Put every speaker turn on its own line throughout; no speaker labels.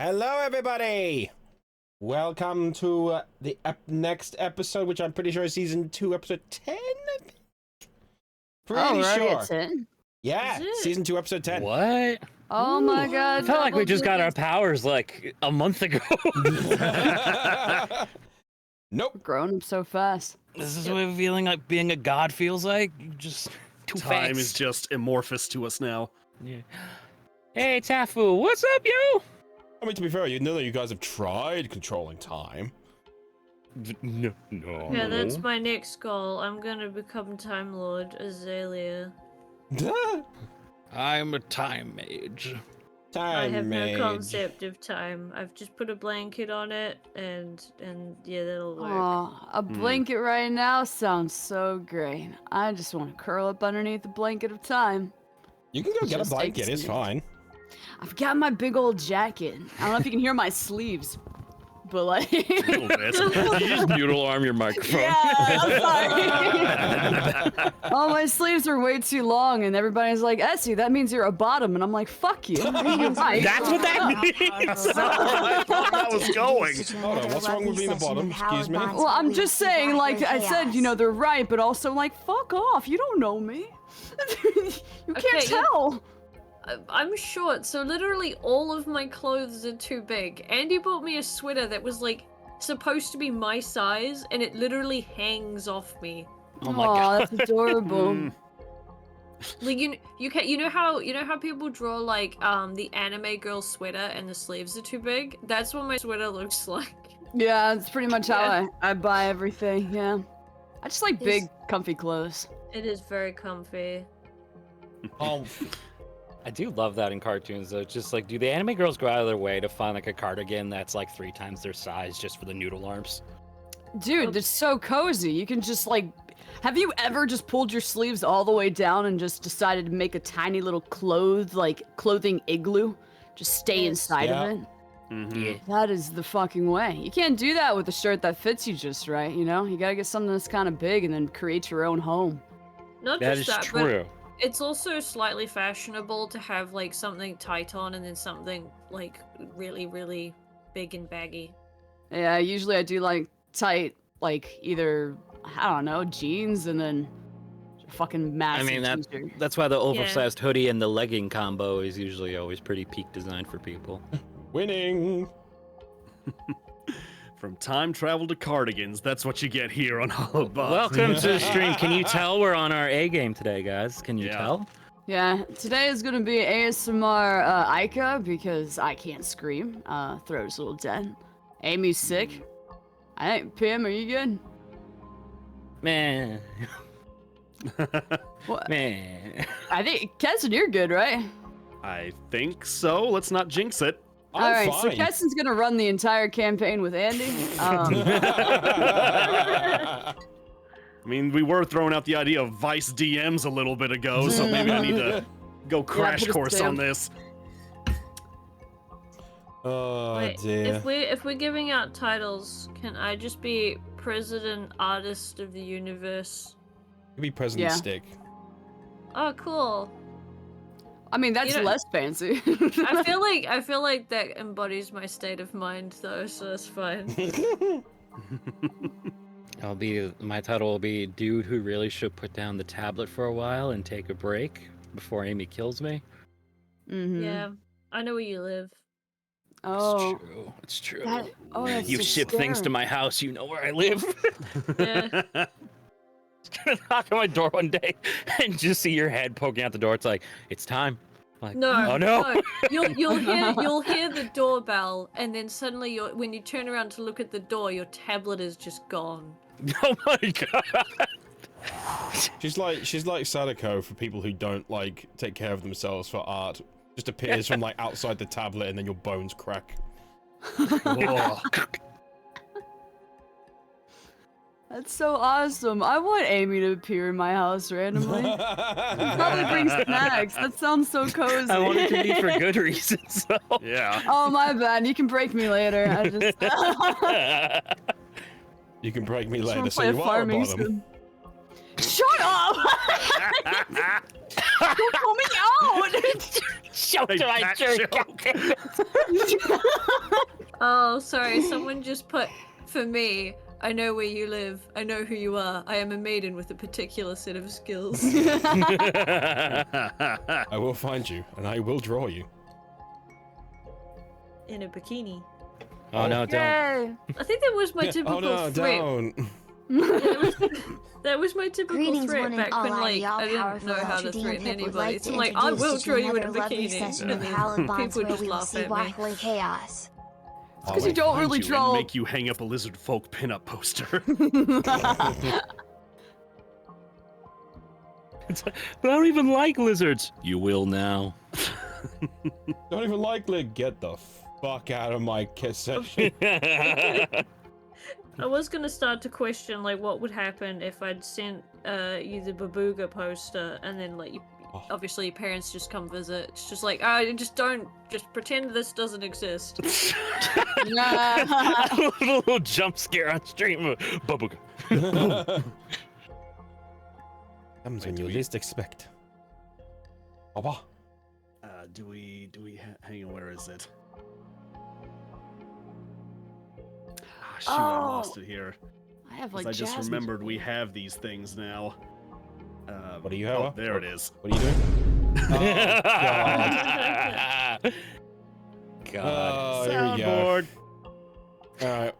Hello, everybody! Welcome to the next episode, which I'm pretty sure is season 2, episode 10, I think? Pretty sure.
At 10?
Yeah, season 2, episode 10.
What?
Oh my god.
I felt like we just got our powers like a month ago.
Nope.
Growing up so fast.
This is what feeling like being a god feels like. Just too fast.
Time is just amorphous to us now.
Yeah. Hey, Tafu, what's up, yo?
I mean, to be fair, you know that you guys have tried controlling time.
No.
Yeah, that's my next goal. I'm gonna become Time Lord Azalea.
I'm a time mage.
I have no concept of time. I've just put a blanket on it, and yeah, that'll work.
Aw, a blanket right now sounds so great. I just want to curl up underneath the blanket of time.
You can go get a
Just
blanket,
takes
it's
me.
fine.
I've got my big old jacket. I don't know if you can hear my sleeves, but like...
A little bit.
You just noodle arm your microphone.
Yeah, I'm sorry. Oh, my sleeves are way too long, and everybody's like, Essie, that means you're a bottom, and I'm like, fuck you. You're right.
That's what that means.
That's not where I thought that was going.
Hold on, what's wrong with being a bottom? Excuse me?
Well, I'm just saying, like I said, you know, they're right, but also, like, fuck off. You don't know me. You can't
Okay,
tell.
I'm short, so literally all of my clothes are too big. Andy bought me a sweater that was like supposed to be my size, and it literally hangs off me.
Oh my god.
That's adorable.
Like you know how people draw like the anime girl sweater and the sleeves are too big? That's what my sweater looks like.
Yeah, that's pretty much how I buy everything, yeah. I just like big, comfy clothes.
It is very comfy.
Oh,
I do love that in cartoons, though. It's just like, do the anime girls go out of their way to find like a cardigan that's like 3 times their size just for the noodle arms?
Dude, it's so cozy. You can just like... Have you ever just pulled your sleeves all the way down and just decided to make a tiny little clothing igloo? Just stay inside of it?
Yeah.
That is the fucking way. You can't do that with a shirt that fits you just right, you know? You gotta get something that's kind of big and then create your own home.
Not
That
just
is
that,
true.
but it's also slightly fashionable to have like something tight on and then something like really, really big and baggy.
Yeah, usually I do like tight, like either, I don't know, jeans and then fucking
I
massive
mean,
t-shirt.
that's why the oversized hoodie and the legging combo is usually always pretty peak design for people.
winning!
From time travel to cardigans, that's what you get here on Holobot.
Welcome to the stream. Can you tell we're on our A game today, guys? Can you tell?
Yeah, today is gonna be ASMR Aika because I can't scream. Throat's a little dead. Amy's sick. I think, Pim, are you good?
Man.
What?
Man.
I think, Keston, you're good, right?
I think so. Let's not jinx it.
I'm
Alright, so
fine.
Keston's gonna run the entire campaign with Andy.
I mean, we were throwing out the idea of Vice DMs a little bit ago, so maybe I need to go crash
put us
course
down.
on this.
Oh,
Wait,
dear.
if we're giving out titles, can I just be President Artist of the Universe?
You'd be President
Yeah.
Stick.
Oh, cool.
I mean, that's
You know-
less fancy.
I feel like that embodies my state of mind though, so that's fine.
My title will be Dude Who Really Should Put Down the Tablet for a While and Take a Break Before Amy Kills Me.
Mhm.
Yeah, I know where you live.
Oh.
It's true. It's true.
That's
You
so
ship things to
scary.
my house, you know where I live.
Yeah.
It's gonna knock on my door one day and just see your head poking out the door. It's like, it's time. I'm like,
No.
oh no.
You'll hear the doorbell, and then suddenly when you turn around to look at the door, your tablet is just gone.
Oh my god.
She's like Sadako for people who don't like take care of themselves for art. Just appears from like outside the tablet and then your bones crack.
Whoa.
That's so awesome. I want Amy to appear in my house randomly. Probably bring snacks. That sounds so cozy.
I want it to be for good reasons. So.
Yeah.
Oh, my bad. You can break me later. I just...
You can break me
just
later,
wanna
so
play a
you are a
farming
bottom.
sim. Shut up! Don't call me out!
choked
A
my
back
jerk.
choke.
Oh, sorry. Someone just put, for me, I know where you live. I know who you are. I am a maiden with a particular set of skills.
I will find you, and I will draw you.
In a bikini.
Oh no, don't.
Yay!
I think that was my typical
Oh no,
threat.
don't.
That was my typical
Greetings,
threat
one and
back
all,
when,
I
like,
all
I didn't
powerful
know how to
Ultra
threaten
Demon Pip would
anybody.
like
So
to
I'm like, I
introduce
will
to
draw you in a
another lovely
bikini.
session
And
of Hallowed
then
Bonds
people
where
just
we will
laugh
see
at me.
wackling chaos.
Because you don't really
Find you
draw.
and make you hang up a lizard folk pinup poster.
But I don't even like lizards. You will now.
Don't even likely get the fuck out of my kiss session.
I was gonna start to question, like, what would happen if I'd sent you the Babooga poster and then, like, obviously your parents just come visit. It's just like, just pretend this doesn't exist.
A little jump scare on stream. Babuga.
Comes when you least expect. Baba.
Do we hang on, where is it? Ah, shoot, I lost it here.
I have
'Cause
like
I just
Jasmine's
remembered
over
we
here.
have these things now.
What do you have?
Oh, there it is.
What are you doing? Oh, God.
God.
Here we go.
Soundboard.
Alright.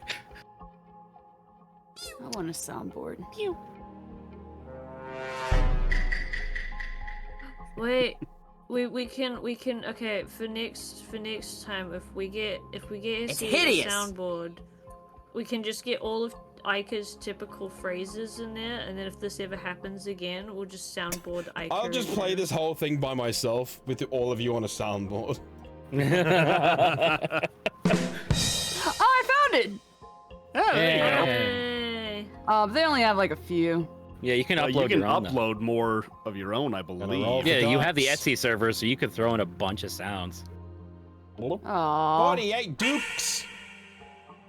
I want a soundboard.
Wait, we can okay for next time if we get to
It's
see
hideous.
the soundboard, we can just get all of Ica's typical phrases in there, and then if this ever happens again, we'll just soundboard Ica.
I'll just play
again.
this whole thing by myself with all of you on a soundboard.
Oh, I found it!
Yeah.
Yay.
They only have like a few.
Yeah, you can upload
You can
your own, though.
upload more of your own, I
roll
believe.
for
Yeah, you have the
ducks.
Etsy server, so you could throw in a bunch of sounds.
Aww.
48 dukes!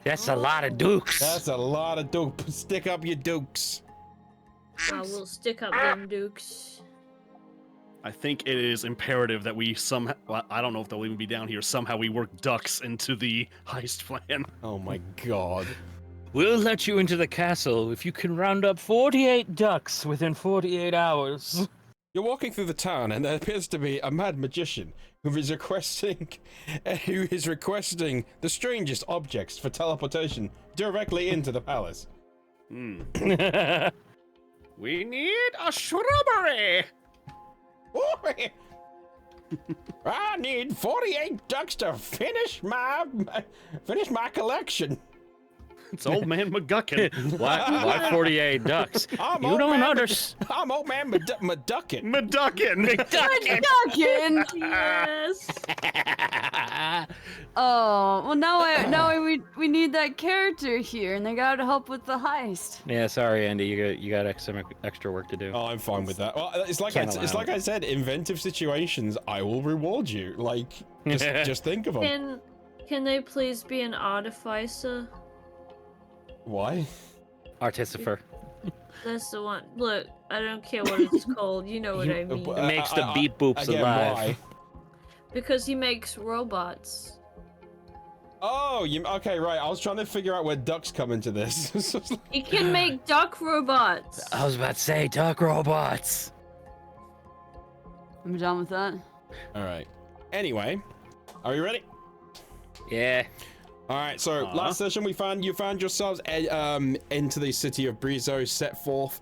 That's a lot of dukes.
That's a lot of duke. Stick up your dukes.
We'll stick up them dukes.
I think it is imperative that we somehow, well, I don't know if they'll even be down here, somehow we work ducks into the heist plan.
Oh my god.
We'll let you into the castle if you can round up 48 ducks within 48 hours.
You're walking through the town, and there appears to be a mad magician who is requesting the strangest objects for teleportation directly into the palace.
We need a shrubbery!
I need 48 ducks to finish my collection.
It's old man McGuckin.
Why 48 ducks?
I'm
You
old
don't
man
understand.
I'm old man Maduckin.
McDuckin!
Duckin'!
Yes.
Oh, well now we need that character here, and they gotta help with the heist.
Yeah, sorry, Andy. You got extra work to do.
Oh, I'm fine with that. Well, it's like
Can't
it's
allow
like
it.
I said, inventive situations, I will reward you. Like, just think of them.
Can they please be an artificer?
Why?
Artificer.
That's the one. Look, I don't care what it's called. You know what I mean.
It makes the beep boops
again,
alive.
why?
Because he makes robots.
Oh, okay, right. I was trying to figure out where ducks come into this.
He can make duck robots.
I was about to say duck robots.
I'm done with that.
All right. Anyway, are you ready?
Yeah.
All right. So last session you found yourselves into the city of Brizo, set forth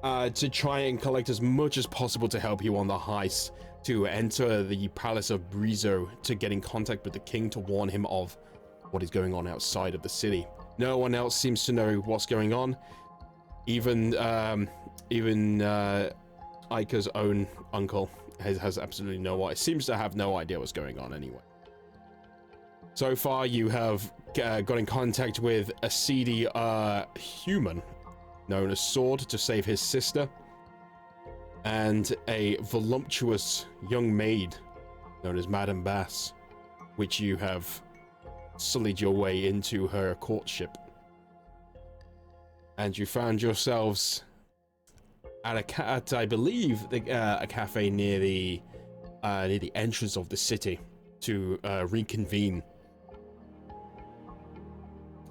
to try and collect as much as possible to help you on the heist, to enter the palace of Brizo, to get in contact with the king to warn him of what is going on outside of the city. No one else seems to know what's going on. Even Ica's own uncle has absolutely seems to have no idea what's going on anyway. So far, you have got in contact with a seedy human known as Sword to save his sister, and a voluptuous young maid known as Madame Bass, which you have sullied your way into her courtship. And you found yourselves at I believe, a cafe near the near the entrance of the city to reconvene.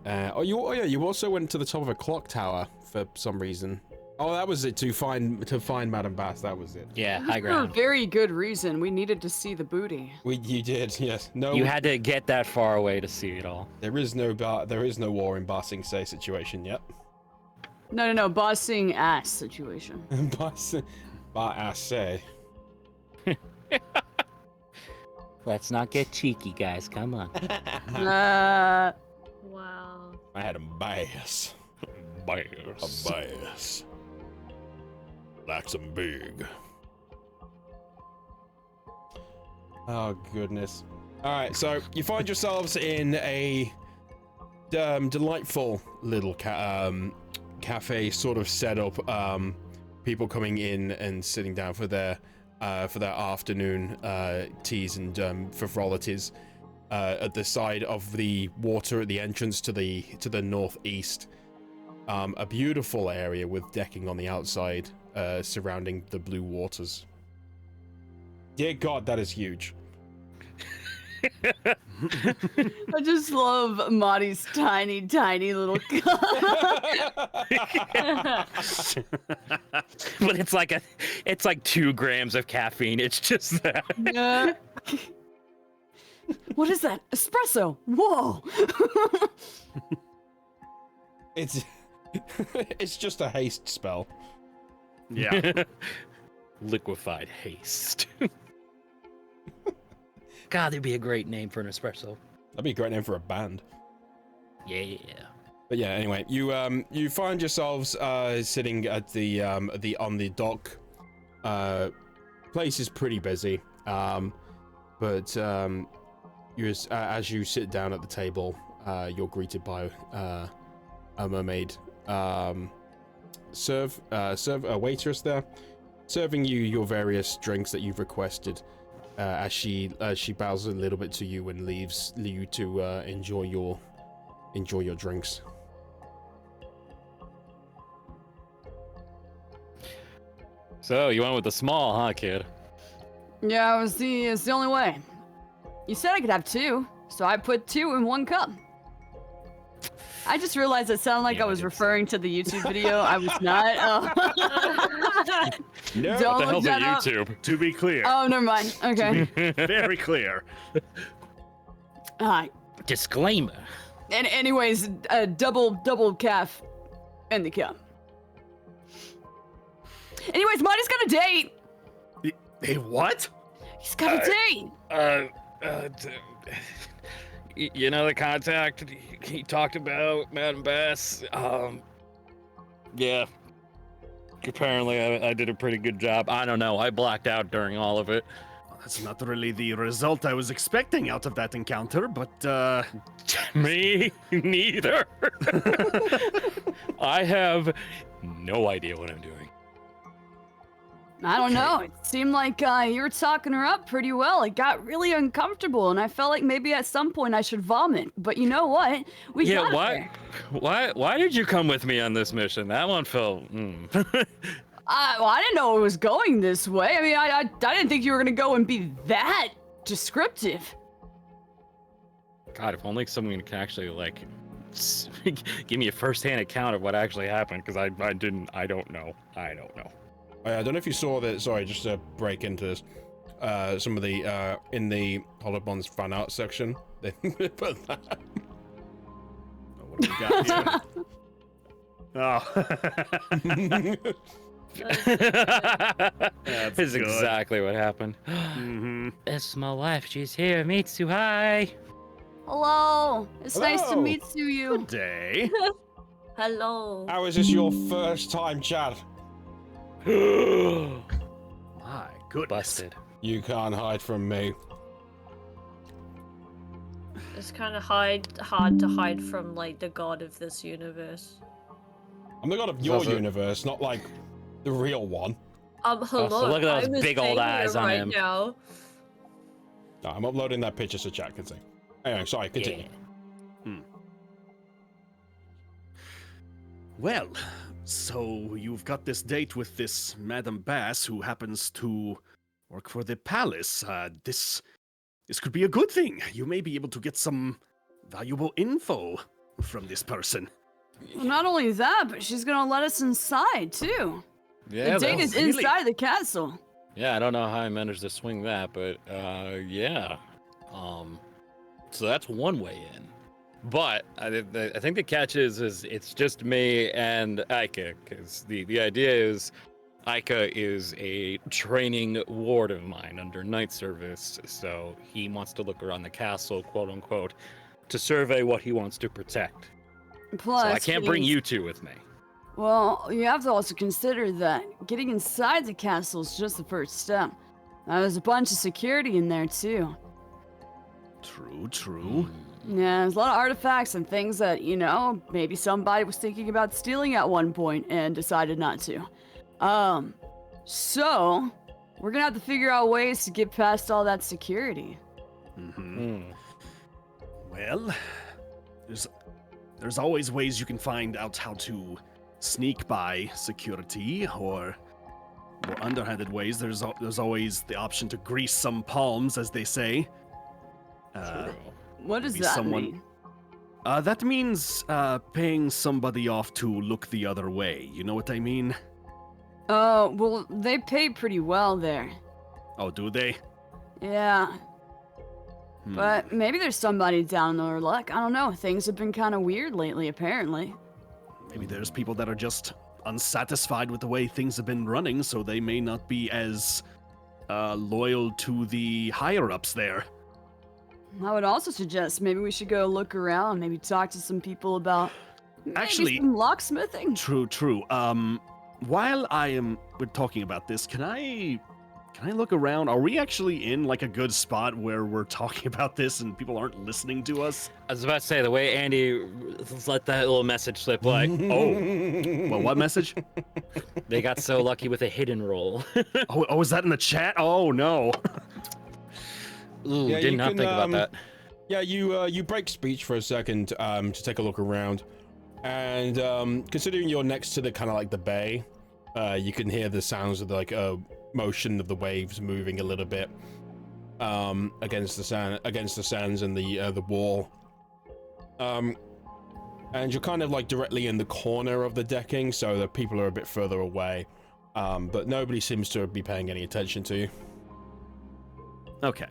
You also went to the top of a clock tower for some reason. Oh, that was it, to find Madame Bass. That was it.
Yeah, high
For a
ground.
very good reason. We needed to see the booty.
You did, yes. No,
You had to get that far away to see it all.
there is no war in Ba Sing Se situation yet.
No, bossing ass situation.
Ba Se.
Let's not get cheeky, guys. Come on.
Wow.
I had a bias. A bias. Like some big. Oh, goodness. Alright, so you find yourselves in a delightful little cafe sort of setup. People coming in and sitting down for their afternoon teas and frivolities at the side of the water at the entrance to the northeast. A beautiful area with decking on the outside surrounding the blue waters. Dear God, that is huge.
I just love Marty's tiny little cup.
But it's like 2 grams of caffeine. It's just that.
What is that? Espresso. Whoa.
It's just a haste spell.
Yeah.
Liquefied haste. God, that'd be a great name for an espresso.
That'd be a great name for a band.
Yeah.
But yeah, anyway, you find yourselves sitting at the on the dock. Place is pretty busy. But as you sit down at the table, you're greeted by a mermaid. Serve a waitress there, serving you your various drinks that you've requested. As she bows a little bit to you and leaves you to enjoy your drinks.
So you went with the small, huh, kid?
Yeah, it's the only way. You said I could have 2, so I put 2 in 1 cup. I just realized it sounded like
Yeah,
I was
I did
referring to the YouTube video. I was not.
No,
Don't
What the
look
hell's
that
a
up.
YouTube?
To be clear.
Oh, never mind. Okay.
Very clear.
Alright.
Disclaimer.
And anyways, double calf in the cup. Anyways, Marty's got a date.
Hey, what?
He's got a date.
You know the contact he talked about, Madam Bass? Yeah. Apparently I did a pretty good job. I don't know. I blacked out during all of it.
That's not really the result I was expecting out of that encounter, but,
Me neither. I have no idea what I'm doing.
I don't know. It seemed like you were talking her up pretty well. It got really uncomfortable, and I felt like maybe at some point I should vomit. But you know what? We got there.
Why did you come with me on this mission? That one felt.
Well, I didn't know it was going this way. I mean, I didn't think you were gonna go and be that descriptive.
God, if only someone can actually give me a first-hand account of what actually happened, because I don't know.
I don't know if you saw that. Sorry, just to break into this. Some of the in the Holobon's fan art section, they put that.
what do we got here? Oh.
That's
good.
exactly what happened.
Mm-hmm.
It's my wife. She's here. Mitsu, hi.
Hello. It's nice to
Hello.
meet you.
Good day.
Hello.
How is this your first time, Chad?
My goodness.
Busted.
You can't hide from me.
It's kind of hard to hide from like the god of this universe.
I'm the god of your
Also-
universe, not like the real one.
Hello.
so look at those
I'm
big old
staying
eyes
here
on
right
him.
now.
No, I'm uploading that picture so chat can see. Anyway, sorry, continue.
Well, so you've got this date with this Madame Bass, who happens to work for the palace. This could be a good thing. You may be able to get some valuable info from this person.
Well, not only that, but she's gonna let us inside too.
Yeah,
the date is
really-
inside the castle.
Yeah, I don't know how I managed to swing that, but yeah. So that's one way in. But I think the catch is it's just me and Aika, because the idea is Aika is a training ward of mine under night service, so he wants to look around the castle, quote unquote, to survey what he wants to protect.
Plus,
So I can't bring
getting-
you two with me.
Well, you have to also consider that getting inside the castle is just the first step. There's a bunch of security in there too.
True.
Yeah, there's a lot of artifacts and things that, maybe somebody was thinking about stealing at one point and decided not to. So we're gonna have to figure out ways to get past all that security.
Well, there's always ways you can find out how to sneak by security, or more underhanded ways. There's always the option to grease some palms, as they say.
What does
maybe
that
someone-
mean?
That means paying somebody off to look the other way. You know what I mean?
Oh, well, they pay pretty well there.
Oh, do they?
Yeah,
Hmm.
but maybe there's somebody down on their luck. I don't know. Things have been kind of weird lately, apparently.
Maybe there's people that are just unsatisfied with the way things have been running, so they may not be as loyal to the higher-ups there.
I would also suggest maybe we should go look around, maybe talk to some people about maybe
Actually-
some locksmithing.
True. While we're talking about this, can I look around? Are we actually in like a good spot where we're talking about this and people aren't listening to us?
I was about to say, the way Andy let that little message slip, like, oh,
Well, what message?
they got so lucky with a hidden roll.
Oh, is that in the chat? Oh no.
Ooh,
Yeah,
did
you
not
can,
think about that.
Yeah, you break speech for a second to take a look around, and considering you're next to the kind of like the bay, you can hear the sounds of the motion of the waves moving a little bit against the sands and the wall. And you're kind of like directly in the corner of the decking, so the people are a bit further away, but nobody seems to be paying any attention to you.
Okay.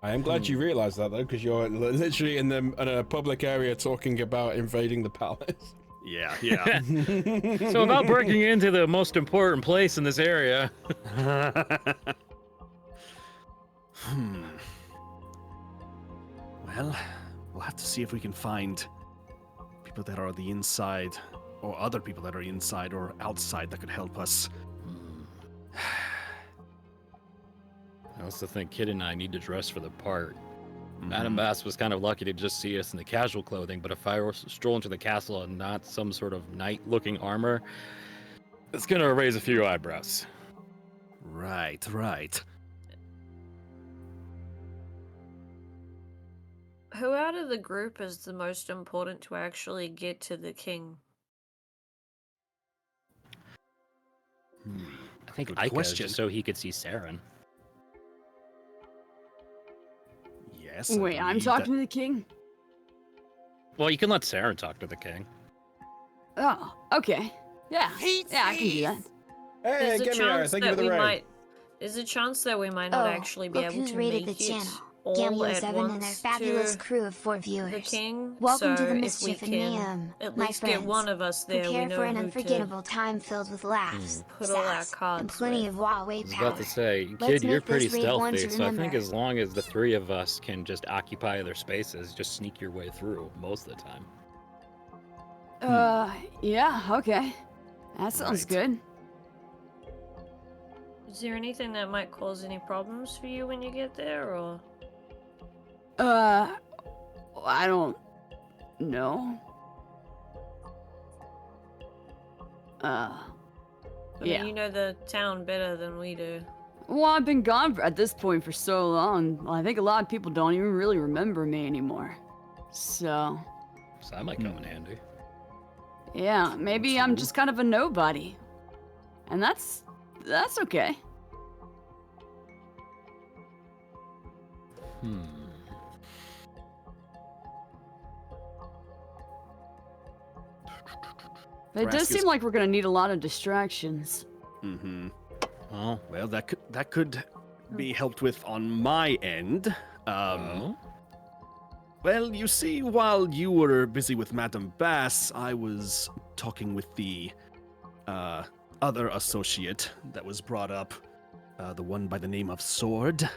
I am glad you realized that though, because you're literally in a public area talking about invading the palace.
Yeah.
So about breaking into the most important place in this area.
Well, we'll have to see if we can find people that are on the inside, or other people that are inside or outside that could help us.
I also think Kid and I need to dress for the part.
Mm-hmm.
Madam Bass was kind of lucky to just see us in the casual clothing, but if I were to stroll into the castle and not some sort of knight-looking armor, it's gonna raise a few eyebrows.
Right.
Who out of the group is the most important to actually get to the king?
I think
Good
Ika,
question.
just so he could see Saren.
Yes. I
Wait, I'm
believe
talking
that-
to the king?
Well, you can let Saren talk to the king.
Oh, okay. Yeah, yeah, I can do that.
Hey,
There's a
get me here.
chance
Thank you
that
for the
we
raid.
might. There's a chance that we might not
Oh,
actually be
look
able
who's
to
raided
make
the
it
channel.
all
Gambler
at
7 and their
once
fabulous
to
crew of 4 viewers.
the king.
Welcome
so
to the
if
mischief
we
and
can
mayhem,
at
my
least
friends.
get one of us there, we
Prepare
know
for an
who
unforgettable time filled with laughs,
put all our
sass,
cards
and plenty
with.
of Huawei
I was
power.
about to say,
Let's
Kid, you're
make this
pretty
raid one
stealthy,
to
so I think
remember.
as long as the three of us can just occupy their spaces, just sneak your way through most of the time.
Yeah, okay. That sounds
Right.
good.
Is there anything that might cause any problems for you when you get there, or?
I don't know.
I
Yeah.
mean, you know the town better than we do.
Well, I've been gone at this point for so long. Well, I think a lot of people don't even really remember me anymore. So,
So that might come in handy.
yeah, maybe I'm just kind of a nobody. And that's That's okay. But it does
Vraska's-
seem like we're gonna need a lot of distractions.
Mm-hmm.
Oh.
Well, that could be helped with on my end.
Oh.
Well, you see, while you were busy with Madame Bass, I was talking with the other associate that was brought up, the one by the name of Sword.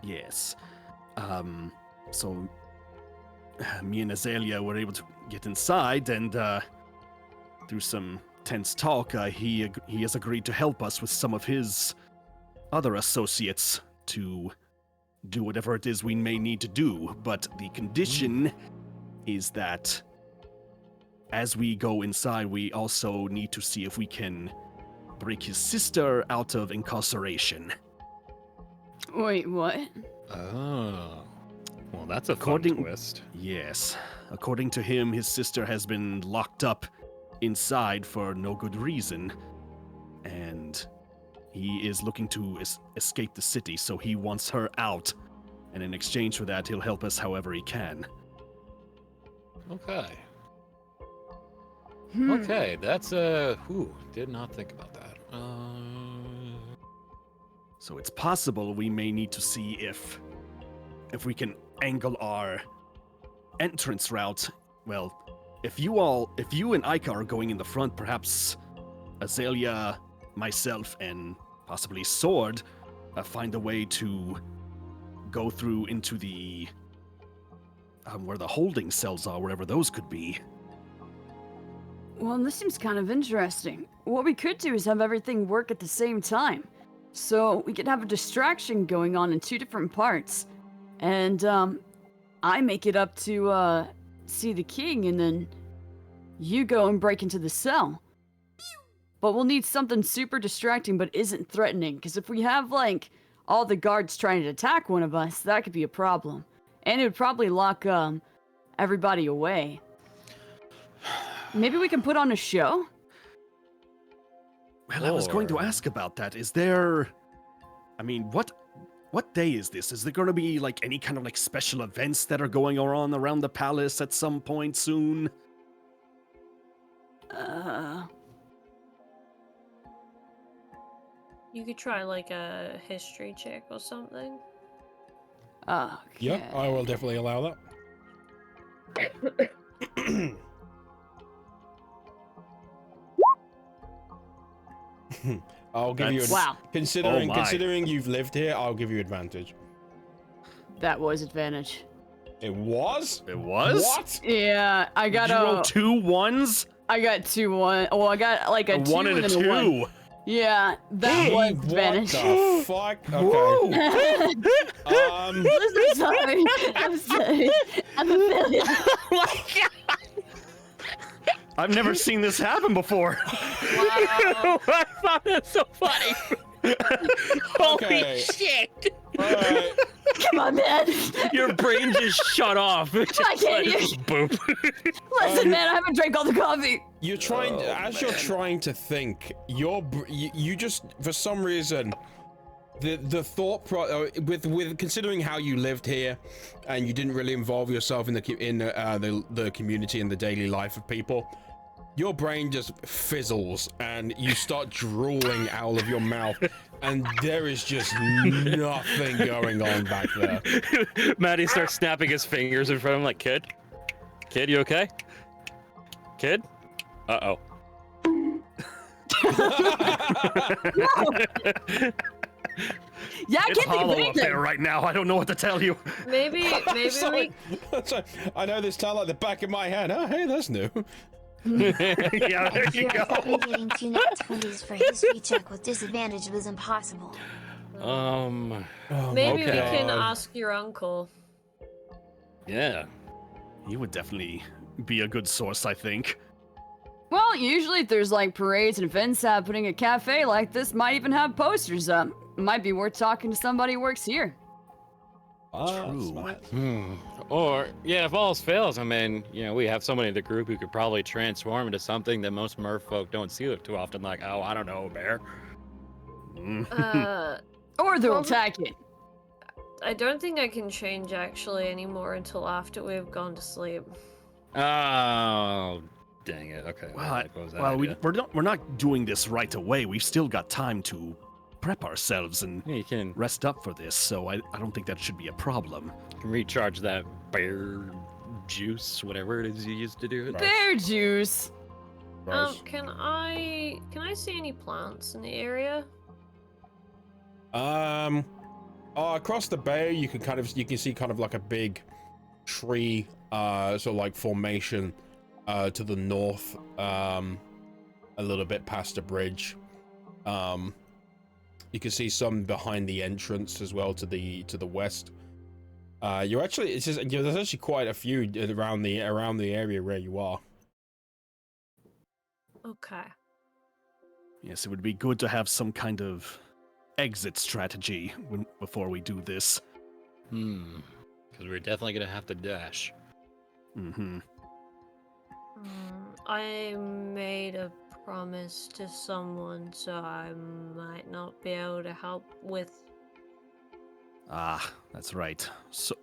Yes. So me and Azalea were able to get inside, and through some tense talk, he has agreed to help us with some of his other associates to do whatever it is we may need to do. But the condition is that as we go inside, we also need to see if we can break his sister out of incarceration.
Wait, what?
Oh. Well, that's a
According-
fun twist.
Yes. According to him, his sister has been locked up inside for no good reason, and he is looking to escape the city, so he wants her out, and in exchange for that, he'll help us however he can.
Okay.
Hmm.
Okay, that's did not think about that.
So it's possible we may need to see if we can angle our entrance route. Well, if you and Ica are going in the front, perhaps Azalea, myself, and possibly Sword find a way to go through into the where the holding cells are, wherever those could be.
Well, this seems kind of interesting. What we could do is have everything work at the same time. So we could have a distraction going on in two different parts. And, I make it up to, see the king, and then you go and break into the cell. But we'll need something super distracting but isn't threatening, because if we have, like, all the guards trying to attack one of us, that could be a problem. And it would probably lock, everybody away. Maybe we can put on a show?
Well, I was going to
Or-
ask about that. Is there... I mean, what day is this? Is there going to be, like, any kind of, like, special events that are going on around the palace at some point soon?
You could try like a history check or something.
Okay.
Yeah, I will definitely allow that. I'll give you.
That's-
Wow,
Considering
Oh my.
considering you've lived here, I'll give you advantage.
that was advantage.
It was.
It was?
What?
Yeah, I got
Did you roll 2 1s?
I got 2-1. Well, I got like a 2
1 and a
then 1.
2.
Yeah, that was
What
advantage.
the fuck? Okay.
Listen, sorry. I'm sorry. I'm a failure.
I've never seen this happen before.
I thought that's so funny.
Okay.
shit!
Alright.
Come on, man.
Your brain just shut off.
I can't hear you.
Boop.
Listen, man, I haven't drank all the coffee.
You're trying, you're trying to think, you just, for some reason, the thought with considering how you lived here, and you didn't really involve yourself in the community and the daily life of people, your brain just fizzles and you start drooling out of your mouth, and there is just nothing going on back there.
Maddie starts snapping his fingers in front of him like, kid, you okay? Kid? Uh-oh.
Yeah, I
It's
can't think of
hollow up
anything.
there right now. I don't know what to tell you.
Maybe
Sorry.
we
Sorry. I know this town like the back of my hand. Oh, hey, that's new.
Yeah, there you go.
Getting 2 nat 20s for history check with disadvantage was impossible.
Oh,
maybe
my
we can
God.
ask your uncle.
Yeah.
He would definitely be a good source, I think.
Well, usually if there's like parades and events happening, a cafe like this might even have posters up. Might be worth talking to somebody who works here.
True.
Smart.
Or, yeah, if all else fails, I mean, we have somebody in the group who could probably transform into something that most merfolk don't see too often, like, oh, I don't know, a bear.
Or they'll
Prob-
attack it.
I don't think I can change actually anymore until after we've gone to sleep.
Oh, dang it. Okay.
We're not doing this right away. We've still got time to prep ourselves and
You can
rest up for this, so I don't think that should be a problem.
recharge that bear juice, whatever it is you used to do it.
Bear juice.
Gross.
Can I see any plants in the area?
Across the bay, you can see kind of like a big tree, sort of like formation, to the north, a little bit past the bridge. You can see some behind the entrance as well to the west. There's actually quite a few around the area where you are.
Okay.
Yes, it would be good to have some kind of exit strategy before we do this.
Because we're definitely going to have to dash.
Mm-hmm.
I made a promise to someone, so I might not be able to help with.
Ah, that's right. So,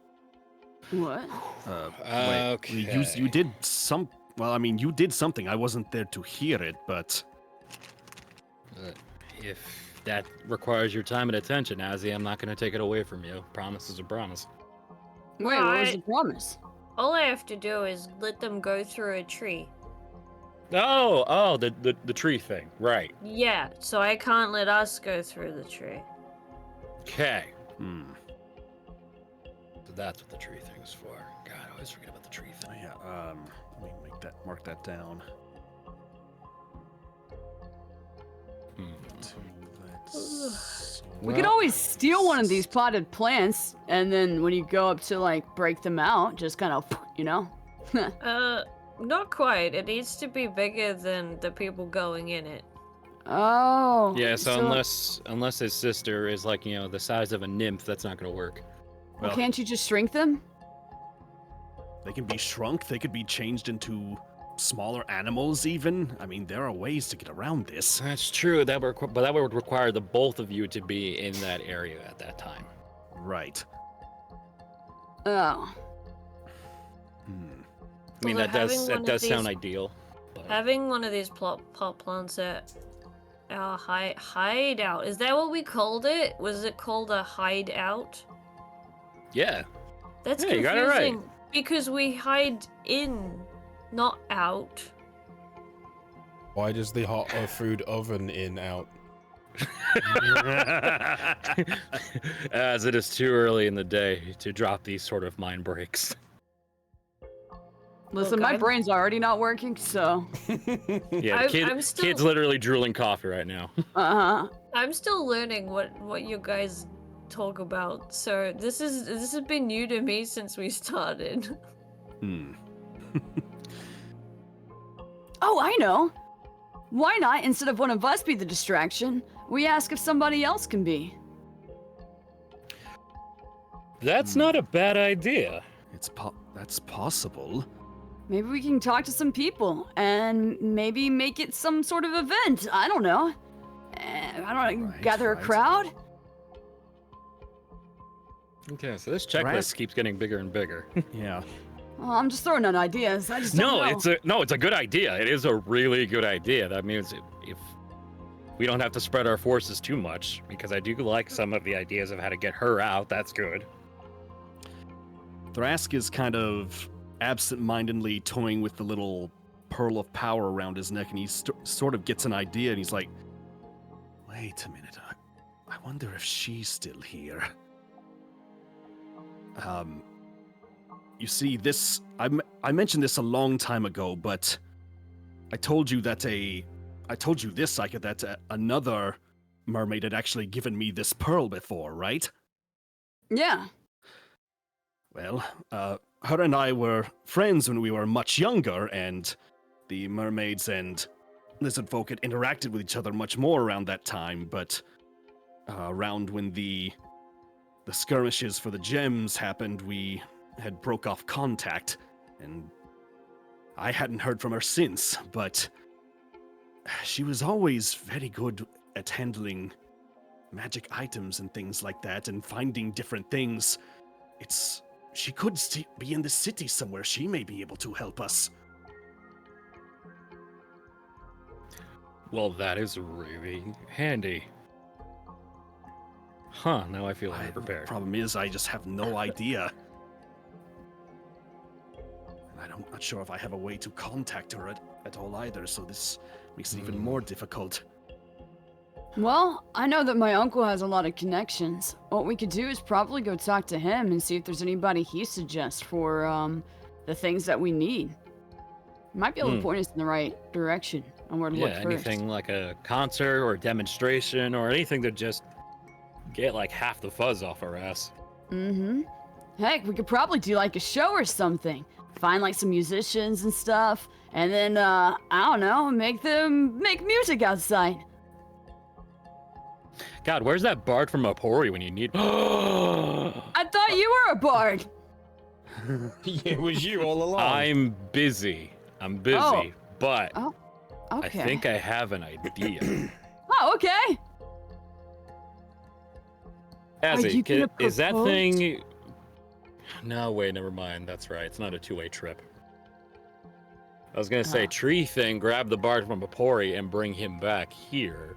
What?
wait,
Okay.
you did some. Well, I mean, you did something. I wasn't there to hear it, but
If that requires your time and attention, Azzy, I'm not going to take it away from you. Promise is a promise.
Wait, what was
Alright.
the promise?
All I have to do is let them go through a tree.
Oh, the tree thing. Right.
Yeah, so I can't let us go through the tree.
Okay.
So
that's what the tree thing is for. God, I always forget about the tree thing.
yeah. Let me mark that down.
We could always steal one of these potted plants, and then when you go up to like break them out, just kind of,
Not quite. It needs to be bigger than the people going in it.
Oh.
Yeah, so unless his sister is like, the size of a nymph, that's not going to work.
Well, can't you just shrink them?
They can be shrunk. They could be changed into smaller animals, even. I mean, there are ways to get around this.
That's true. But that would require the both of you to be in that area at that time.
Right.
Oh.
I mean,
Although
that does sound ideal. But...
Having one of these pot plants at our hideout. Is that what we called it? Was it called a hideout?
Yeah.
That's
Yeah, you
confusing.
got it right.
Because we hide in, not out.
Why does the hot food oven in out?
As it is too early in the day to drop these sort of mind breaks.
Listen, my brain's already not working, so.
Yeah, kid's literally drooling coffee right now.
I'm still learning what you guys talk about, so this has been new to me since we started.
Oh, I know. Why not, instead of one of us be the distraction, we ask if somebody else can be?
That's not a bad idea.
That's possible.
Maybe we can talk to some people and maybe make it some sort of event. I don't know. Gather a crowd?
Okay, so this checklist keeps getting bigger and bigger.
Yeah.
Well, I'm just throwing out ideas. I just don't know.
It's a good idea. It is a really good idea. That means if we don't have to spread our forces too much, because I do like some of the ideas of how to get her out. That's good.
Thrask is kind of absent-mindedly toying with the little pearl of power around his neck, and he sort of gets an idea, and he's like, wait a minute, I wonder if she's still here. You see, this, I mentioned this a long time ago, but I told you that another mermaid had actually given me this pearl before, right?
Yeah.
Well, her and I were friends when we were much younger, and the mermaids and lizard folk had interacted with each other much more around that time, but around when the the skirmishes for the gems happened, we had broke off contact, and I hadn't heard from her since, but she was always very good at handling magic items and things like that, and finding different things. She could be in the city somewhere. She may be able to help us.
Well, that is really handy. Huh, now I feel unprepared.
Problem is, I just have no idea. And I'm not sure if I have a way to contact her at all either, so this makes it even more difficult.
Well, I know that my uncle has a lot of connections. What we could do is probably go talk to him and see if there's anybody he suggests for the things that we need. Might be able to point us in the right direction on where to look first.
Anything like a concert or a demonstration or anything to just get like half the fuzz off our ass.
Mm-hmm. Heck, we could probably do like a show or something. Find like some musicians and stuff, and then I don't know, make them make music outside.
God, where's that bard from Apori when you need?
I thought you were a bard.
It was you all along.
I'm busy, but
Oh, okay.
I think I have an idea.
Oh, okay. Are you
Azzy,
gonna
is that
propose?
thing? No, wait, never mind. That's right. It's not a two-way trip. I was gonna say, tree thing, grab the bard from Apori and bring him back here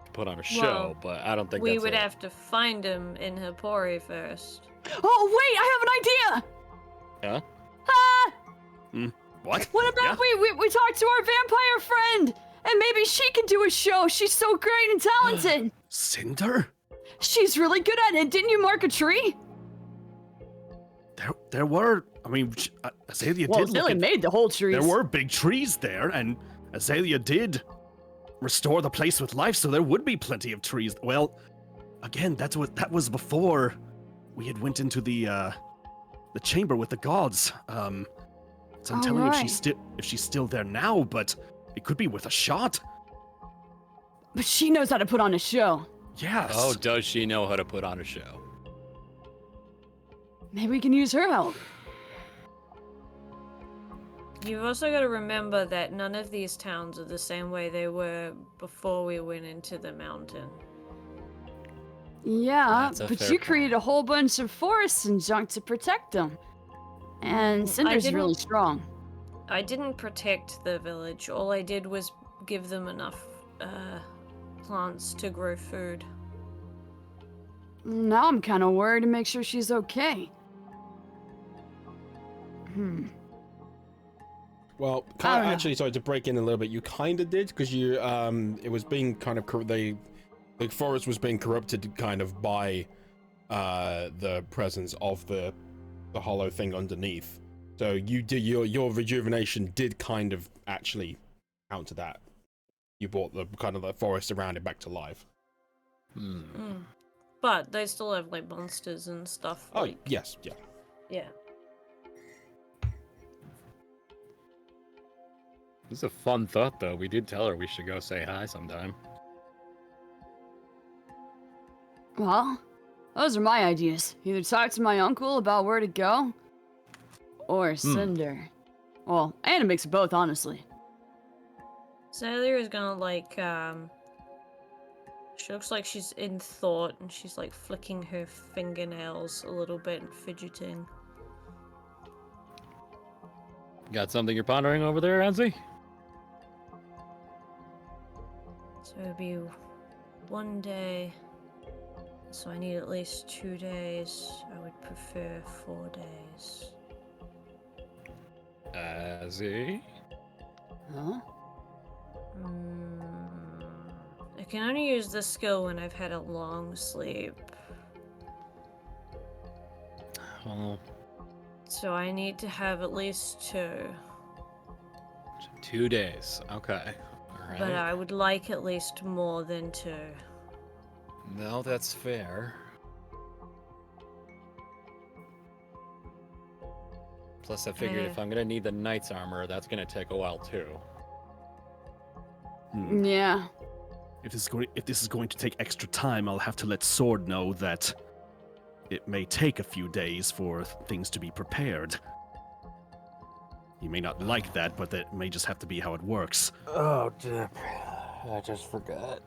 to put on a show, but I don't think
We
that's
would
it.
have to find him in Hapori first.
Oh, wait, I have an idea.
Huh?
Ah!
What?
What about we talk to our vampire friend, and maybe she can do a show. She's so great and talented.
Cinder?
She's really good at it. Didn't you mark a tree?
There were. I mean, Azalea
Well,
did look
Billy
at.
made the whole trees.
There were big trees there, and Azalea did restore the place with life, so there would be plenty of trees. Well, again, that was before we had went into the chamber with the gods. So I'm telling you, if she's still there now, but it could be with a shot.
But she knows how to put on a show.
Yes.
Oh, does she know how to put on a show?
Maybe we can use her help.
You've also got to remember that none of these towns are the same way they were before we went into the mountain.
Yeah,
That's a
but
fair
you
point.
created a whole bunch of forests and junk to protect them. And Cinder's
didn't-
really strong.
I didn't protect the village. All I did was give them enough plants to grow food.
Now I'm kind of worried to make sure she's okay.
Well,
I don't know.
actually, sorry to break in a little bit. You kind of did, because you it was being kind of the forest was being corrupted kind of by the presence of the hollow thing underneath. So you did your rejuvenation did kind of actually counter that. You brought the kind of the forest around it back to life.
But they still have like monsters and stuff.
Oh
like-
yes, yeah.
yeah.
This is a fun thought, though. We did tell her we should go say hi sometime.
Well, those are my ideas. Either talk to my uncle about where to go, or Cinder. Well, and a mix of both, honestly.
Zalia is gonna like she looks like she's in thought and she's like flicking her fingernails a little bit and fidgeting.
Got something you're pondering over there, Anzi?
So it'll be one day. So I need at least 2 days. I would prefer 4 days.
Azzy?
Huh?
I can only use this skill when I've had a long sleep.
Well,
So I need to have at least 2.
2 days. Okay. All right.
But I would like at least more than 2.
No, that's fair. Plus, I figured if I'm gonna need the knight's armor, that's gonna take a while too.
Yeah.
If this is going to take extra time, I'll have to let Sword know that it may take a few days for things to be prepared. You may not like that, but that may just have to be how it works.
Oh, Dip. I just forgot.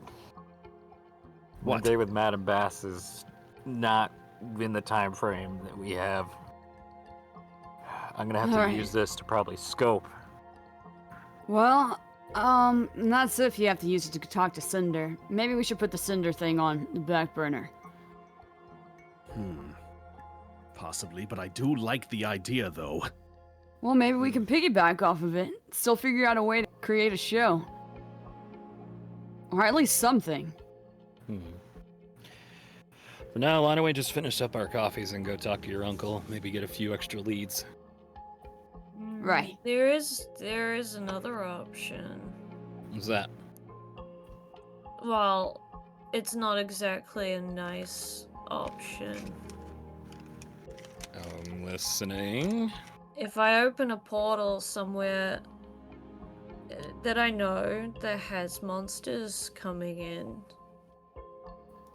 What?
The day with Madame Bass is not in the time frame that we have. I'm gonna have to
Alright.
use this to probably scope.
Well, that's if you have to use it to talk to Cinder. Maybe we should put the Cinder thing on the back burner.
Possibly, but I do like the idea, though.
Well, maybe we can piggyback off of it. Still figure out a way to create a show. Or at least something.
For now, why don't we just finish up our coffees and go talk to your uncle? Maybe get a few extra leads.
Right.
There is another option.
What's that?
Well, it's not exactly a nice option.
I'm listening.
If I open a portal somewhere that I know that has monsters coming in,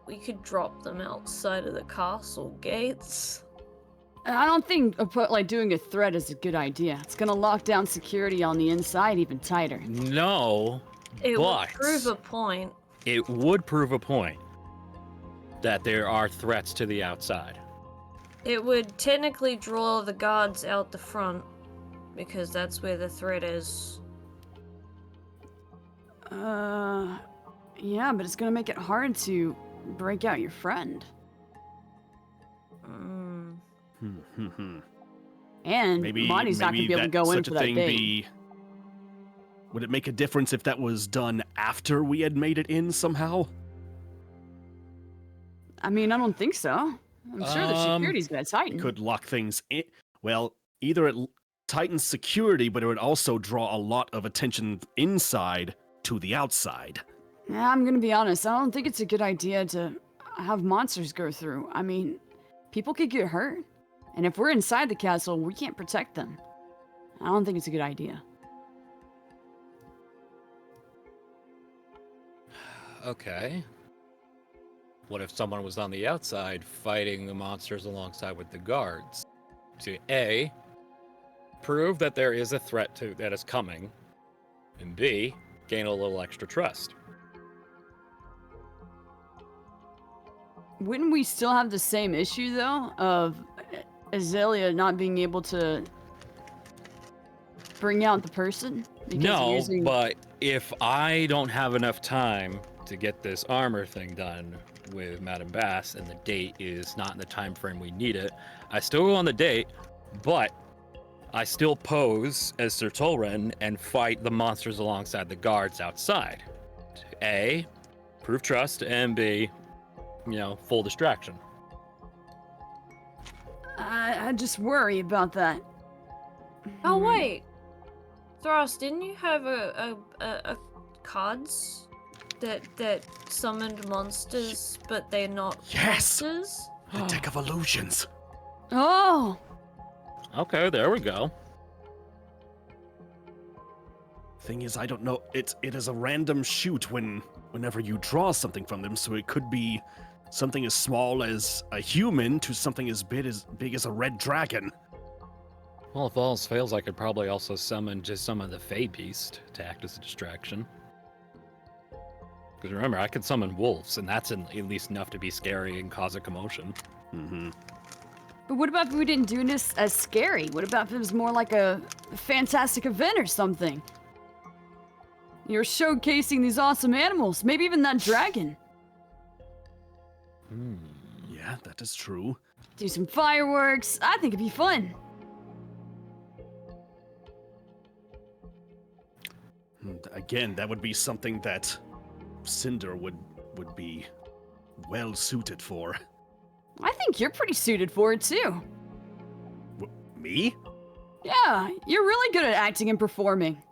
we could drop them outside of the castle gates.
I don't think doing a threat is a good idea. It's gonna lock down security on the inside even tighter.
No,
It
but
would prove a point.
it would prove a point that there are threats to the outside.
It would technically draw the guards out the front, because that's where the threat is.
Yeah, but it's gonna make it hard to break out your friend. And
Maybe
Monty's not gonna be able to
that
go in
such
for
a
that
thing
date.
be. Would it make a difference if that was done after we had made it in somehow?
I mean, I don't think so. I'm sure the security's gonna tighten.
Could lock things in. Well, either it tightens security, but it would also draw a lot of attention inside to the outside.
Yeah, I'm gonna be honest. I don't think it's a good idea to have monsters go through. I mean, people could get hurt. And if we're inside the castle, we can't protect them. I don't think it's a good idea.
Okay. What if someone was on the outside fighting the monsters alongside with the guards? To A, prove that there is a threat that is coming, and B, gain a little extra trust.
Wouldn't we still have the same issue, though, of Azalea not being able to bring out the person? Because
No,
using...
but if I don't have enough time to get this armor thing done with Madame Bass and the date is not in the time frame we need it, I still go on the date, but I still pose as Sir Tolren and fight the monsters alongside the guards outside. A, prove trust, and B, full distraction.
I just worry about that.
Oh wait, Thras, didn't you have a cards that summoned monsters, but they're not
Yes!
monsters?
The Deck of Illusions.
Oh!
Okay, there we go.
Thing is, I don't know. It is a random shoot whenever you draw something from them, so it could be something as small as a human to something as big as a red dragon.
Well, if all else fails, I could probably also summon the Fey Beast to act as a distraction. Because remember, I could summon wolves, and that's at least enough to be scary and cause a commotion.
Mm-hmm.
But what about if we didn't do this as scary? What about if it was more like a fantastic event or something? You're showcasing these awesome animals, maybe even that dragon.
Yeah, that is true.
Do some fireworks. I think it'd be fun.
Again, that would be something that Cinder would be well suited for.
I think you're pretty suited for it too.
Me?
Yeah, you're really good at acting and performing.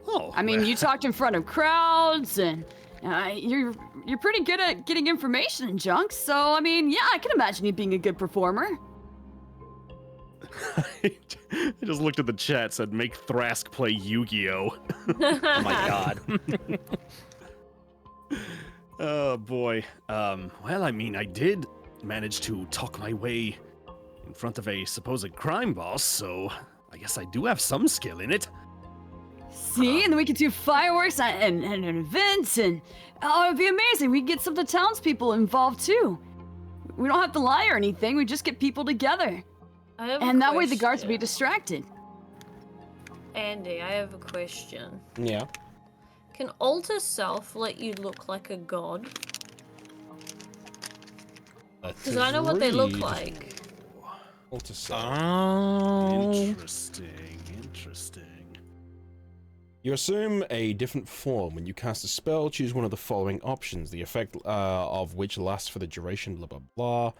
Oh,
I mean,
well,
you talked in front of crowds, and you're pretty good at getting information and junk. So, I mean, yeah, I can imagine you being a good performer.
I just looked at the chat, said make Thrask play Yu-Gi-Oh.
Oh my god.
Oh boy. Well, I mean, I did managed to talk my way in front of a supposed crime boss, so I guess I do have some skill in it.
See, and then we could do fireworks and events, and oh, it'd be amazing. We could get some of the townspeople involved too. We don't have to lie or anything. We just get people together, and that way the guards would be distracted.
Andy, I have a question.
Yeah.
Can alter self let you look like a god? Because I know what they look like.
Alter self.
Interesting, interesting.
You assume a different form when you cast a spell. Choose one of the following options. The effect of which lasts for the duration. Blah blah blah.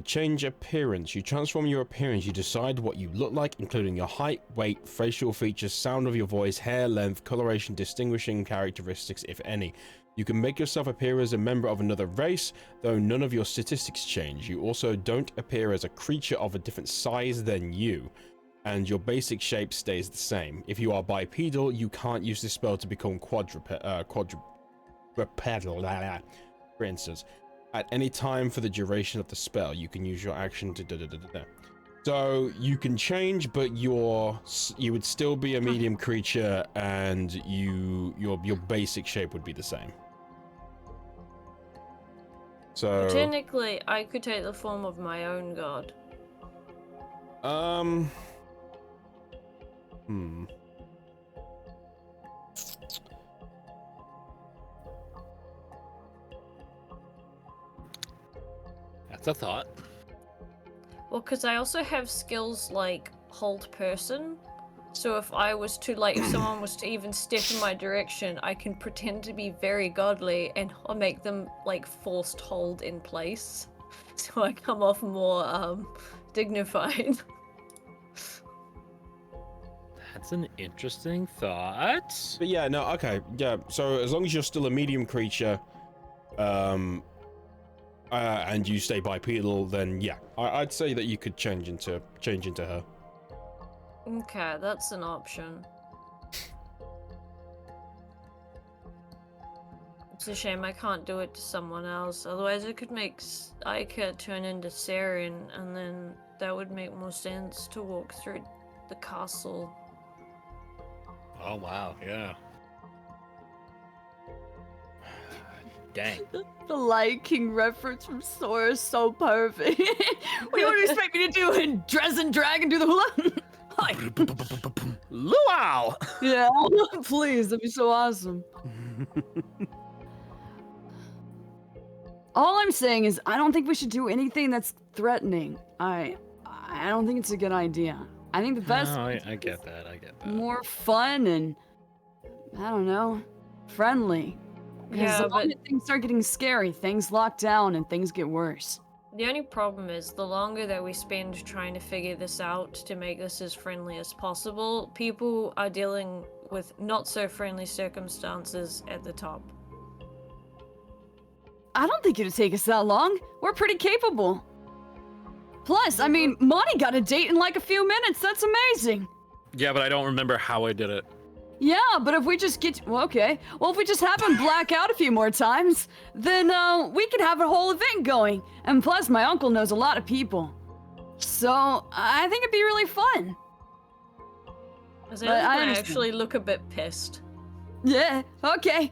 Change appearance. You transform your appearance. You decide what you look like, including your height, weight, facial features, sound of your voice, hair length, coloration, distinguishing characteristics, if any. You can make yourself appear as a member of another race, though none of your statistics change. You also don't appear as a creature of a different size than you, and your basic shape stays the same. If you are bipedal, you can't use this spell to become quadrupedal. For instance, at any time for the duration of the spell, you can use your action to So you can change, but you would still be a medium creature, and your basic shape would be the same. So
Technically, I could take the form of my own god.
That's a thought.
Well, because I also have skills like hold person. So if I was to, like, if someone was to even step in my direction, I can pretend to be very godly and I'll make them, like, forced hold in place. So I come off more, dignified.
That's an interesting thought.
But yeah, no, okay, yeah. So as long as you're still a medium creature, and you stay bipedal, then yeah, I'd say that you could change into her.
Okay, that's an option. It's a shame I can't do it to someone else. Otherwise, I could turn into Saren, and then that would make more sense to walk through the castle.
Oh wow, yeah. Dang.
The Lion King reference from Sora is so perfect. What do you expect me to do? And dress and drag and do the hula? Hi.
Luau!
Yeah, please, that'd be so awesome. All I'm saying is, I don't think we should do anything that's threatening. I don't think it's a good idea. I think the best.
No, I get that. I get that.
More fun and I don't know, friendly. Because
Yeah,
the
but
moment things start getting scary, things lock down and things get worse.
the only problem is the longer that we spend trying to figure this out to make this as friendly as possible, people are dealing with not so friendly circumstances at the top.
I don't think it'd take us that long. We're pretty capable. Plus, I mean, Monty got a date in like a few minutes. That's amazing.
Yeah, but I don't remember how I did it.
Yeah, but if we just get... Well, okay. Well, if we just have him black out a few more times, then we could have a whole event going. And plus, my uncle knows a lot of people. So, I think it'd be really fun.
Because
But I
I
understand.
actually look a bit pissed.
Yeah, okay.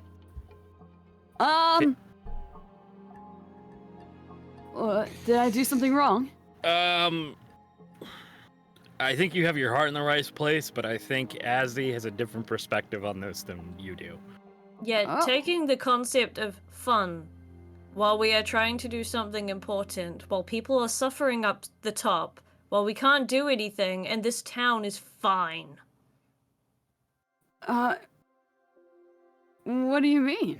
Did I do something wrong?
I think you have your heart in the right place, but I think Azzy has a different perspective on this than you do.
Yeah,
Oh.
taking the concept of fun while we are trying to do something important, while people are suffering up the top, while we can't do anything, and this town is fine.
What do you mean?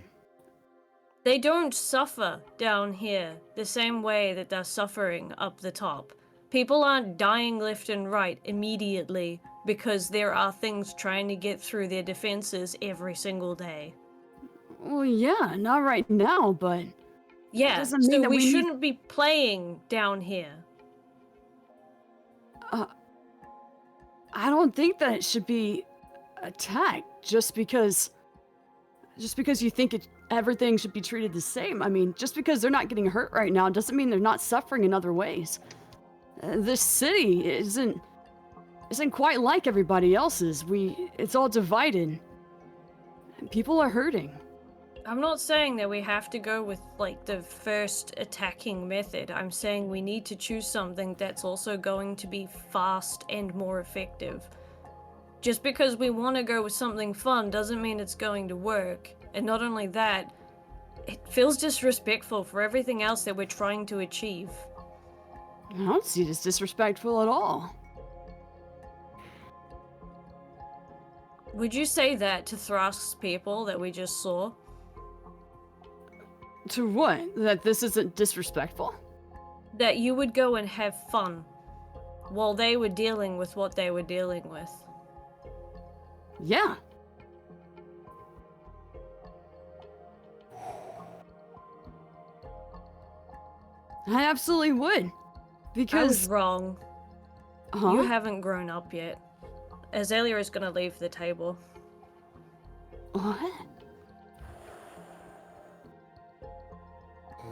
They don't suffer down here the same way that they're suffering up the top. People aren't dying left and right immediately because there are things trying to get through their defenses every single day.
Well, yeah, not right now, but...
Yeah,
doesn't mean
so
that
we
we need-
shouldn't be playing down here.
I don't think that it should be attacked just because you think everything should be treated the same. I mean, just because they're not getting hurt right now doesn't mean they're not suffering in other ways. This city isn't quite like everybody else's. It's all divided. People are hurting.
I'm not saying that we have to go with, like, the first attacking method. I'm saying we need to choose something that's also going to be fast and more effective. Just because we want to go with something fun doesn't mean it's going to work. And not only that, it feels disrespectful for everything else that we're trying to achieve.
I don't see it as disrespectful at all.
Would you say that to Thrask's people that we just saw?
To what? That this isn't disrespectful?
That you would go and have fun while they were dealing with what they were dealing with.
Yeah. I absolutely would. Because...
I was wrong.
Huh?
You haven't grown up yet. Azalea is gonna leave the table.
What?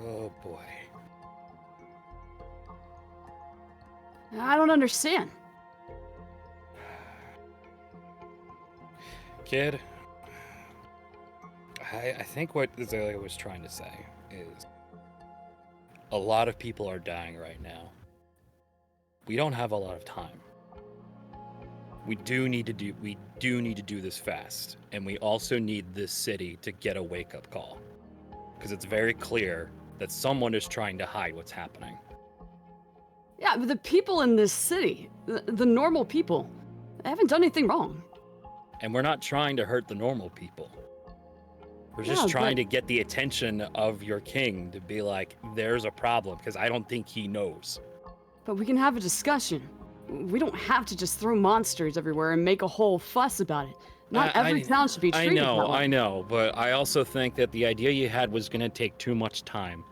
Oh boy.
I don't understand.
Kid, I think what Azalea was trying to say is a lot of people are dying right now. We don't have a lot of time. We do need to do this fast, and we also need this city to get a wake-up call, because it's very clear that someone is trying to hide what's happening.
Yeah, but the people in this city, the normal people, they haven't done anything wrong.
And we're not trying to hurt the normal people. We're just trying to get the attention of your king to be like, there's a problem, because I don't think he knows.
But we can have a discussion. We don't have to just throw monsters everywhere and make a whole fuss about it. Not every town should be treated that way.
I know, but I also think that the idea you had was going to take too much time.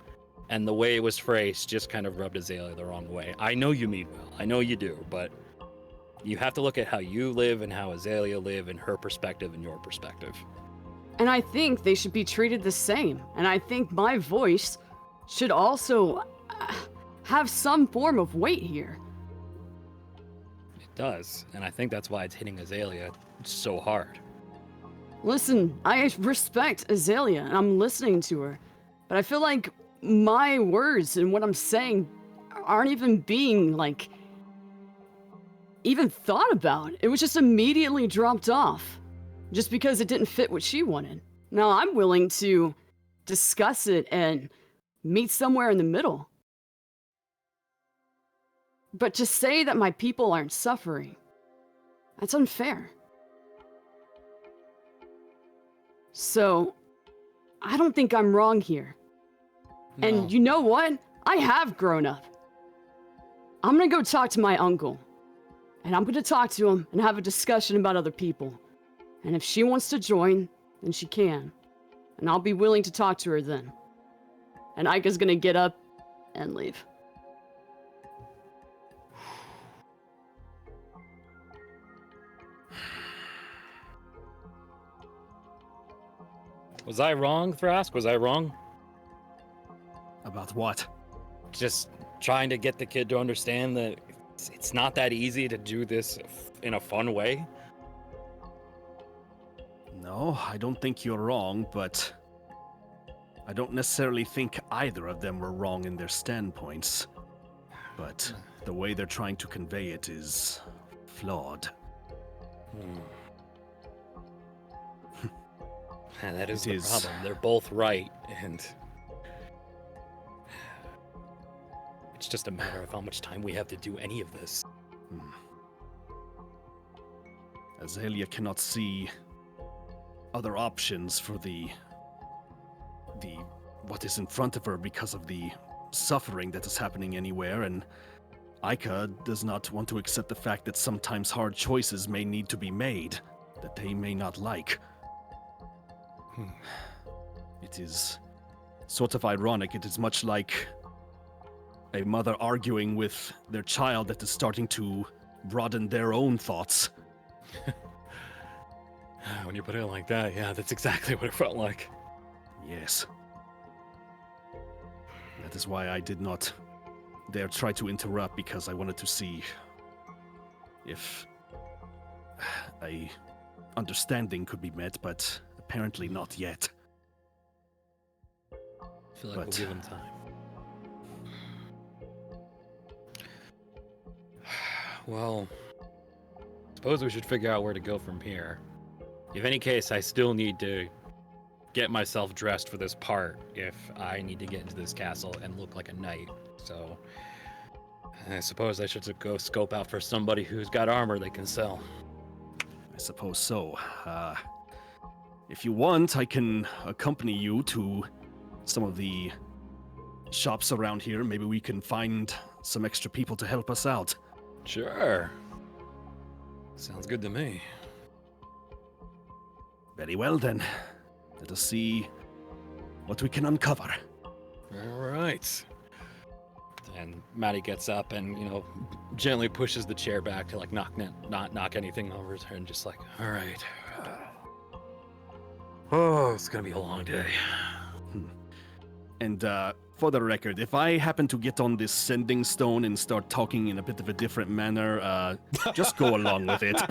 And the way it was phrased just kind of rubbed Azalea the wrong way. I know you mean well. I know you do, but you have to look at how you live and how Azalea live and her perspective and your perspective.
And I think they should be treated the same. And I think my voice should also have some form of weight here.
It does, and I think that's why it's hitting Azalea so hard.
Listen, I respect Azalea, and I'm listening to her. But I feel like my words and what I'm saying aren't even being, like, even thought about. It was just immediately dropped off. Just because it didn't fit what she wanted. Now I'm willing to discuss it and meet somewhere in the middle. But to say that my people aren't suffering, that's unfair. So, I don't think I'm wrong here.
No.
And you know what? I have grown up. I'm gonna go talk to my uncle. And I'm gonna talk to him and have a discussion about other people. And if she wants to join, then she can. And I'll be willing to talk to her then. And Ika's gonna get up and leave.
Was I wrong, Thrask? Was I wrong?
About what?
Just trying to get the kid to understand that it's not that easy to do this in a fun way?
No, I don't think you're wrong, but I don't necessarily think either of them were wrong in their standpoints. But the way they're trying to convey it is flawed.
And that is
It
the
is.
problem. They're both right, and it's just a matter of how much time we have to do any of this.
Azalea cannot see other options for the what is in front of her because of the suffering that is happening anywhere, and Ika does not want to accept the fact that sometimes hard choices may need to be made that they may not like. It is sort of ironic. It is much like a mother arguing with their child that is starting to broaden their own thoughts.
When you put it like that, yeah, that's exactly what it felt like.
Yes. That is why I did not dare try to interrupt, because I wanted to see if a understanding could be met, but apparently not yet.
I feel like
But-
we'll give him time. Well, suppose we should figure out where to go from here. In any case, I still need to get myself dressed for this part if I need to get into this castle and look like a knight. So I suppose I should go scope out for somebody who's got armor they can sell.
I suppose so. If you want, I can accompany you to some of the shops around here. Maybe we can find some extra people to help us out.
Sure. Sounds good to me.
Very well then. Let us see what we can uncover.
All right. And Maddie gets up and, gently pushes the chair back to not knock anything over her, and just like, all right. Oh, it's gonna be a long day.
And for the record, if I happen to get on this sending stone and start talking in a bit of a different manner, just go along with it.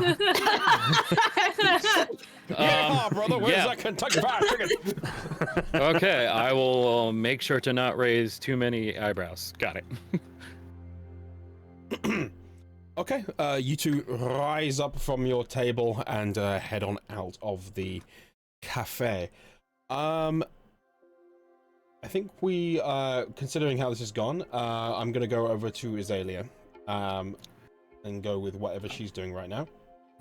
Yeah, brother, where's
yeah.
that Kentucky Fried Chicken?
Okay, I will make sure to not raise too many eyebrows. Got it.
Okay, you two rise up from your table and head on out of the cafe. I think we, considering how this has gone, I'm gonna go over to Azalea, and go with whatever she's doing right now.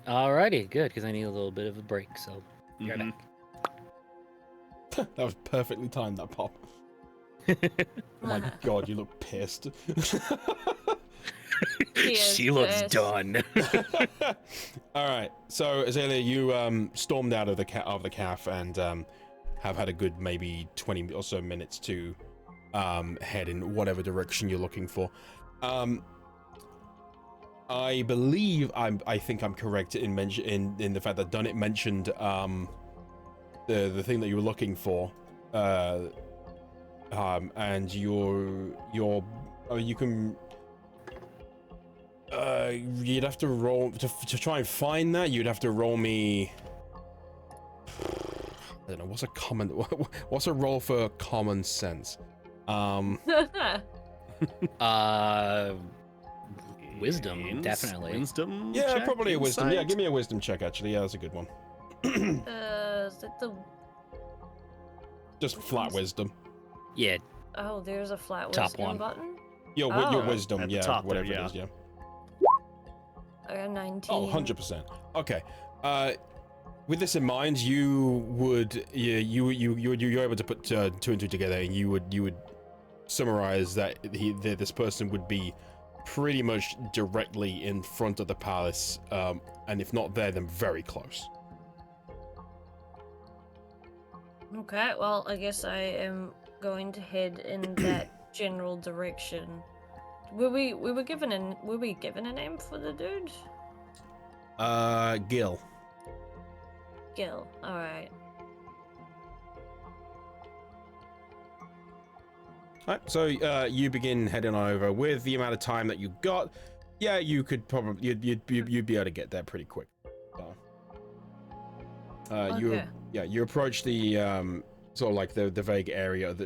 Alrighty, good, because I need a little bit of a break, so you're
Mhm.
back.
That was perfectly timed, that pop. Oh my god, you look pissed.
She looks
Yes.
done.
All right, so Azalea, you stormed out of the cafe and have had a good maybe 20 or so minutes to head in whatever direction you're looking for. I believe I think I'm correct in the fact that Dunnett mentioned the thing that you were looking for, and you can. You'd have to roll to try and find that. You'd have to roll me. I don't know what's a roll for common sense.
Wisdom, definitely.
Wisdom.
Yeah,
check,
probably a wisdom. Yeah,
insight?
give me a wisdom check. Actually, yeah, that's a good one.
Is that the?
Just flat wisdom.
Yeah,
Oh, there's a flat
Top
wisdom
one.
button.
Your
Oh.
wisdom,
At the
yeah,
top there,
whatever
yeah.
it is, yeah.
I got 19.
Oh, 100%. Okay. With this in mind, you're able to put two and two together, and you would summarize that this person would be pretty much directly in front of the palace, and if not there, then very close.
Okay, well, I guess I am going to head in that general direction. Were we given a name for the dude?
Gil.
Gil. All right.
Alright, so you begin heading on over. With the amount of time that you got, yeah, you could probably you'd be able to get there pretty quick. So,
Okay.
you approach the sort of like the vague area of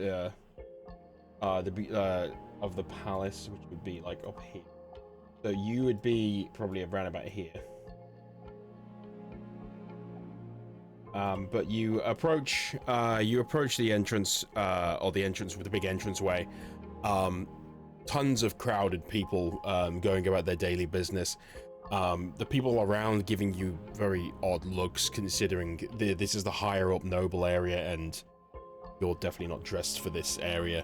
the palace, which would be like up here. So you would be probably around about here. But you approach the entrance, or the entrance with the big entranceway. Tons of crowded people going about their daily business. The people around giving you very odd looks, considering this is the higher up noble area, and you're definitely not dressed for this area.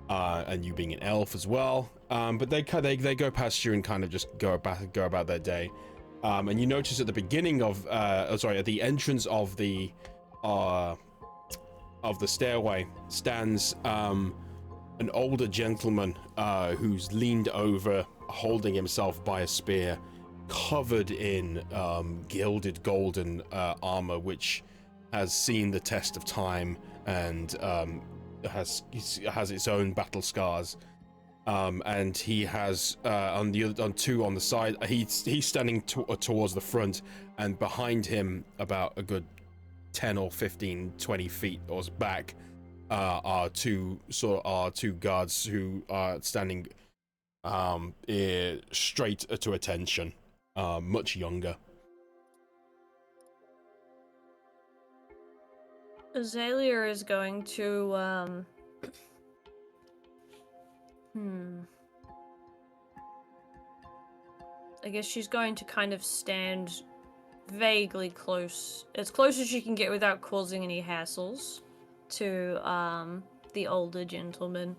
And you being an elf as well. But they go past you and kind of just go about their day. And you notice at the beginning of, at the entrance of the stairway stands an older gentleman who's leaned over, holding himself by a spear, covered in gilded golden armor, which has seen the test of time and has its own battle scars. And he has on two on the side. He's standing towards the front, and behind him, about a good 10 or 15, 20 feet or back, are two guards who are standing straight to attention, much younger.
Azalea is going to I guess she's going to kind of stand vaguely close, as close as she can get without causing any hassles, to the older gentleman.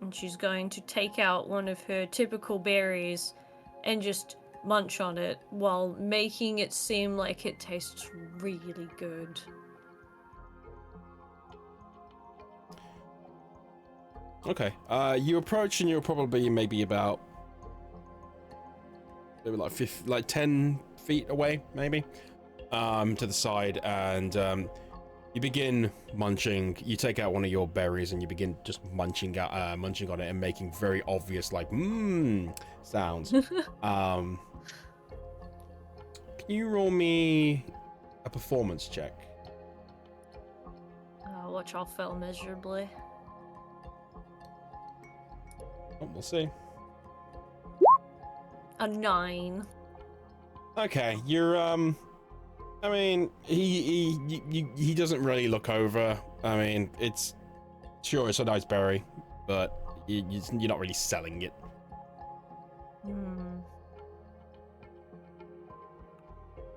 And she's going to take out one of her typical berries and just munch on it while making it seem like it tastes really good.
Okay. You approach, and you're probably maybe about like 10 feet away, maybe, to the side, and you begin munching. You take out one of your berries, and you begin just munching on it and making very obvious, like, sounds. Can you roll me a performance check?
Watch I'll fail miserably.
Oh, we'll see.
A 9.
Okay, you're I mean, he doesn't really look over. I mean, it's a nice berry, but you're not really selling it.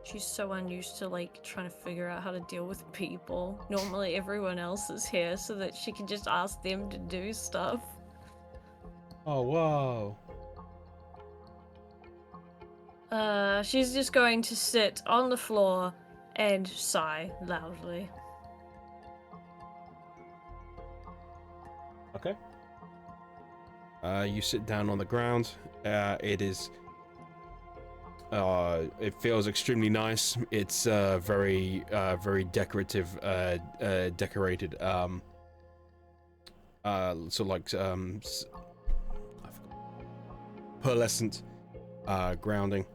She's so unused to like trying to figure out how to deal with people. Normally everyone else is here so that she can just ask them to do stuff.
Oh, whoa.
She's just going to sit on the floor and sigh loudly.
Okay. You sit down on the ground. It feels extremely nice. It's very decorative, decorated, sort of like I forgot, pearlescent grounding.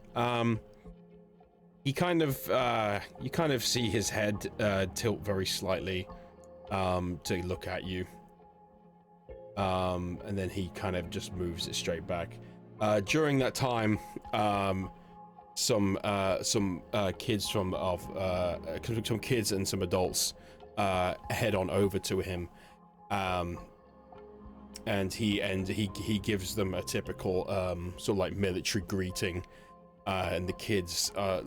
You kind of see his head tilt very slightly to look at you, and then he kind of just moves it straight back. During that time, some kids some kids and some adults head on over to him, and he gives them a typical sort of like military greeting, and the kids are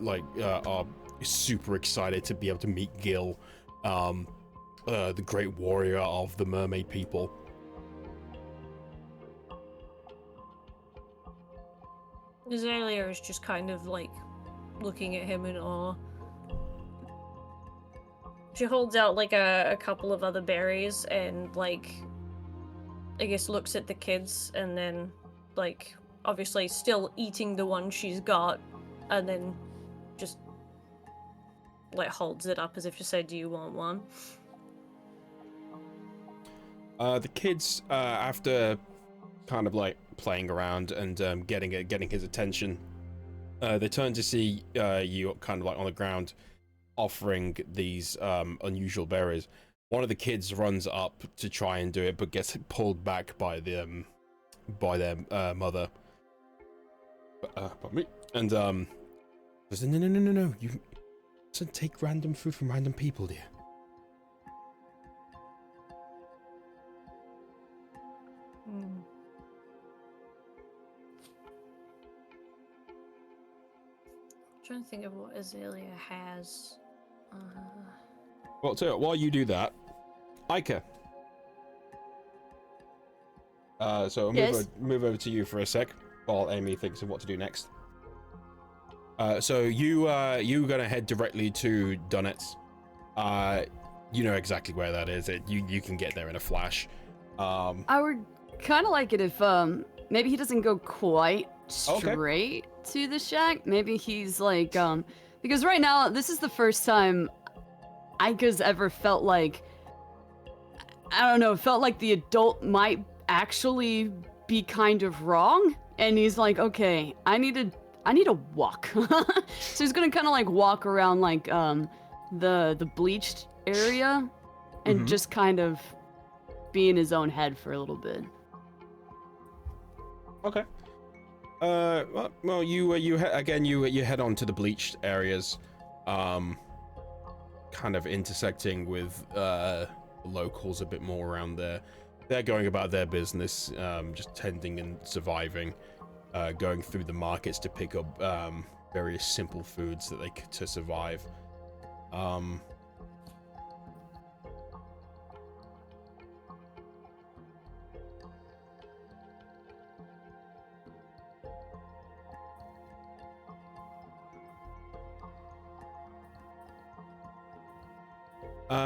super excited to be able to meet Gil, the great warrior of the mermaid people.
Azalea is just kind of like looking at him in awe. She holds out like a couple of other berries and like I guess looks at the kids and then like obviously still eating the one she's got and then just like holds it up as if to say, do you want one?
The kids, after kind of like playing around and getting his attention, they turn to see you kind of like on the ground offering these unusual berries. One of the kids runs up to try and do it, but gets pulled back by their mother. Pardon me. And says, no, you mustn't take random food from random people, dear.
I'm trying to think of what Azalea has.
Well, so while you do that, Ica. So I'll
Yes?
move over to you for a sec while Amy thinks of what to do next. So you're gonna head directly to Donetsk. You know exactly where that is. You can get there in a flash.
I would kind of like it if maybe he doesn't go quite straight to the shack. Maybe he's like because right now this is the first time Ika's ever felt like I don't know, it felt like the adult might actually be kind of wrong. And he's like, okay, I need to walk. So he's gonna kind of like walk around like the bleached area and just kind of be in his own head for a little bit.
Okay. Well, you head on to the bleached areas, kind of intersecting with locals a bit more around there. They're going about their business, just tending and surviving, going through the markets to pick up various simple foods that to survive.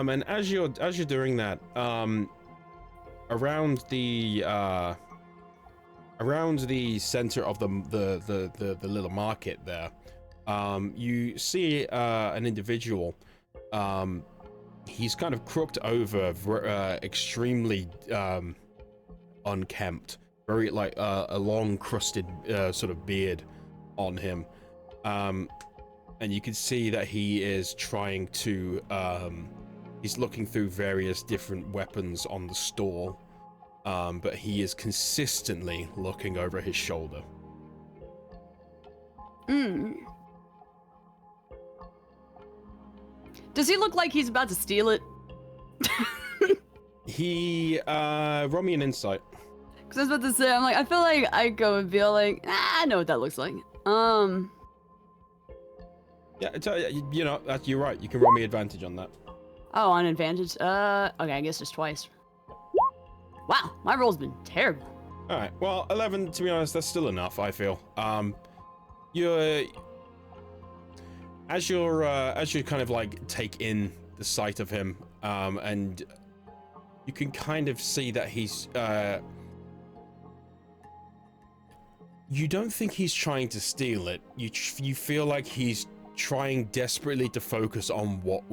And as you're doing that, around the center of the little market there, you see an individual. He's kind of crooked over, extremely unkempt, very like a long crusted sort of beard on him, and you can see that he is trying to he's looking through various different weapons on the store, but he is consistently looking over his shoulder.
Does he look like he's about to steal it?
Roll me an insight.
Because I was about to say, I'm like, I feel like I go and be like, I know what that looks like.
Yeah, you know, you're right. You can roll me advantage on that.
Oh, on advantage? Okay, I guess just twice. Wow, my roll's been terrible.
All right. Well, 11. To be honest, that's still enough. I feel. As you kind of like take in the sight of him, and you can kind of see that he's. You don't think he's trying to steal it. You feel like he's trying desperately to focus on what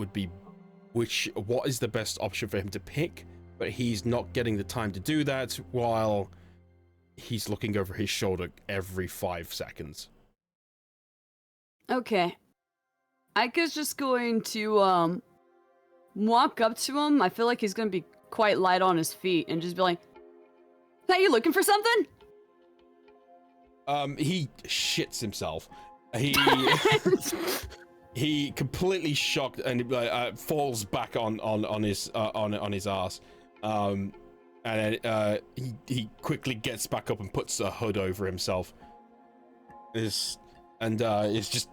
is the best option for him to pick, but he's not getting the time to do that while he's looking over his shoulder every 5 seconds.
Okay. Ika's just going to walk up to him. I feel like he's gonna be quite light on his feet and just be like, "Hey, you looking for something?"
He shits himself. He completely shocked and falls back on his ass, and he quickly gets back up and puts a hood over himself. It's just,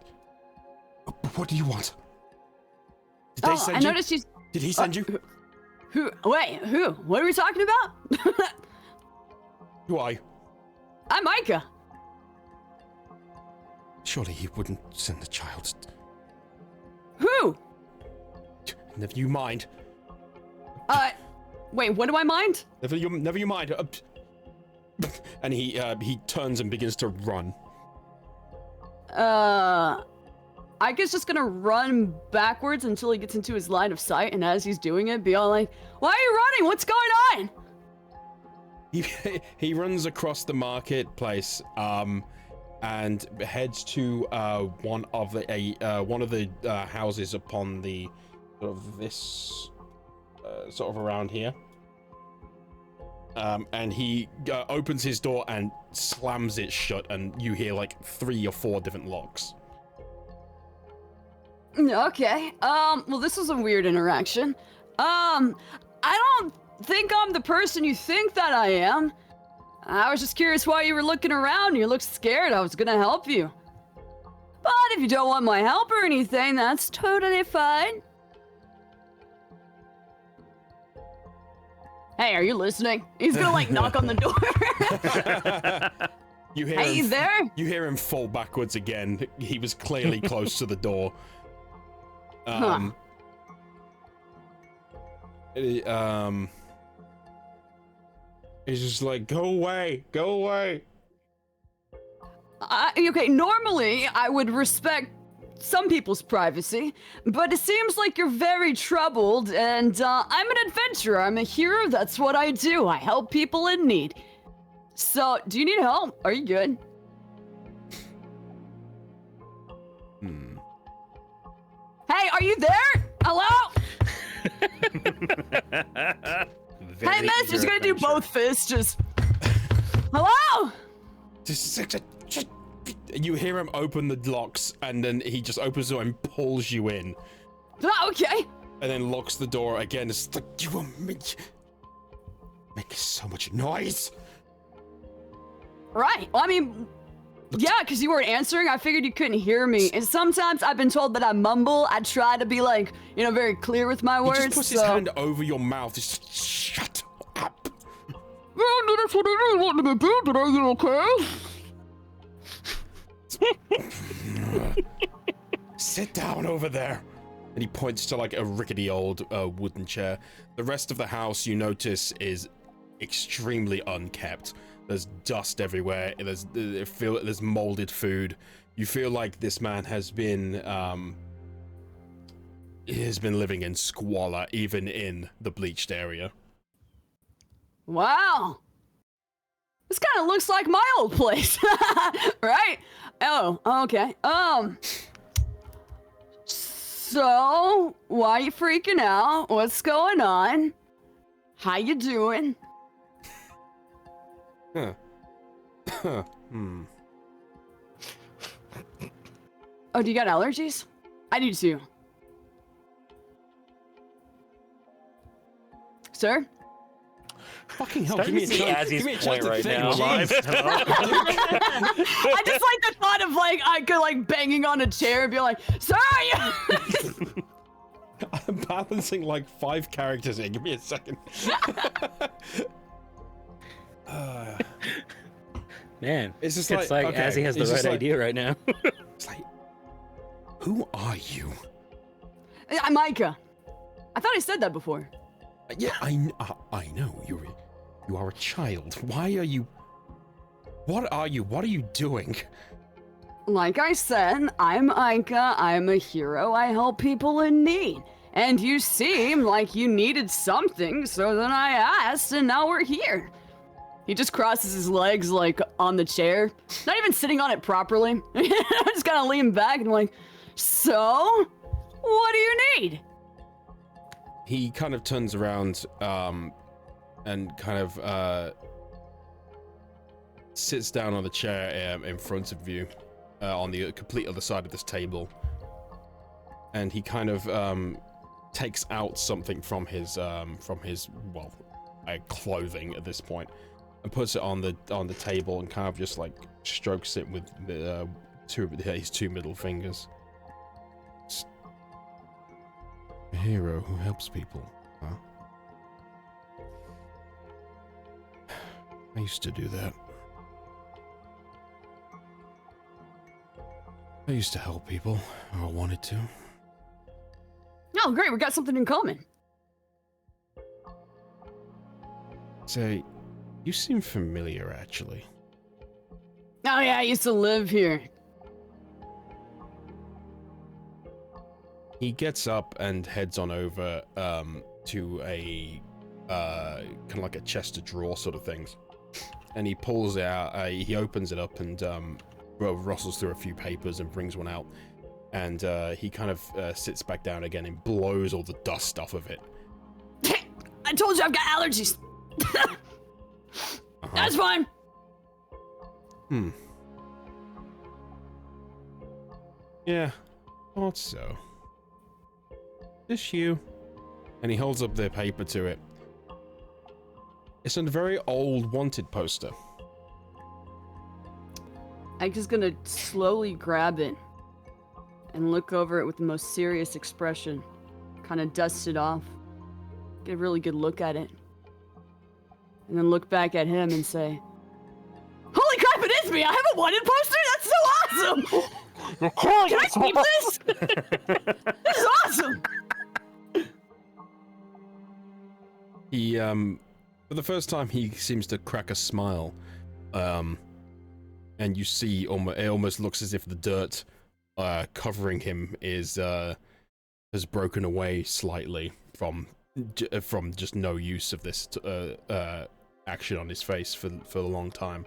what do you want? Did they send you?
Noticed he's.
Did he send you?
Who? Wait, who? What are we talking about?
Who are you?
I'm Ika.
Surely he wouldn't send the child.
Who?
Never you mind.
Wait, what do I mind?
Never you mind. And he turns and begins to run.
Ika's just gonna run backwards until he gets into his line of sight, and as he's doing it, be all like, "Why are you running? What's going on?"
He runs across the marketplace, and heads to one of the houses upon the sort of this sort of around here. And he opens his door and slams it shut, and you hear like 3 or 4 different locks.
Okay. Well, this was a weird interaction. I don't think I'm the person you think that I am. I was just curious why you were looking around. You looked scared. I was gonna help you. But if you don't want my help or anything, that's totally fine. Hey, are you listening? He's gonna like knock on the door.
You hear
hey,
him,
there?
You hear him fall backwards again. He was clearly close to the door. He's just like, go away.
Okay, normally I would respect some people's privacy, but it seems like you're very troubled, and I'm an adventurer. I'm a hero. That's what I do. I help people in need. So, do you need help? Are you good? Hey, are you there? Hello? Hey, miss, just gonna do both fists, just... Hello?
You hear him open the locks, and then he just opens the door and pulls you in.
Oh, okay.
And then locks the door again. It's like, you will make so much noise.
Right. Well, I mean, yeah, because you weren't answering. I figured you couldn't hear me. And sometimes I've been told that I mumble. I try to be, like, you know, very clear with my words.
He just puts his hand over your mouth. He's just, shut up.
Well, that's what I really wanted to do today. You okay?
Sit down over there. And he points to like a rickety old wooden chair. The rest of the house, you notice, is extremely unkept. There's dust everywhere. There's molded food. You feel like this man has been living in squalor, even in the bleached area.
Wow. This kind of looks like my old place, right? Oh, okay. So, why are you freaking out? What's going on? How you doing?
Huh.
Oh, do you got allergies? I do too. Sir?
Fucking hell, give me a chance. Give me a chance to
right
think.
now.
Jeez.
I just like the thought of like I could like banging on a chair and be like, sorry.
I'm balancing like 5 characters here. Give me a second.
Man,
It's just
it's
like,
like
okay,
Azzy has the
it's just
right
like-
idea right now.
It's like, who are you?
I'm Micah. I thought I said that before.
Yeah, I know. You are a child. Why are you? What are you? What are you doing?
Like I said, I'm Micah. I'm a hero. I help people in need. And you seem like you needed something, so then I asked, and now we're here. He just crosses his legs, like, on the chair. Not even sitting on it properly. Just kind of lean back and like, so? What do you need?
He kind of turns around, and kind of, sits down on the chair in front of you, on the complete other side of this table. And he kind of, takes out something from his well, clothing at this point, and puts it on the table and kind of just like strokes it with his 2 middle fingers. A hero who helps people, huh? I used to do that. I used to help people, or I wanted to.
Oh, great, we got something in common.
Say, you seem familiar, actually.
Oh yeah, I used to live here.
He gets up and heads on over to a kind of like a chest of drawer sort of things, and he pulls it out. He opens it up and rustles through a few papers and brings one out, and he kind of sits back down again and blows all the dust off of it.
I told you I've got allergies. That's fine.
Yeah, thought so. This you? And he holds up the paper to it. It's a very old wanted poster.
I'm just gonna slowly grab it and look over it with the most serious expression. Kind of dust it off. Get a really good look at it. And then look back at him and say, holy crap, it is me! I have a wanted poster? That's so awesome! Can I keep this? This is awesome!
He, for the first time, he seems to crack a smile. And you see, it almost looks as if the dirt covering him is has broken away slightly from just no use of this action on his face for a long time.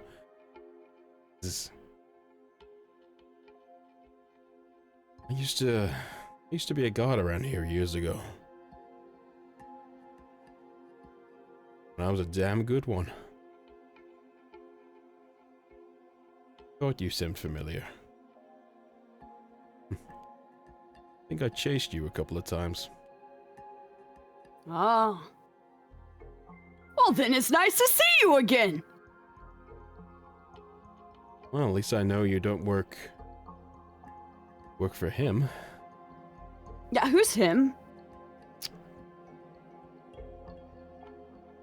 I used to be a guard around here years ago. And I was a damn good one. Thought you seemed familiar. I think I chased you a couple of times.
Oh. Well, then it's nice to see you again.
Well, at least I know you don't work for him.
Yeah, who's him?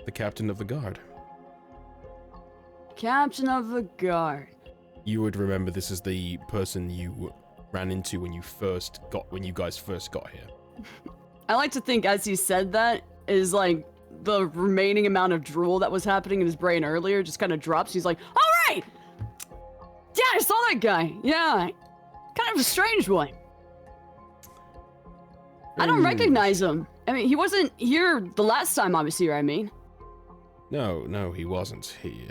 The captain of the guard.
Captain of the guard.
You would remember this is the person you ran into when you guys first got here.
I like to think as he said that is like the remaining amount of drool that was happening in his brain earlier just kind of drops. He's like, all right! Yeah, I saw that guy. Yeah, kind of a strange one. I don't recognize him. I mean, he wasn't here the last time I was here, I mean.
No, he wasn't. He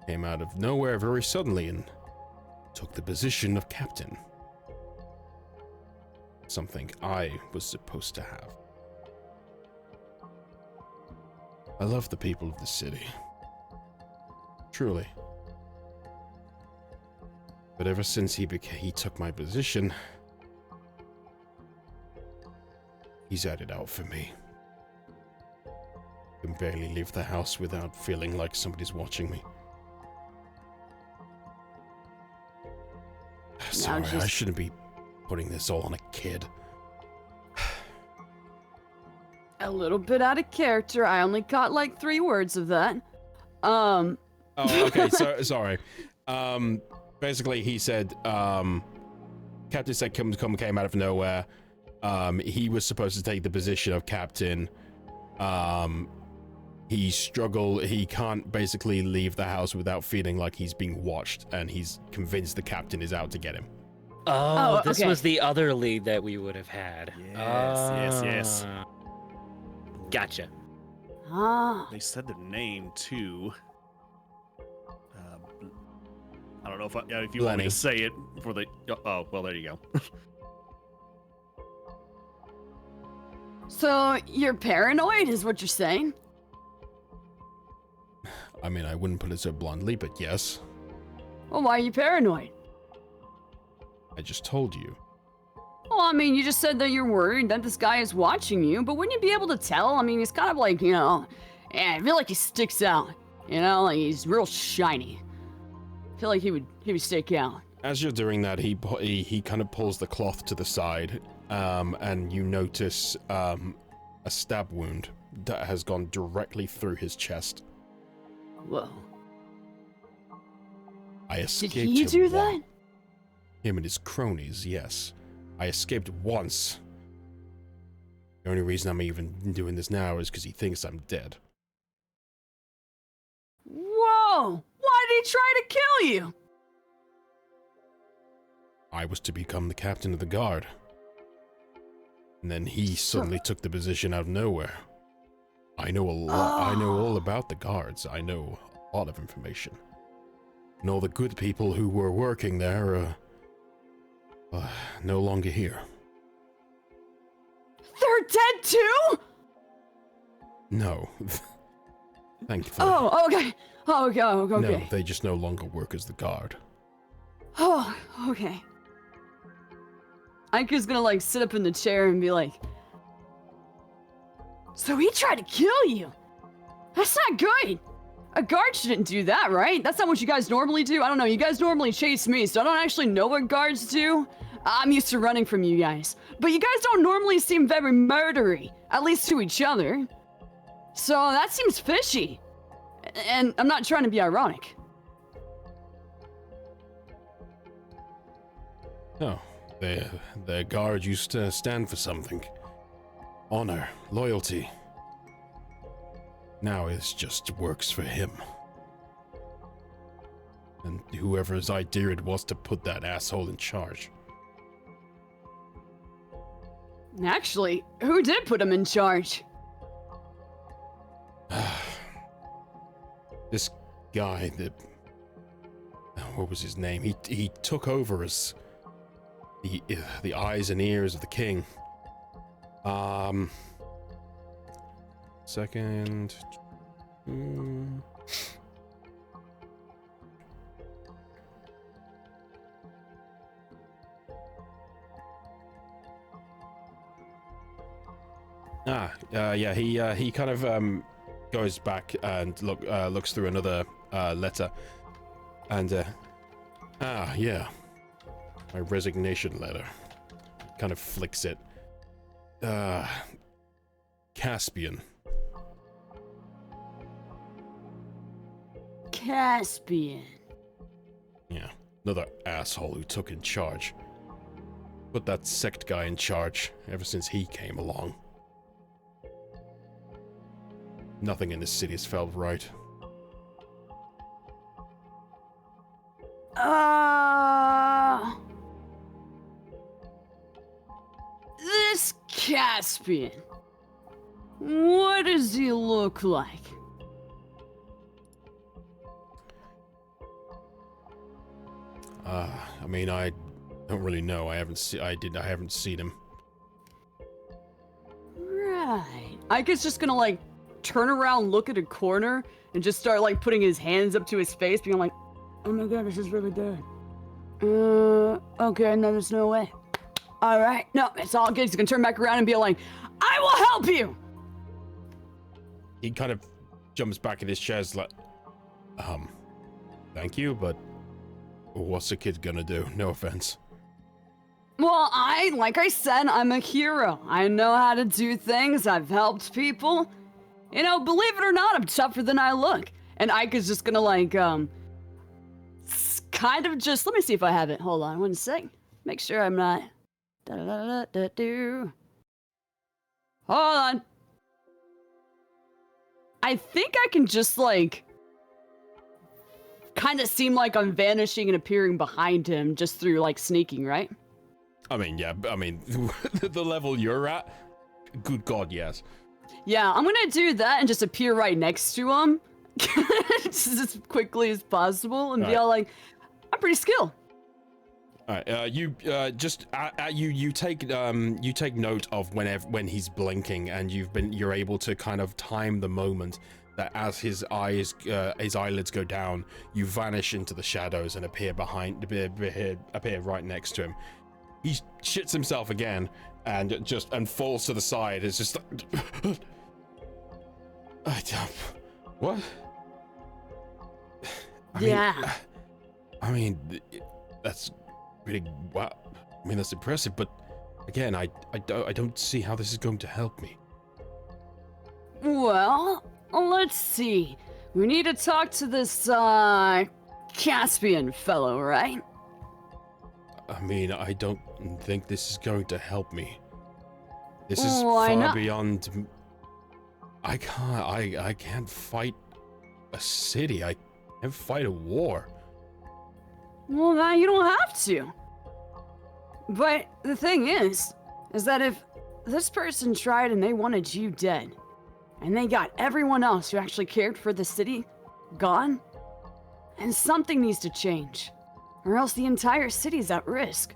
came out of nowhere very suddenly and took the position of captain. Something I was supposed to have. I love the people of the city. Truly. But ever since he took my position, he's had it out for me. I can barely leave the house without feeling like somebody's watching me. Sorry, I shouldn't be putting this all on a kid.
A little bit out of character. I only caught like 3 words of that.
Oh, okay. So sorry. Basically, he said, Captain said came out of nowhere. He was supposed to take the position of captain. He struggled. He can't basically leave the house without feeling like he's being watched, and he's convinced the captain is out to get him.
Oh, this
okay.
was the other lead that we would have had.
Yes.
Gotcha.
Ah.
They said their name too. I don't know if you want me
Lenny.
to say it for the. Oh, well, there you go.
So you're paranoid, is what you're saying?
I mean, I wouldn't put it so bluntly, but yes.
Well, why are you paranoid?
I just told you.
Well, I mean, you just said that you're worried that this guy is watching you, but wouldn't you be able to tell? I mean, he's kind of like, yeah, I feel like he sticks out. Like he's real shiny. I feel like he would stick out.
As you're doing that, he kind of pulls the cloth to the side, and you notice a stab wound that has gone directly through his chest.
Whoa.
I escaped
Did he do that?
Him and his cronies, yes. I escaped once. The only reason I'm even doing this now is because he thinks I'm dead.
Whoa! Why did he try to kill you?
I was to become the captain of the guard. And then he suddenly took the position out of nowhere. I know a lot. I know all about the guards. I know a lot of information. And all the good people who were working there are no longer here.
They're dead too?
No. Thankfully.
Oh, okay. Okay.
No, they just no longer work as the guard.
Oh, okay. Aika's gonna like sit up in the chair and be like, so he tried to kill you? That's not good. A guard shouldn't do that, right? That's not what you guys normally do. I don't know, you guys normally chase me, so I don't actually know what guards do. I'm used to running from you guys. But you guys don't normally seem very murdery, at least to each other. So that seems fishy. And I'm not trying to be ironic.
No, their guard used to stand for something. Honor, loyalty. Now it just works for him. And whoever's idea it was to put that asshole in charge.
Actually, who did put him in charge?
This guy, what was his name? He took over as the eyes and ears of the king. Second. Yeah, he kind of goes back and looks through another letter, and yeah, my resignation letter. Kind of flicks it. Caspian.
Caspian.
Yeah, another asshole who took in charge. Put that sect guy in charge ever since he came along. Nothing in this city has felt right.
This Caspian. What does he look like?
I mean, I don't really know. I haven't seen him.
Right. Ike's just gonna like turn around, look at a corner, and just start like putting his hands up to his face, being like, "Oh my god, this is really good." Okay, no, there's no way. All right, no, it's all good. He's gonna turn back around and be like, "I will help you."
He kind of jumps back in his chair, like, thank you, but what's the kid gonna do? No offense.
Well, like I said, I'm a hero. I know how to do things. I've helped people. You know, believe it or not, I'm tougher than I look. And Ike is just gonna like, kind of just, let me see if I have it. Hold on 1 sec. Make sure I'm not. Hold on. I think I can just like, kind of seem like I'm vanishing and appearing behind him just through like sneaking, right?
I mean, yeah, I mean, the level you're at, good God, yes.
Yeah, I'm gonna do that and just appear right next to him, just as quickly as possible, and be all like, "I'm pretty skilled."
All right, you take note of when he's blinking, and you're able to kind of time the moment that as his eyelids go down, you vanish into the shadows and appear right next to him. He shits himself again and falls to the side. It's just like, what? I mean, that's really wow. I mean, that's impressive, but again, I don't see how this is going to help me.
Well, let's see. We need to talk to this Caspian fellow, right?
I mean, I don't think this is going to help me. This is
Why
far
not?
beyond. I can't fight a city. I can't fight a war.
Well, now you don't have to. But the thing is that if this person tried and they wanted you dead, and they got everyone else who actually cared for the city gone, and something needs to change, or else the entire city's at risk.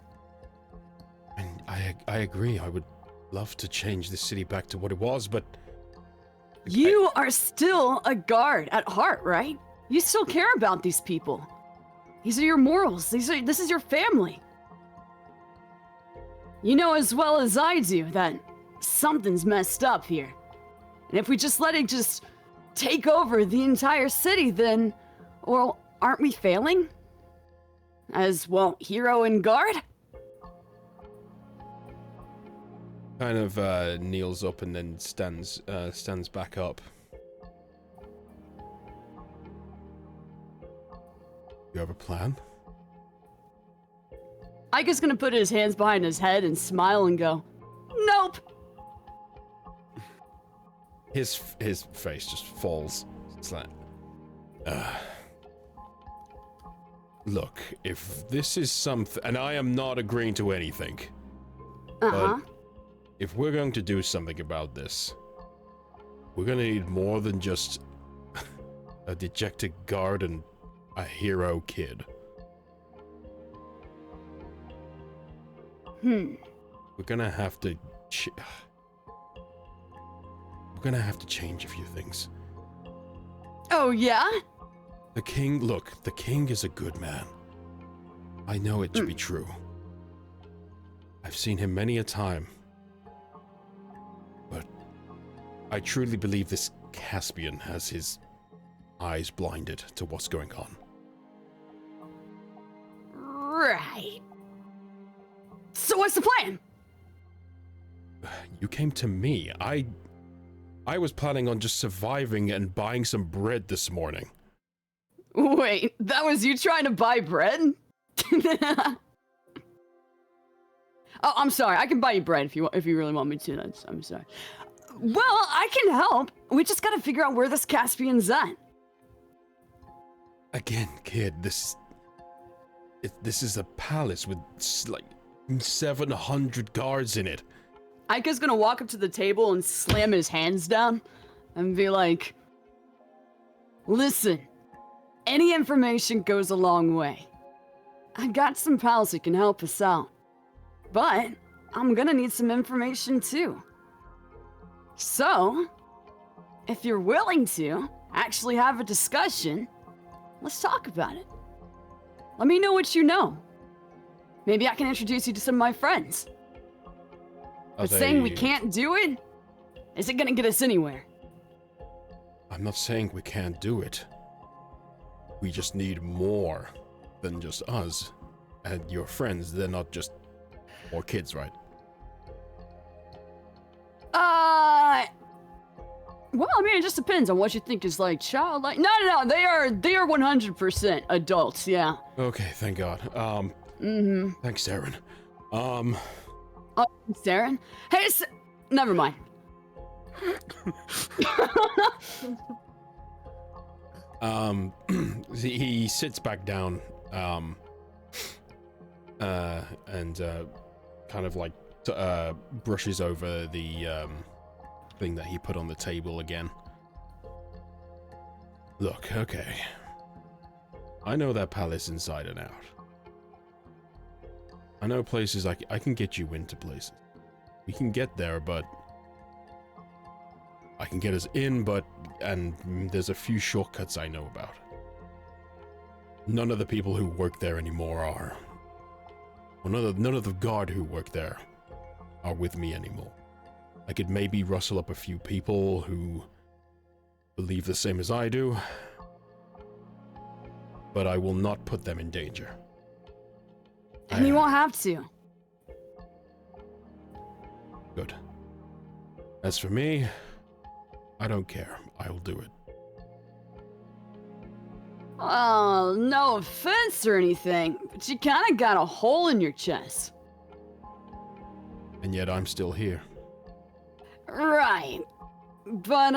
And I agree. I would love to change the city back to what it was, but
You are still a guard at heart, right? You still care about these people. These are your morals. This is your family. You know as well as I do that something's messed up here. And if we just let it just take over the entire city, then, well, aren't we failing? As, well, hero and guard?
kind of kneels up and then stands back up. You have a plan?
Ika's gonna put his hands behind his head and smile and go, "Nope."
His face just falls. It's like, look, if this is something, and I am not agreeing to anything,
Uh-huh.
but if we're going to do something about this, we're gonna need more than just a dejected guard and a hero kid.
Hmm.
We're gonna have to change a few things.
Oh, yeah?
The king is a good man. I know it to be true. I've seen him many a time. But I truly believe this Caspian has his eyes blinded to what's going on.
Right. So what's the plan?
You came to me. I was planning on just surviving and buying some bread this morning.
Wait, that was you trying to buy bread? Oh, I'm sorry. I can buy you bread if you really want me to. I'm sorry. Well, I can help. We just gotta figure out where this Caspian's at.
Again, kid, this is a palace with like 700 guards in it.
Aika's gonna walk up to the table and slam his hands down and be like, listen, any information goes a long way. I got some pals who can help us out, but I'm gonna need some information too. So, if you're willing to actually have a discussion, let's talk about it. Let me know what you know. Maybe I can introduce you to some of my friends. But saying we can't do it isn't gonna get us anywhere.
I'm not saying we can't do it. We just need more than just us and your friends. They're not just more kids, right?
Well, I mean, it just depends on what you think is like childlike. No, they are 100% adults, yeah.
Okay, thank God. Thanks, Aaron.
Oh, Darren? Hey, never mind.
He sits back down, and kind of like brushes over the thing that he put on the table again. Look, okay. I know that palace inside and out. I know places I can get you into places. We can get there, but I can get us in, and there's a few shortcuts I know about. None of the people who work there anymore are. Well, none of the guard who work there are with me anymore. I could maybe rustle up a few people who believe the same as I do, but I will not put them in danger.
And you won't have to.
Good. As for me, I don't care. I will do it.
Oh, no offense or anything, but you kind of got a hole in your chest.
And yet I'm still here.
Right. But,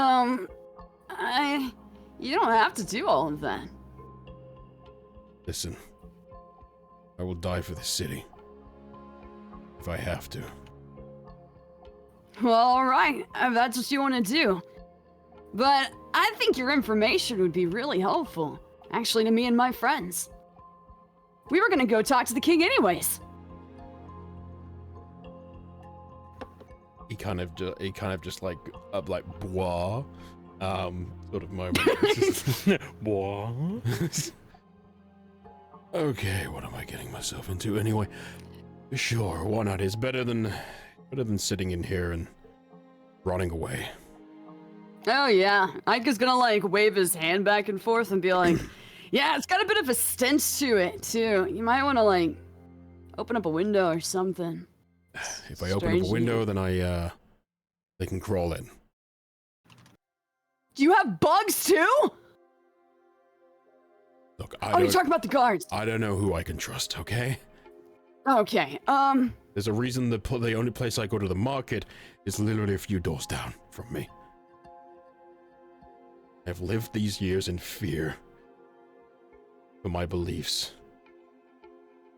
you don't have to do all of that.
Listen, I will die for this city. If I have to.
Well, alright, if that's what you want to do. But I think your information would be really helpful, actually, to me and my friends. We were gonna go talk to the king anyways.
He kind of just like boah, sort of moment.
What?
Okay, what am I getting myself into anyway? Sure, why not? It's better than sitting in here and rotting away.
Oh yeah, Ika's gonna like wave his hand back and forth and be like, yeah, it's got a bit of a stench to it too. You might want to like open up a window or something.
If I open up a window, then they can crawl in.
Do you have bugs too?
Look,
you're talking about the guards.
I don't know who I can trust, okay?
Okay,
There's a reason the only place I go to the market is literally a few doors down from me. I've lived these years in fear for my beliefs,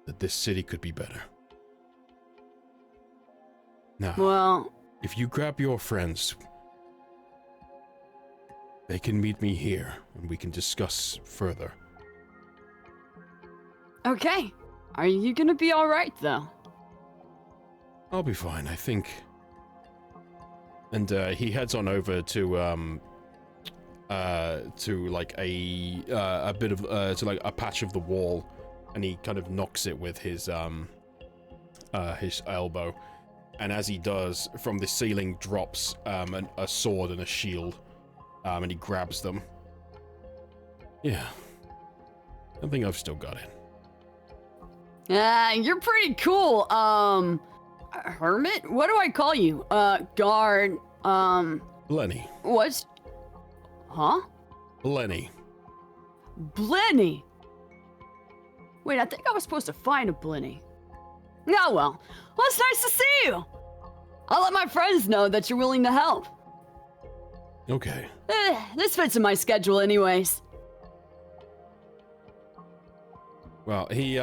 that this city could be better. Now,
Well,
if you grab your friends, they can meet me here and we can discuss further.
okay. Are you gonna be alright, though?
I'll be fine, I think. And he heads on over to like a bit of to like a patch of the wall, and he kind of knocks it with his elbow. And as he does, from the ceiling drops a sword and a shield, and he grabs them. Yeah, I think I've still got it.
You're pretty cool. Hermit? What do I call you? Guard.
Lenny.
What's... Huh?
Lenny.
Blenny. Wait, I think I was supposed to find a Blenny. Oh well. Well, it's nice to see you. I'll let my friends know that you're willing to help.
Okay.
This fits in my schedule anyways.
Well, he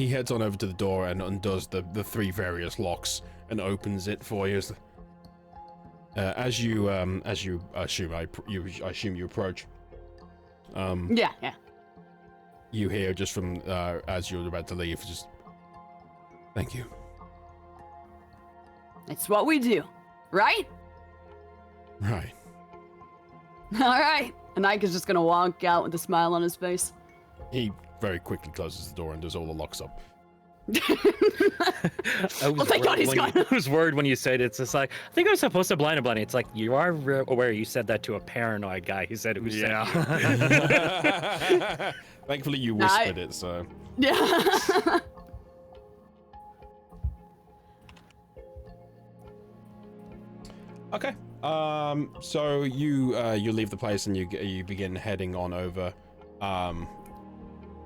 heads on over to the door and undoes the three various locks and opens it for you. As you assume you approach.
Yeah.
You hear just from as you're about to leave, just thank you.
It's what we do, right?
Right.
All right. And Ike is just gonna walk out with a smile on his face.
He very quickly closes the door and does all the locks up.
Well, thank God he's gone.
I was worried when you said it. It's just like, I think I was supposed to blind a Blenny. It's like, you are aware you said that to a paranoid guy who said it was
Thankfully you whispered it, so.
Yeah.
Okay. So you leave the place and you begin heading on over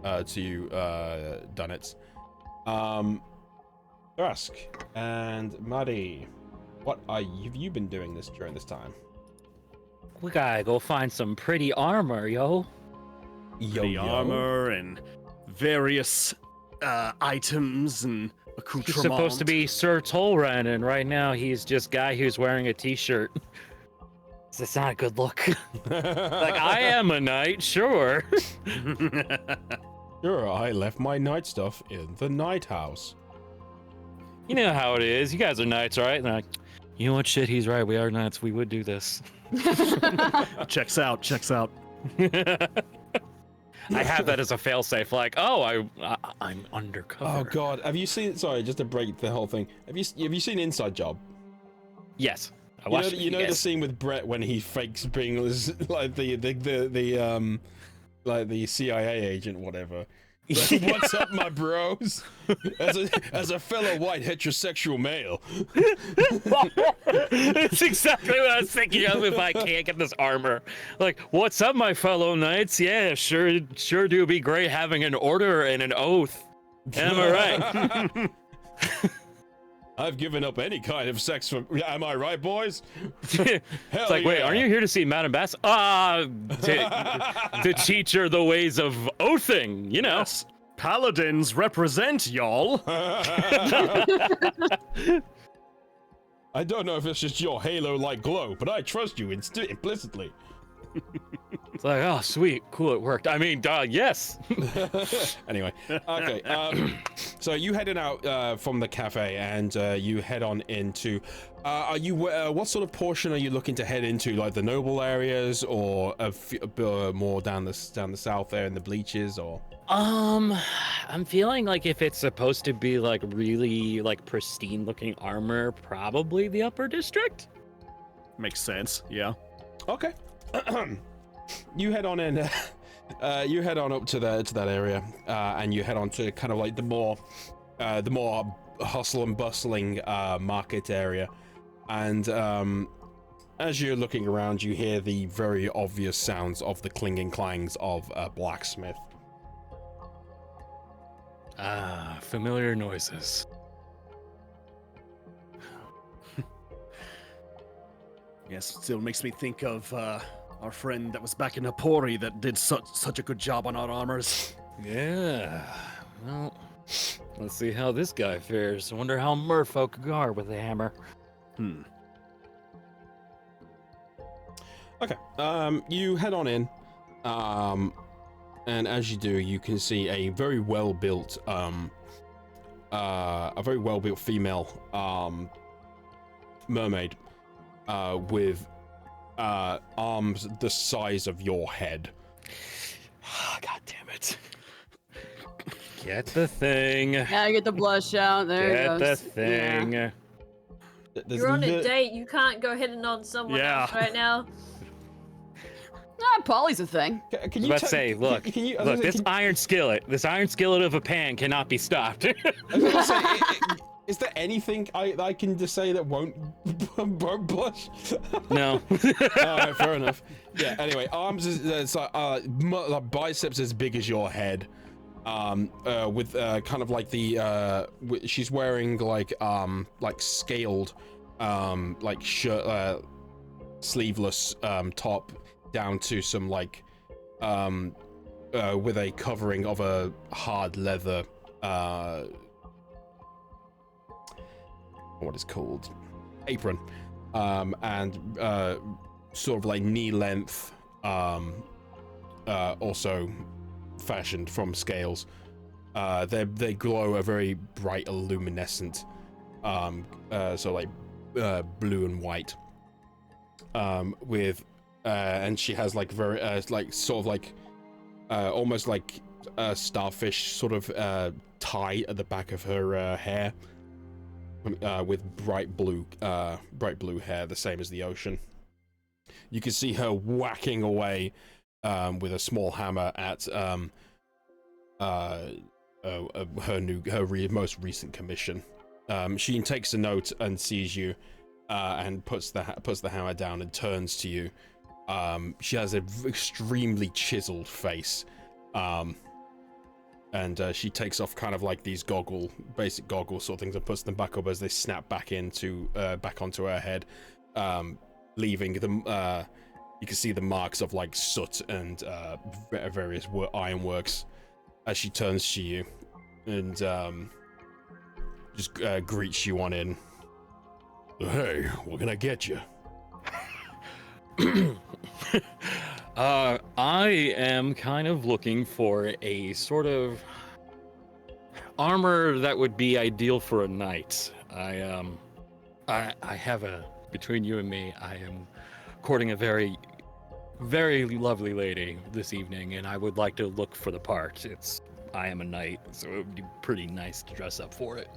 to Dunitz. Dusk and Muddy, what have you been doing during this time?
We gotta go find some pretty armor, yo.
The armor and various items and accoutrements.
He's supposed to be Sir Tolran, and right now he's just guy who's wearing a t-shirt. It's not a good look. Like, I am a knight, sure.
Sure, I left my knight stuff in the night house.
You know how it is. You guys are knights, right? And they're like, you know what, shit, he's right. We are knights. We would do this.
Checks out.
I have that as a failsafe. Like, oh, I'm undercover.
Oh God, have you seen? Sorry, just to break the whole thing. Have you seen Inside Job?
Yes, I watched.
You know the scene with Brett when he fakes being like the CIA agent, whatever. Like, what's up, my bros? As a fellow white heterosexual male.
It's exactly what I was thinking of if I can't get this armor. Like, what's up, my fellow knights? Yeah, sure do be great having an order and an oath. Am I right?
I've given up any kind of sex for. Am I right, boys?
It's like, wait, aren't you here to see Madame Bass? To teach her the ways of oathing, you know.
Yes. Paladins represent, y'all.
I don't know if it's just your halo-like glow, but I trust you implicitly.
It's like, oh, sweet, cool, it worked. I mean, yes.
Anyway, okay. So you headed out from the cafe, and you head on into. Are you? What sort of portion are you looking to head into? Like the noble areas, or more down the south there in the bleaches, or?
I'm feeling like if it's supposed to be like really like pristine looking armor, probably the upper district.
Makes sense. Yeah.
Okay. You head on in. You head on up to that area, and you head on to kind of like the more hustle and bustling market area, and as you're looking around, you hear the very obvious sounds of the clinging clangs of a blacksmith.
Ah, familiar noises.
Yes, still makes me think of our friend that was back in Hapori that did such a good job on our armors.
Yeah. Well, Let's see how this guy fares. I wonder how merfolk are with a hammer.
Okay. You head on in. And as you do, you can see a very well built female mermaid with arms the size of your head.
God damn it. Get the thing.
Yeah, get the blush out. There
Get
it
the
goes.
thing.
Yeah.
You're on a date. You can't go hitting on someone else right now.
Polly's a thing.
Can you
Let's say, look, this iron skillet of a pan cannot be stopped.
I was gonna say, is there anything I can just say that won't blush?
No.
Alright, fair enough. Yeah. Anyway, arms is like biceps as big as your head. With kind of like the she's wearing like scaled like shirt sleeveless top down to some like with a covering of a hard leather what is called apron and sort of like knee length also fashioned from scales. They glow a very bright luminescent so like blue and white with and she has like very like sort of like almost like a starfish sort of tie at the back of her hair with bright blue hair, the same as the ocean. You can see her whacking away with a small hammer at her most recent commission. She takes a note and sees you and puts the hammer down and turns to you. She has an extremely chiseled face, and she takes off kind of like these basic goggle sort of things and puts them back up as they snap back onto her head, leaving them. You can see the marks of like soot and various ironworks as she turns to you and just greets you on in. Hey, what can I get you?
I am kind of looking for a sort of armor that would be ideal for a knight. I have between you and me, I am courting a very, very lovely lady this evening, and I would like to look for the part. I am a knight, so it would be pretty nice to dress up for it.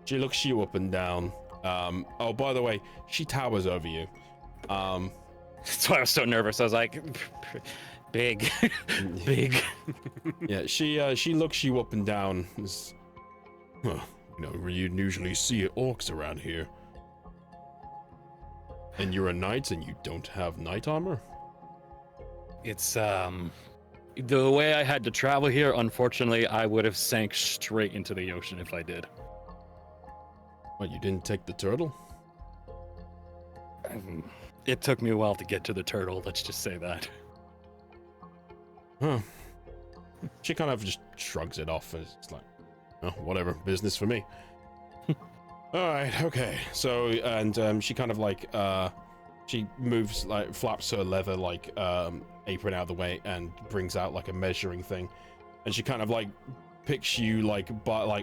She looks you up and down. Oh, by the way, she towers over you.
That's why I was so nervous. I was like, big.
Yeah, she looks you up and down. You usually see orcs around here. And you're a knight and you don't have knight armor?
It's, the way I had to travel here, unfortunately, I would have sank straight into the ocean if I did.
What, you didn't take the turtle?
It took me a while to get to the turtle, let's just say that.
Huh. She kind of just shrugs it off as it's like, oh, whatever, business for me. Alright, okay. So, and she kind of like, she moves, like, flaps her leather, like, apron out of the way and brings out, like, a measuring thing. And she kind of, like, picks you, like,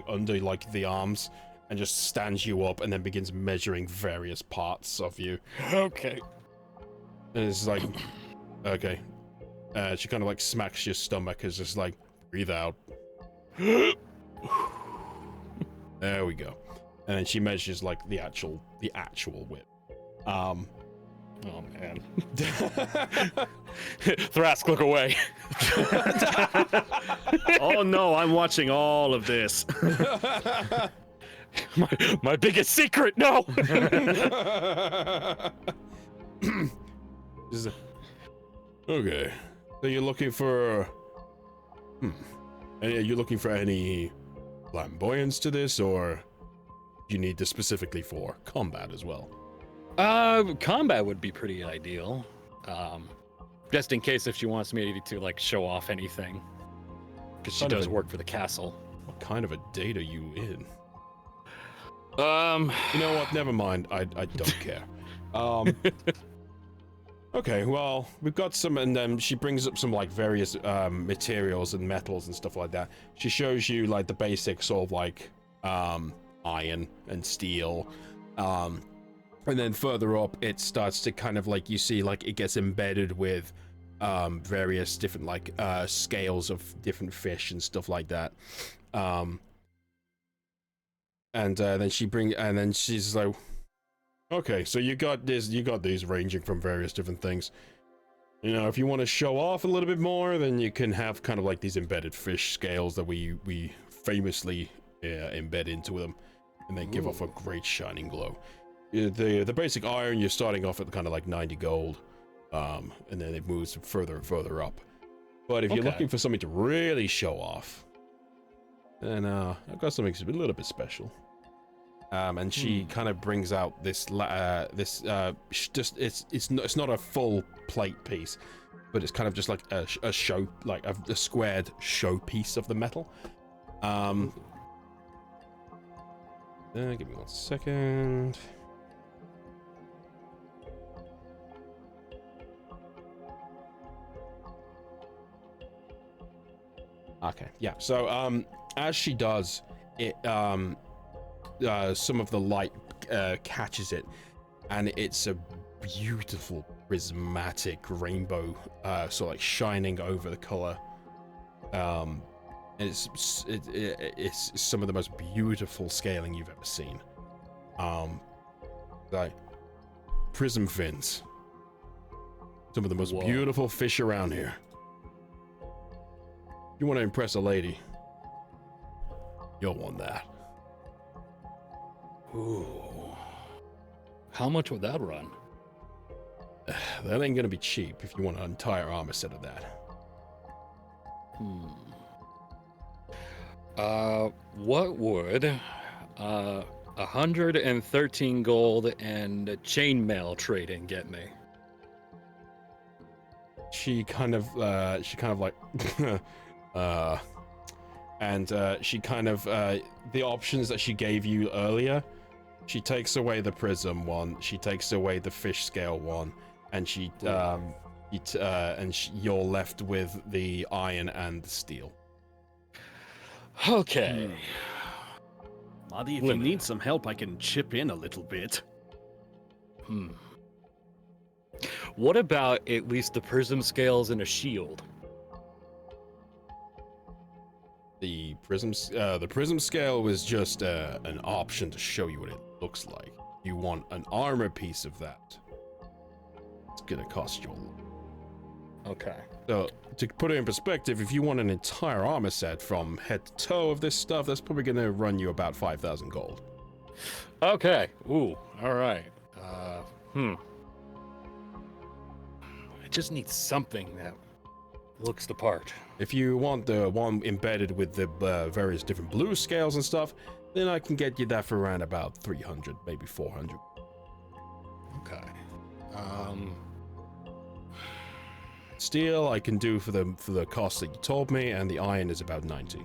under, like, the arms and just stands you up and then begins measuring various parts of you.
Okay.
And it's like, okay. She kind of, like, smacks your stomach as just, like, breathe out. There we go. And then she measures like the actual width.
Oh man. Thrask, look away.
Oh no, I'm watching all of this.
my biggest secret, no!
Okay. So you're looking for are you looking for any flamboyance to this, or you need this specifically for combat as well?
Combat would be pretty ideal. Just in case if she wants me to like show off anything, because she does work for the castle.
What kind of a date are you in?
Um,
You know what? Never mind. I don't care. Okay, well, we've got some, and then she brings up some like various materials and metals and stuff like that. She shows you like the basic sort of like iron and steel, and then further up it starts to kind of like you see like it gets embedded with various different like scales of different fish and stuff like that. And then she's like, okay, so you got these ranging from various different things. You know, if you want to show off a little bit more, then you can have kind of like these embedded fish scales that we famously embed into them, and they give off a great shining glow. The basic iron, you're starting off at kind of like 90 gold, and then it moves further and further up. But if you're looking for something to really show off, then I've got something a little bit special. And she kind of brings out this it's not a full plate piece, but it's kind of just like a show, like a squared show piece of the metal. Give me 1 second. Okay, yeah. So as she does it, some of the light catches it, and it's a beautiful prismatic rainbow, sort of like shining over the color. And it's some of the most beautiful scaling you've ever seen. Like prism fins, some of the most beautiful fish around here. You want to impress a lady, you'll want that.
Ooh. How much would that run?
That ain't gonna be cheap if you want an entire armor set of that.
What would 113 gold and chainmail trading get me?
She kind of like she kind of the options that she gave you earlier, she takes away the prism one, she takes away the fish scale one, and you're left with the iron and the steel.
Okay.
Buddy, if you need some help, I can chip in a little bit.
What about at least the prism scales and a shield?
The prism scale was just an option to show you what it looks like. You want an armor piece of that, it's gonna cost you a lot.
Okay.
So to put it in perspective, if you want an entire armor set from head to toe of this stuff, that's probably gonna run you about 5,000 gold.
Okay. Ooh. All right. I just need something that looks the part.
If you want the one embedded with the various different blue scales and stuff, then I can get you that for around about 300, maybe 400.
Okay.
Steel I can do for the cost that you told me, and the iron is about 90.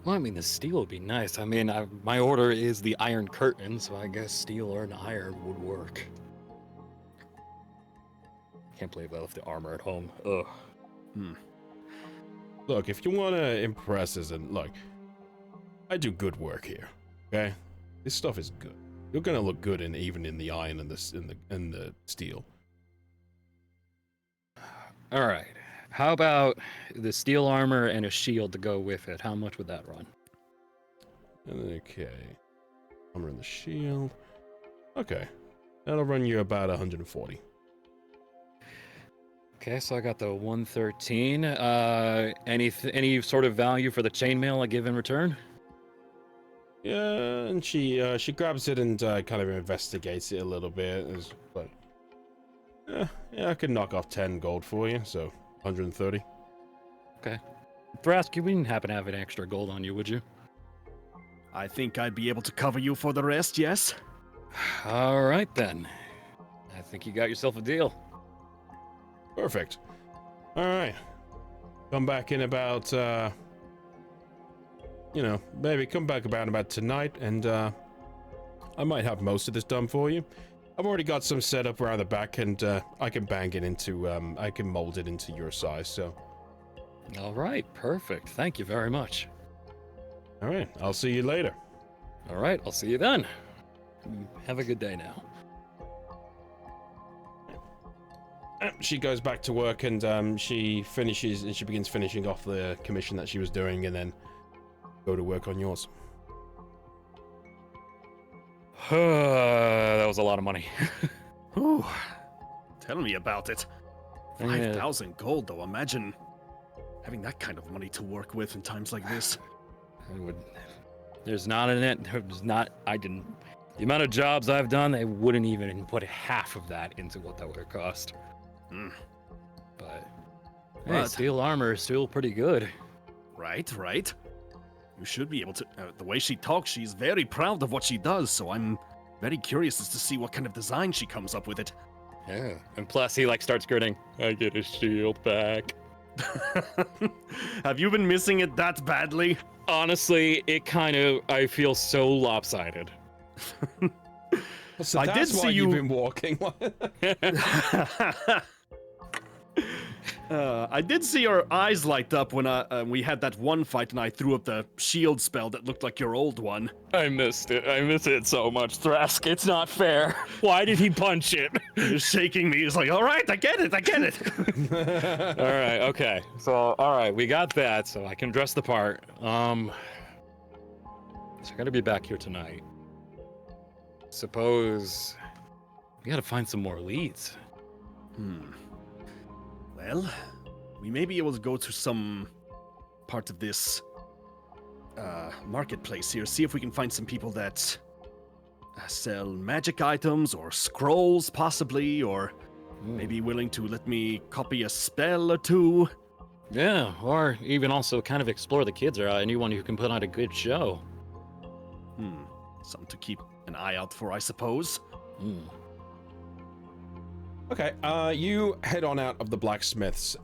Well, I mean, the steel would be nice. I mean, my order is the iron curtain, so I guess steel or an iron would work. Can't believe I left the armor at home. Ugh.
Look, if you want to impress us, and look, I do good work here. Okay, this stuff is good. You're gonna look good even in the iron and the steel.
All right. How about the steel armor and a shield to go with it? How much would that run?
Okay, armor and the shield. Okay, that'll run you about 140.
Okay, so I got the 113. Any sort of value for the chainmail I give in return?
Yeah, and she grabs it and kind of investigates it a little bit. It's like, yeah, I could knock off 10 gold for you, so 130.
Okay. Thrask, you wouldn't happen to have an extra gold on you, would you?
I think I'd be able to cover you for the rest, yes?
All right, then. I think you got yourself a deal.
Perfect. All right. Come back in about you know, maybe come back about tonight, and I might have most of this done for you. I've already got some set up around the back, and I can bang it into, I can mold it into your size, so.
All right, perfect. Thank you very much.
All right, I'll see you later.
All right, I'll see you then. Have a good day now.
She goes back to work, and she begins finishing off the commission that she was doing, and then go to work on yours.
That was a lot of money.
Ooh, tell me about it.
Yeah.
5,000 gold, though. Imagine having that kind of money to work with in times like this.
There's not in it. There's not. I didn't. The amount of jobs I've done, they wouldn't even put half of that into what that would have cost. But hey, steel armor is still pretty good.
Right. You should be able to. The way she talks, she's very proud of what she does, so I'm very curious as to see what kind of design she comes up with it.
Yeah. And plus, he starts grinning. I get his shield back.
Have you been missing it that badly?
Honestly, I feel so lopsided.
So
I did see
you've
you
been walking.
I did see your eyes light up when we had that one fight and I threw up the shield spell that looked like your old one.
I missed it. I miss it so much, Thrask. It's not fair. Why did he punch it?
He's shaking me. He's like, all right, I get it.
All right, okay. So, all right, we got that, so I can dress the part. So I gotta be back here tonight. Suppose we gotta find some more leads.
Well, we may be able to go to some part of this marketplace here, see if we can find some people that sell magic items or scrolls, possibly, or maybe willing to let me copy a spell or two.
Yeah, or even also kind of explore the kids or anyone who can put on a good show.
Something to keep an eye out for, I suppose.
Okay, you head on out of the blacksmith's,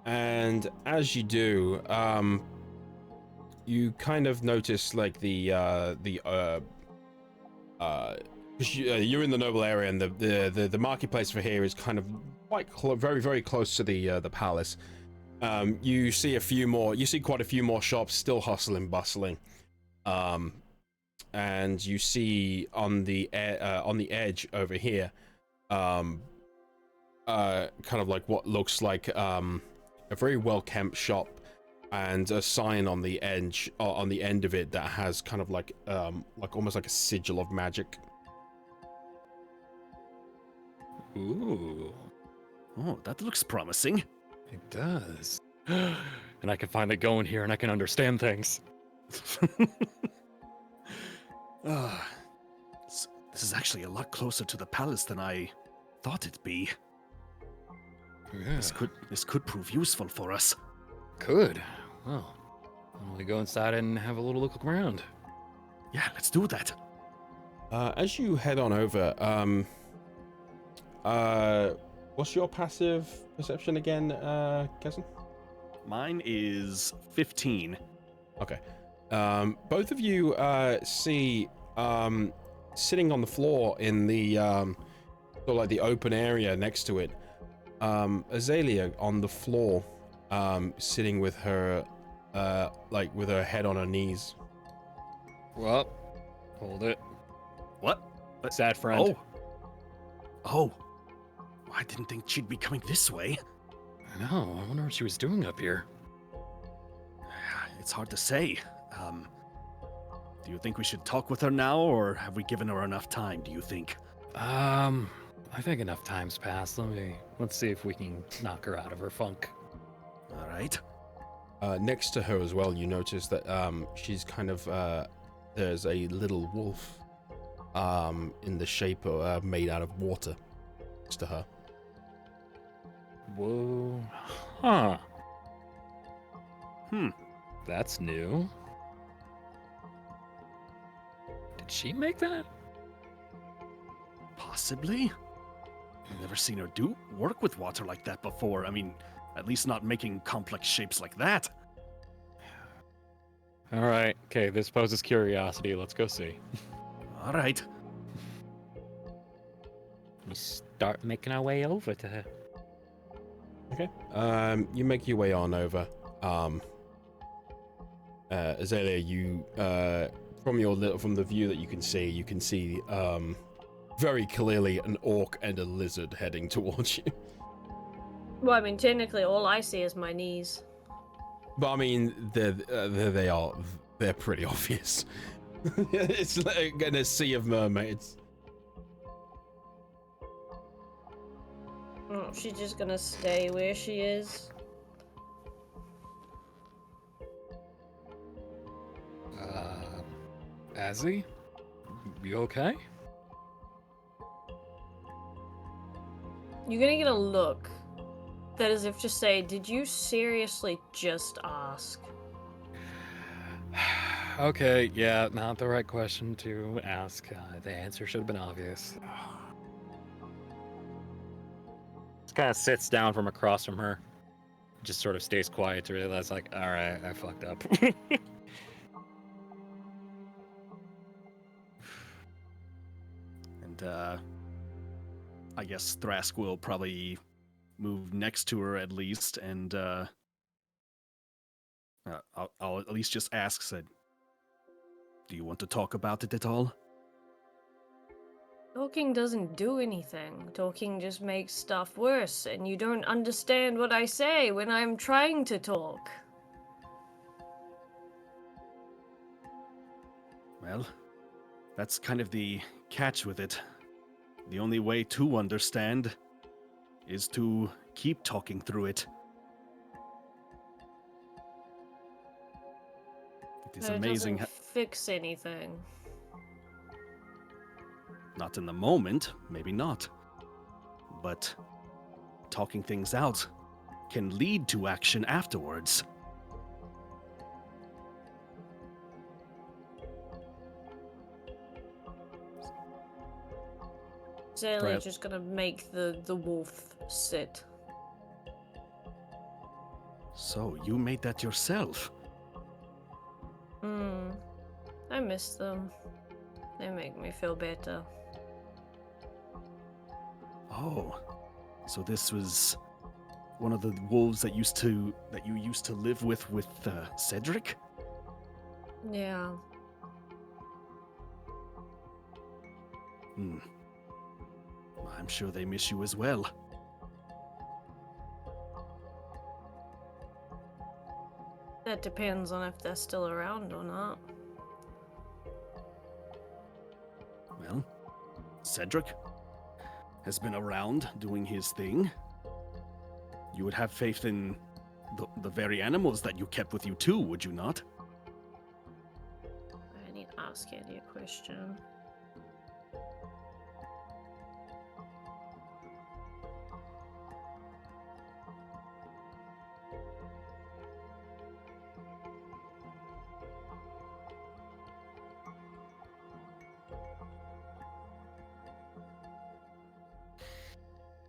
and as you do, you kind of notice like because you're in the noble area, and the marketplace for here is kind of quite very, very close to the palace. You see quite a few more shops still hustling, bustling. And you see on the edge over here, kind of like what looks like a very well kept shop, and a sign on the edge, on the end of it, that has kind of like almost like a sigil of magic.
Ooh,
Oh, that looks promising.
it does. And I can finally go in here and I can understand things.
This is actually a lot closer to the palace than I thought it'd be.
Yeah.
This could prove useful for us.
Good. Well, why don't we go inside and have a little look around?
Yeah, let's do that.
As you head on over, what's your passive perception again, Kesson?
Mine is 15.
Okay. Both of you see sitting on the floor in the sort of like the open area next to it, Azalea on the floor, sitting with her with her head on her knees.
Well, hold it.
What?
Sad friend.
Oh. I didn't think she'd be coming this way.
I know. I wonder what she was doing up here.
It's hard to say. Do you think we should talk with her now, or have we given her enough time, do you think?
I think enough time's passed. Let's see if we can knock her out of her funk.
All right.
Next to her as well, you notice that she's kind of there's a little wolf in the shape of made out of water next to her.
Whoa. Huh.
Hmm.
That's new. Did she make that?
Possibly. I've never seen her work with water like that before. I mean, at least not making complex shapes like that.
All right. Okay, this poses curiosity. Let's go see.
All right.
We start making our way over to her.
Okay. You make your way on over. Azalea, you from the view that you can see very clearly an orc and a lizard heading towards you.
Well, I mean, technically, all I see is my knees.
But I mean, they're pretty obvious. It's like in a sea of mermaids.
Oh, she's just gonna stay where she is.
Azzy? You okay?
You're gonna get a look that is if to say, did you seriously just ask?
Okay, yeah, not the right question to ask. The answer should have been obvious. Just kind of sits down from across from her. Just sort of stays quiet to realize, like, alright, I fucked up.
And I guess Thrask will probably move next to her at least, and I'll at least just ask, said, do you want to talk about it at all?
Talking doesn't do anything. Talking just makes stuff worse, and you don't understand what I say when I'm trying to talk.
Well, that's kind of the catch with it. The only way to understand is to keep talking through it. It is
But
amazing.
It doesn't fix anything.
Not in the moment, maybe not. But talking things out can lead to action afterwards.
Zayle's just gonna make the wolf sit.
So, you made that yourself?
I miss them. They make me feel better.
Oh, so this was one of the wolves that you used to live with Cedric?
Yeah.
I'm sure they miss you as well.
That depends on if they're still around or not.
Well, Cedric has been around doing his thing. You would have faith in the very animals that you kept with you too, would you not?
I need to ask Andy a question.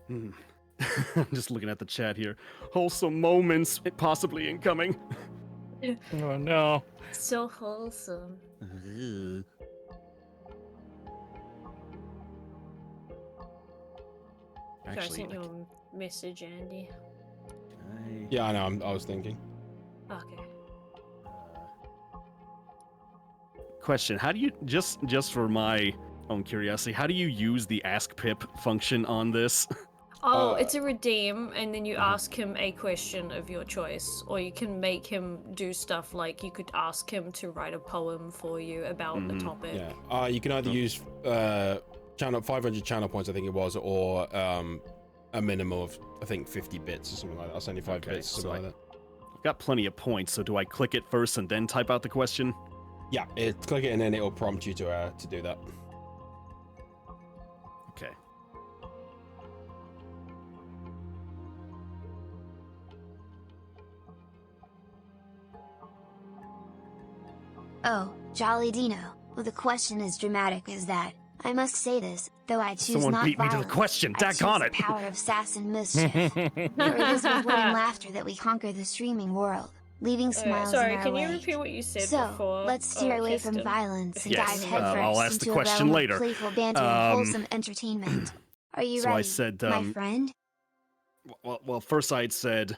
I'm just looking at the chat here. Wholesome moments possibly incoming.
Oh no.
So wholesome. I
Actually,
sent you a message, Andy.
Yeah, I know. I was thinking.
Okay.
Question: how do you just for my own curiosity, how do you use the Ask Pip function on this?
Oh, it's a redeem, and then you ask him a question of your choice, or you can make him do stuff like you could ask him to write a poem for you about a topic.
Yeah. You can either use 500 channel points, I think it was, or a minimum of, I think, 50 bits or something like that, or 75 bits or something like that.
I've got plenty of points, so do I click it first and then type out the question?
Yeah, click it and then it will prompt you to do that.
Okay.
Oh, jolly Dino. Well, the question is dramatic as that. I must say this, though I choose
Someone
not
beat me to the
violence,
question,
I choose
daggone it.
the power of sass and mischief. For it is with wit and laughter that we conquer the streaming world. leaving smiles
sorry,
in our
can you
wake.
repeat what you said
So,
before?
let's steer away from
Kirsten?
violence and
Yes,
dive headfirst
I'll ask the
into
question
a realm
later.
of playful banter and wholesome entertainment. Are you
So I
ready,
said,
my friend?
Well, first I had said,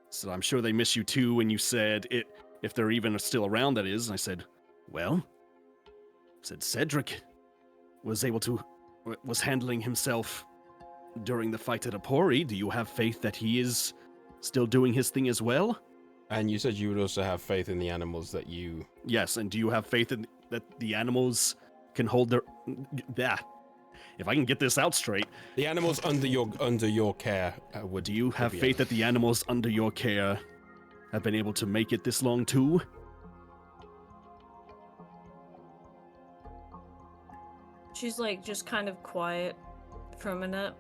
so I'm sure they miss you too, and you said, if they're even still around, that is. And I said, well, said Cedric was handling himself during the fight at Apori. Do you have faith that he is still doing his thing as well?
And you said you would also have faith in the animals that you...
Yes, and do you have faith that the animals can hold their... If I can get this out straight.
The animals under your care would...
Do you have
be
faith that the animals under your care have been able to make it this long too?
She's like just kind of quiet for a minute,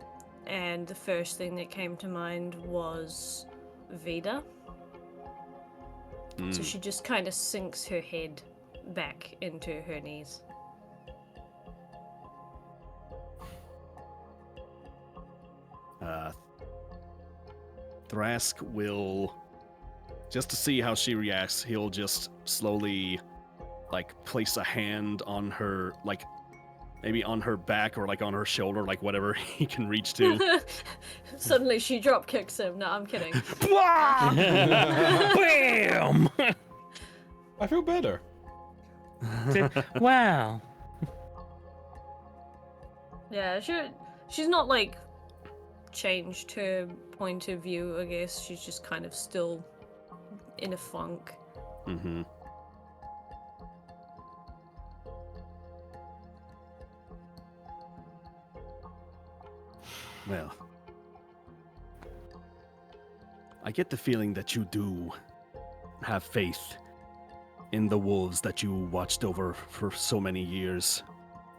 and the first thing that came to mind was Vida. So she just kind of sinks her head back into her knees.
Thrask will, just to see how she reacts, he'll just slowly, place a hand on her, maybe on her back or, on her shoulder, whatever he can reach to.
Suddenly she drop kicks him. No, I'm kidding.
Bam!
I feel better.
Wow.
Yeah, she's not changed her point of view, I guess. She's just kind of still in a funk.
Mm-hmm. Well, I get the feeling that you do have faith in the wolves that you watched over for so many years,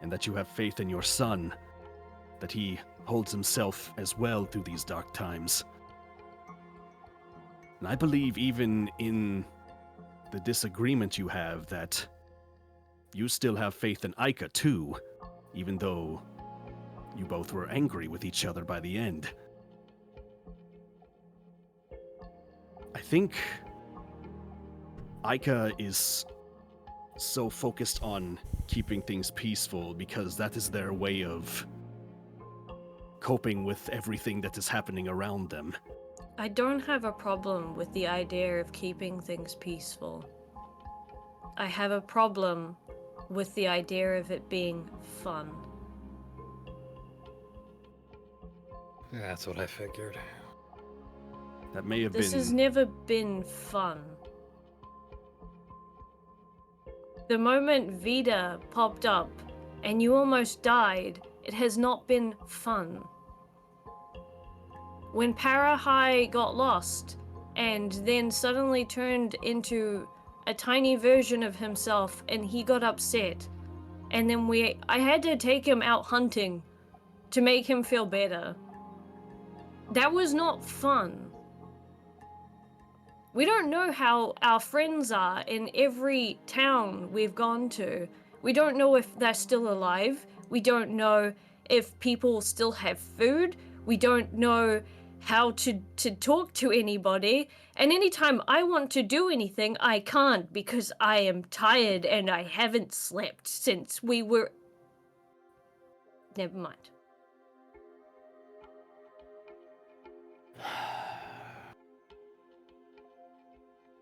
and that you have faith in your son, that he holds himself as well through these dark times. And I believe even in the disagreement you have that you still have faith in Aika too, even though you both were angry with each other by the end. I think Aika is so focused on keeping things peaceful because that is their way of coping with everything that is happening around them.
I don't have a problem with the idea of keeping things peaceful. I have a problem with the idea of it being fun.
That's what I figured.
That may have
This
been...
has never been fun. The moment Vida popped up and you almost died, it has not been fun. When Parahai got lost and then suddenly turned into a tiny version of himself and he got upset, and then I had to take him out hunting to make him feel better. That was not fun. We don't know how our friends are in every town we've gone to. We don't know if they're still alive. We don't know if people still have food. We don't know how to talk to anybody. And anytime I want to do anything, I can't because I am tired and I haven't slept since we were... Never mind.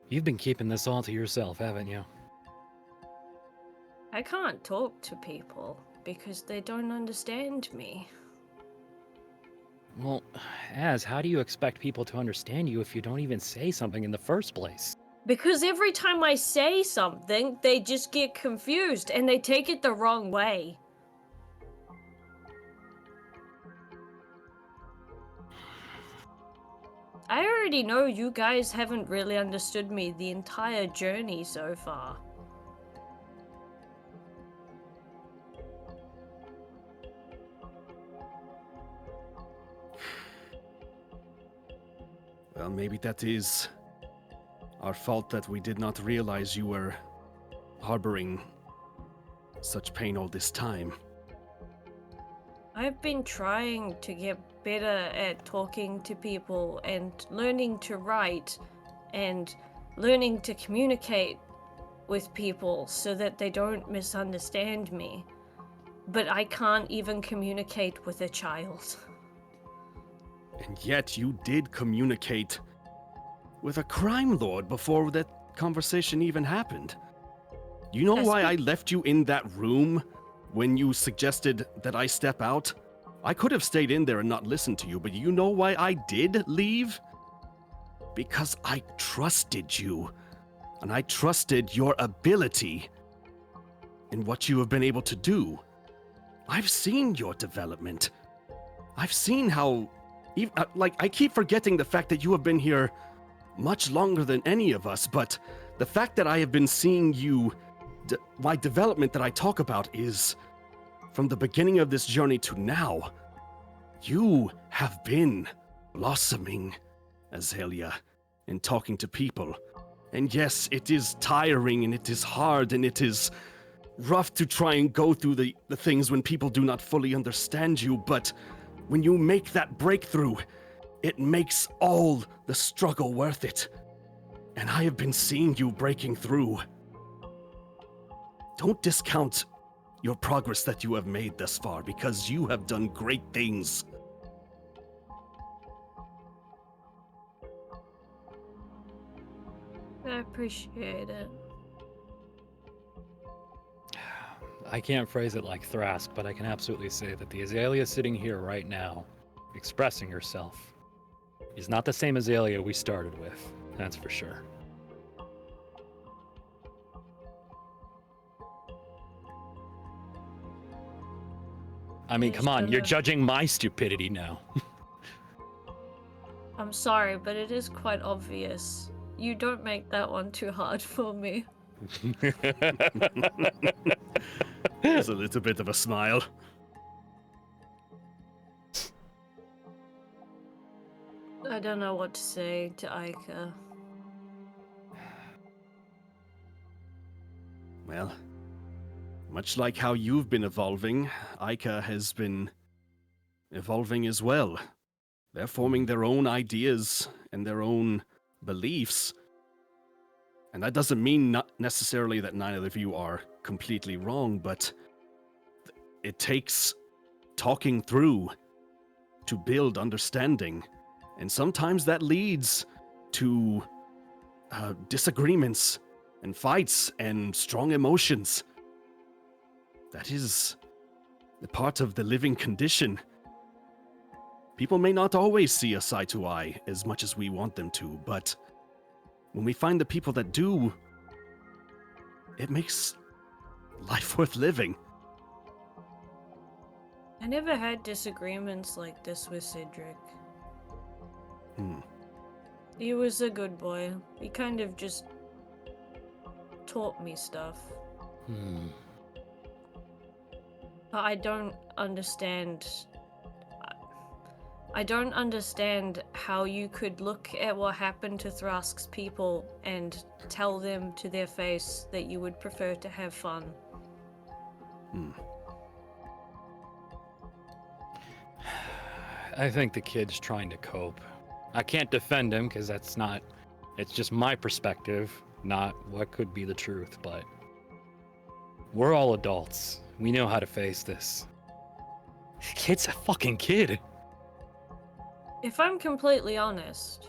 You've been keeping this all to yourself, haven't you?
I can't talk to people because they don't understand me.
Well, how do you expect people to understand you if you don't even say something in the first place?
Because every time I say something, they just get confused and they take it the wrong way. I already know you guys haven't really understood me the entire journey so far.
Well, maybe that is our fault that we did not realize you were harboring such pain all this time.
I've been trying to get better at talking to people and learning to write, and learning to communicate with people so that they don't misunderstand me. But I can't even communicate with a child.
And yet you did communicate with a crime lord before that conversation even happened. You know
That's
why I left you in that room when you suggested that I step out? I could have stayed in there and not listened to you, but you know why I did leave? Because I trusted you. And I trusted your ability in what you have been able to do. I've seen your development. I've seen how... I keep forgetting the fact that you have been here much longer than any of us, but the fact that I have been seeing you... my development that I talk about is... from the beginning of this journey to now. You have been blossoming, Azalea, in talking to people. And yes, it is tiring, and it is hard, and it is rough to try and go through the things when people do not fully understand you, but when you make that breakthrough, it makes all the struggle worth it. And I have been seeing you breaking through. Don't discount your progress that you have made thus far, because you have done great things.
I appreciate it.
I can't phrase it like Thrask, but I can absolutely say that the Azalea sitting here right now, expressing herself, is not the same Azalea we started with. That's for sure. I mean, come on, you're judging my stupidity now.
I'm sorry, but it is quite obvious. You don't make that one too hard for me.
There's a little bit of a smile.
I don't know what to say to Aika.
Well, much like how you've been evolving, Aika has been evolving as well. They're forming their own ideas and their own beliefs. And that doesn't mean not necessarily that neither of you are completely wrong, but it takes talking through to build understanding. And sometimes that leads to disagreements and fights and strong emotions. That is the part of the living condition. People may not always see us eye to eye as much as we want them to, but when we find the people that do, it makes life worth living.
I never had disagreements like this with Cedric. He was a good boy. He kind of just taught me stuff. But I don't understand how you could look at what happened to Thrask's people and tell them to their face that you would prefer to have fun.
I think the kid's trying to cope. I can't defend him because it's just my perspective, not what could be the truth, but we're all adults. We know how to face this. Kid's a fucking kid.
If I'm completely honest,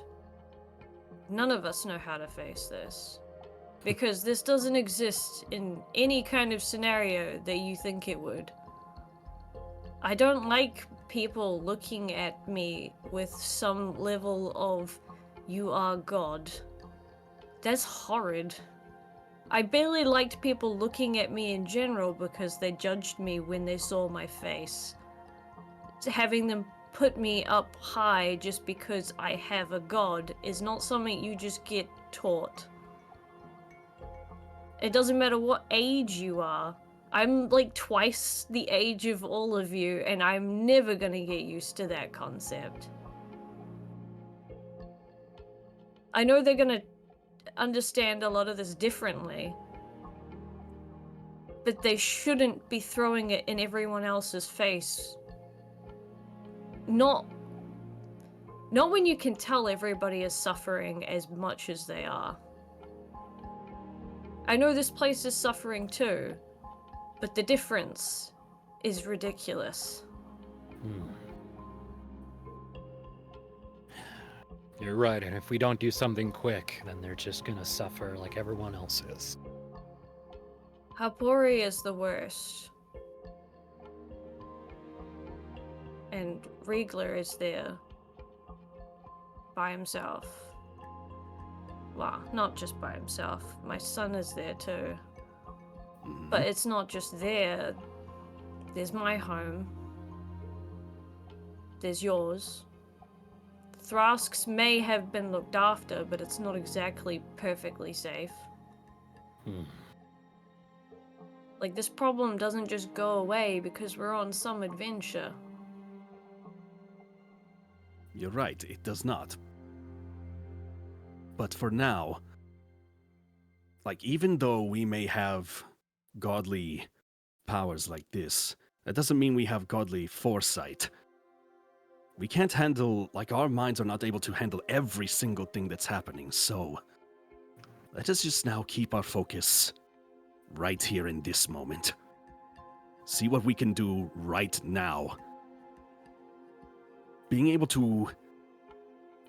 none of us know how to face this. Because this doesn't exist in any kind of scenario that you think it would. I don't like people looking at me with some level of, you are God. That's horrid. I barely liked people looking at me in general because they judged me when they saw my face. Having them put me up high just because I have a god is not something you just get taught. It doesn't matter what age you are. I'm like twice the age of all of you, and I'm never gonna get used to that concept. I know they're gonna understand a lot of this differently, but they shouldn't be throwing it in everyone else's face. Not Not when you can tell everybody is suffering as much as they are. I know this place is suffering too, but the difference is ridiculous.
You're right, and if we don't do something quick, then they're just gonna suffer like everyone else is.
Hapori is the worst. And Riegler is there. By himself. Well, not just by himself. My son is there too. But it's not just there. There's my home. There's yours. Thrasks may have been looked after, but it's not exactly perfectly safe. Like, this problem doesn't just go away because we're on some adventure.
You're right, it does not. But for now, like, even though we may have godly powers like this, that doesn't mean we have godly foresight. We can't handle, like, our minds are not able to handle every single thing that's happening, so let us just now keep our focus right here in this moment. See what we can do right now. Being able to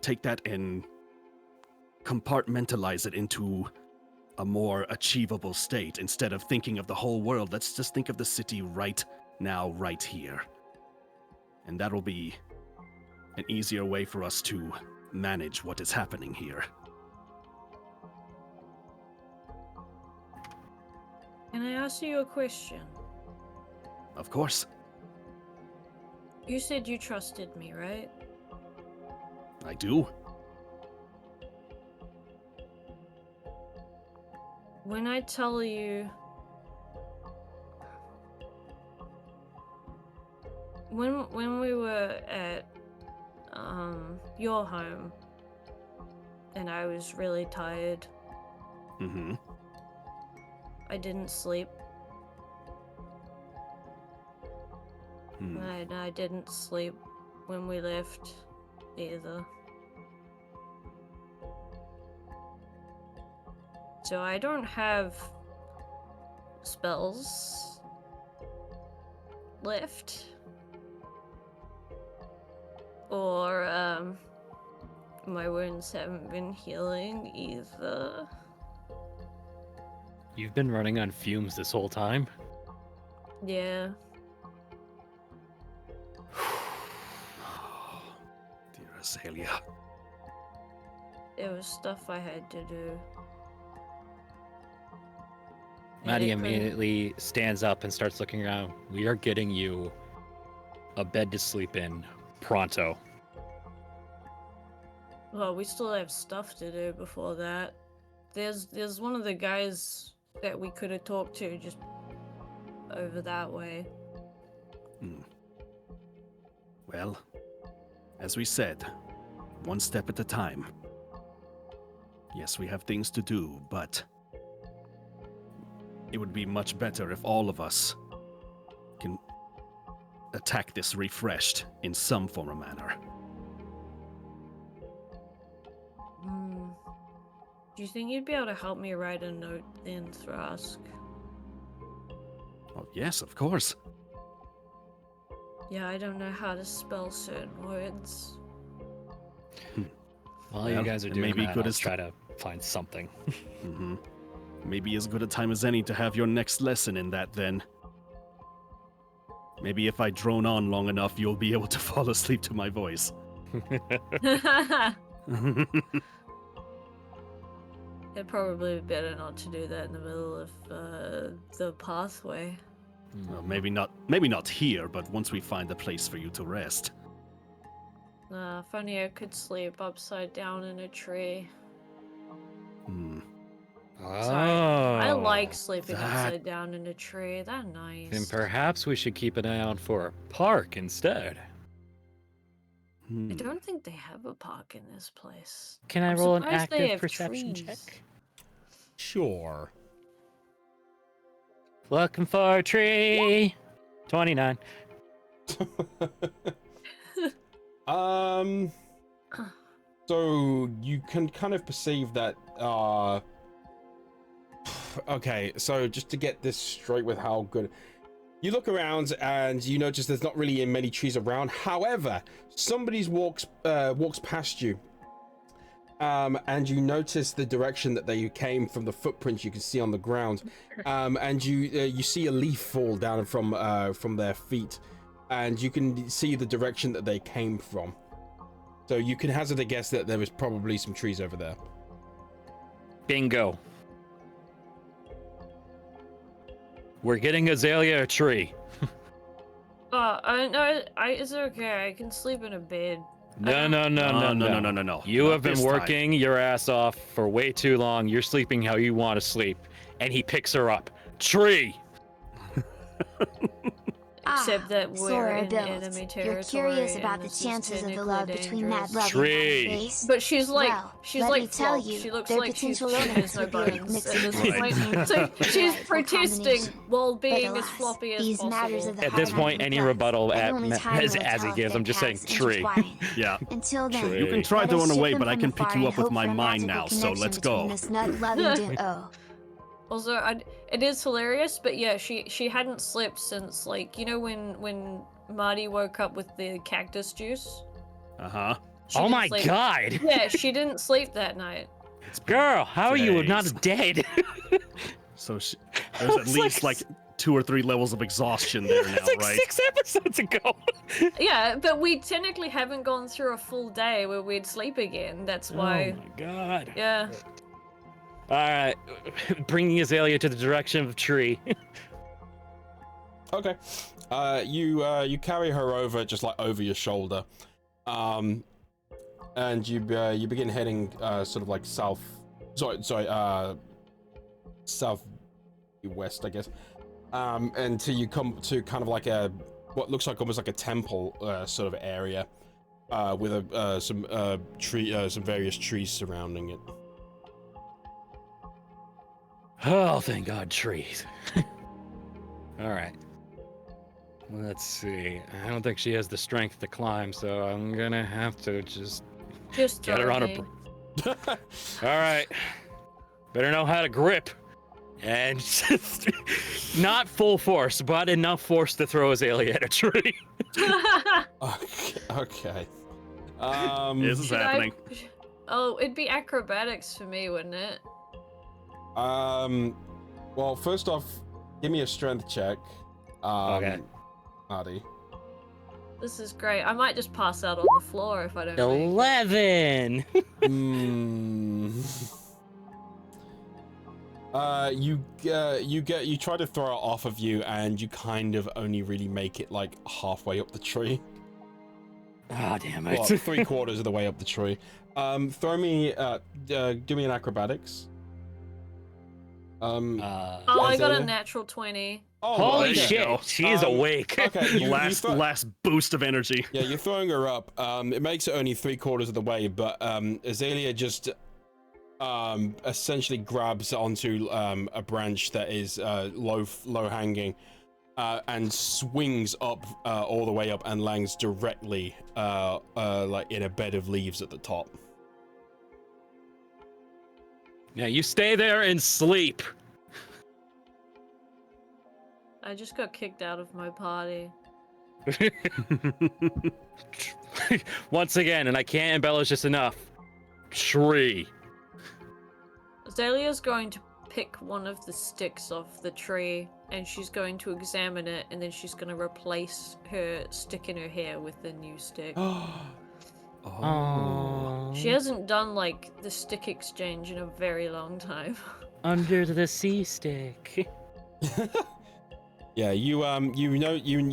take that and compartmentalize it into a more achievable state instead of thinking of the whole world. Let's just think of the city right now, right here. And that'll be an easier way for us to manage what is happening here.
Can I ask you a question?
Of course.
You said you trusted me, right?
I do.
When I tell you... When we were at your home and I was really tired, I didn't sleep. And I didn't sleep when we left either. So I don't have spells left. Or, my wounds haven't been healing either.
You've been running on fumes this whole time?
Yeah.
Dear Azalea.
It was stuff I had to do.
Maddie immediately stands up and starts looking around. We are getting you a bed to sleep in pronto.
Well, we still have stuff to do before that. There's one of the guys that we could have talked to just over that way.
Well, as we said, one step at a time. Yes, we have things to do, but it would be much better if all of us can attack this refreshed in some form or manner.
Do you think you'd be able to help me write a note then, Thrask?
Oh, yes, of course.
Yeah, I don't know how to spell certain words.
While you guys are doing
maybe
that,
good
I'll
as
try to find something.
Maybe as good a time as any to have your next lesson in that, then. Maybe if I drone on long enough, you'll be able to fall asleep to my voice.
It'd probably be better not to do that in the middle of the pathway.
Well, maybe not here, but once we find a place for you to rest.
If only I could sleep upside down in a tree. Sorry. I like sleeping upside down in a tree. That's nice.
Then perhaps we should keep an eye out for a park instead.
I don't think they have a park in this place.
Can I
I'm
roll an
surprised they
active
have
perception
trees.
check?
Sure.
Looking for a tree. 29.
So you can kind of perceive that. Okay, so just to get this straight with how good. You look around and you notice there's not really many trees around. However, somebody walks past you, and you notice the direction that they came from, the footprints you can see on the ground, and you see a leaf fall down from their feet, and you can see the direction that they came from. So you can hazard a guess that there was probably some trees over there.
Bingo. We're getting Azalea a tree.
It's okay. I can sleep in a bed.
No. You
Not
have been
this
working your ass off for way too long. You're sleeping how you want to sleep. And he picks her up. Tree!
Except that we're
Sora
in
Bills,
enemy territory.
you're curious about
and
the
this is
chances of the love
technically
between that
dangerous.
lovely
Tree.
face.
But she's like,
Well,
she's
let
like
me tell
Flock.
you,
She looks
their
like she's
potential
she
owners
has no
could be like
bones
mixed
at this
breed.
point. So she's
Delightful
protesting
combination.
while
But
being as
alas,
floppy as
these
possible.
matters of the
At this
heart
point,
are
any
complex,
rebuttal
and only time
as
will
he
tell if
gives,
their
I'm just saying
paths
tree.
intertwine.
Yeah.
Until then,
Tree.
You can try
let
to
us
run
ship
away,
them
but I
from
can pick
afar
you
and
up with
hope
my
for a
mind
magical
now, so
connection
let's
between
go.
this loving
Also, it is hilarious, but yeah, she hadn't slept since, like, you know when Marty woke up with the cactus juice?
Uh-huh.
She
Oh
didn't
my
sleep.
god!
Yeah, she didn't sleep that night.
Girl, how are you
days.
not dead?
So there's at
It's
least like 2 or 3 levels of exhaustion there now,
It's like
right?
6 episodes ago.
Yeah, but we technically haven't gone through a full day where we'd sleep again. That's why.
Oh my god.
Yeah.
Alright, bringing Azalea to the direction of the tree.
Okay. You carry her over, just like over your shoulder, and you begin heading sort of like south. Southwest, I guess. Until you come to kind of like what looks like almost like a temple sort of area, with some various trees surrounding it.
Oh, thank God, trees. Alright. Let's see. I don't think she has the strength to climb, so I'm gonna have to just
Just
get her
throw
on
me.
Alright. Better know how to grip. And just not full force, but enough force to throw Azalea at a tree.
Okay.
This is
Should I-
happening.
Oh, it'd be acrobatics for me, wouldn't it?
Well, first off, give me a strength check.
Okay.
Marty.
This is great. I might just pass out on the floor if I don't. make it.
11!
You try to throw it off of you, and you kind of only really make it like halfway up the tree.
Oh, damn it.
Well, 3/4 of the way up the tree. Do me an acrobatics.
Oh, I got a
Azalea?
natural 20.
Oh,
Holy
there you
shit,
go.
she is awake.
Okay,
Last boost of energy.
Yeah, you're throwing her up. It makes it only 3/4 of the way, but Azalea just essentially grabs onto a branch that is low hanging, and swings up all the way up and lands directly like in a bed of leaves at the top.
Yeah, you stay there and sleep.
I just got kicked out of my party.
Once again, and I can't embellish this enough. Tree.
Azalea's going to pick one of the sticks off the tree and she's going to examine it and then she's going to replace her stick in her hair with the new stick.
Oh.
She hasn't done like the stick exchange in a very long time.
Under the sea stick.
Yeah, you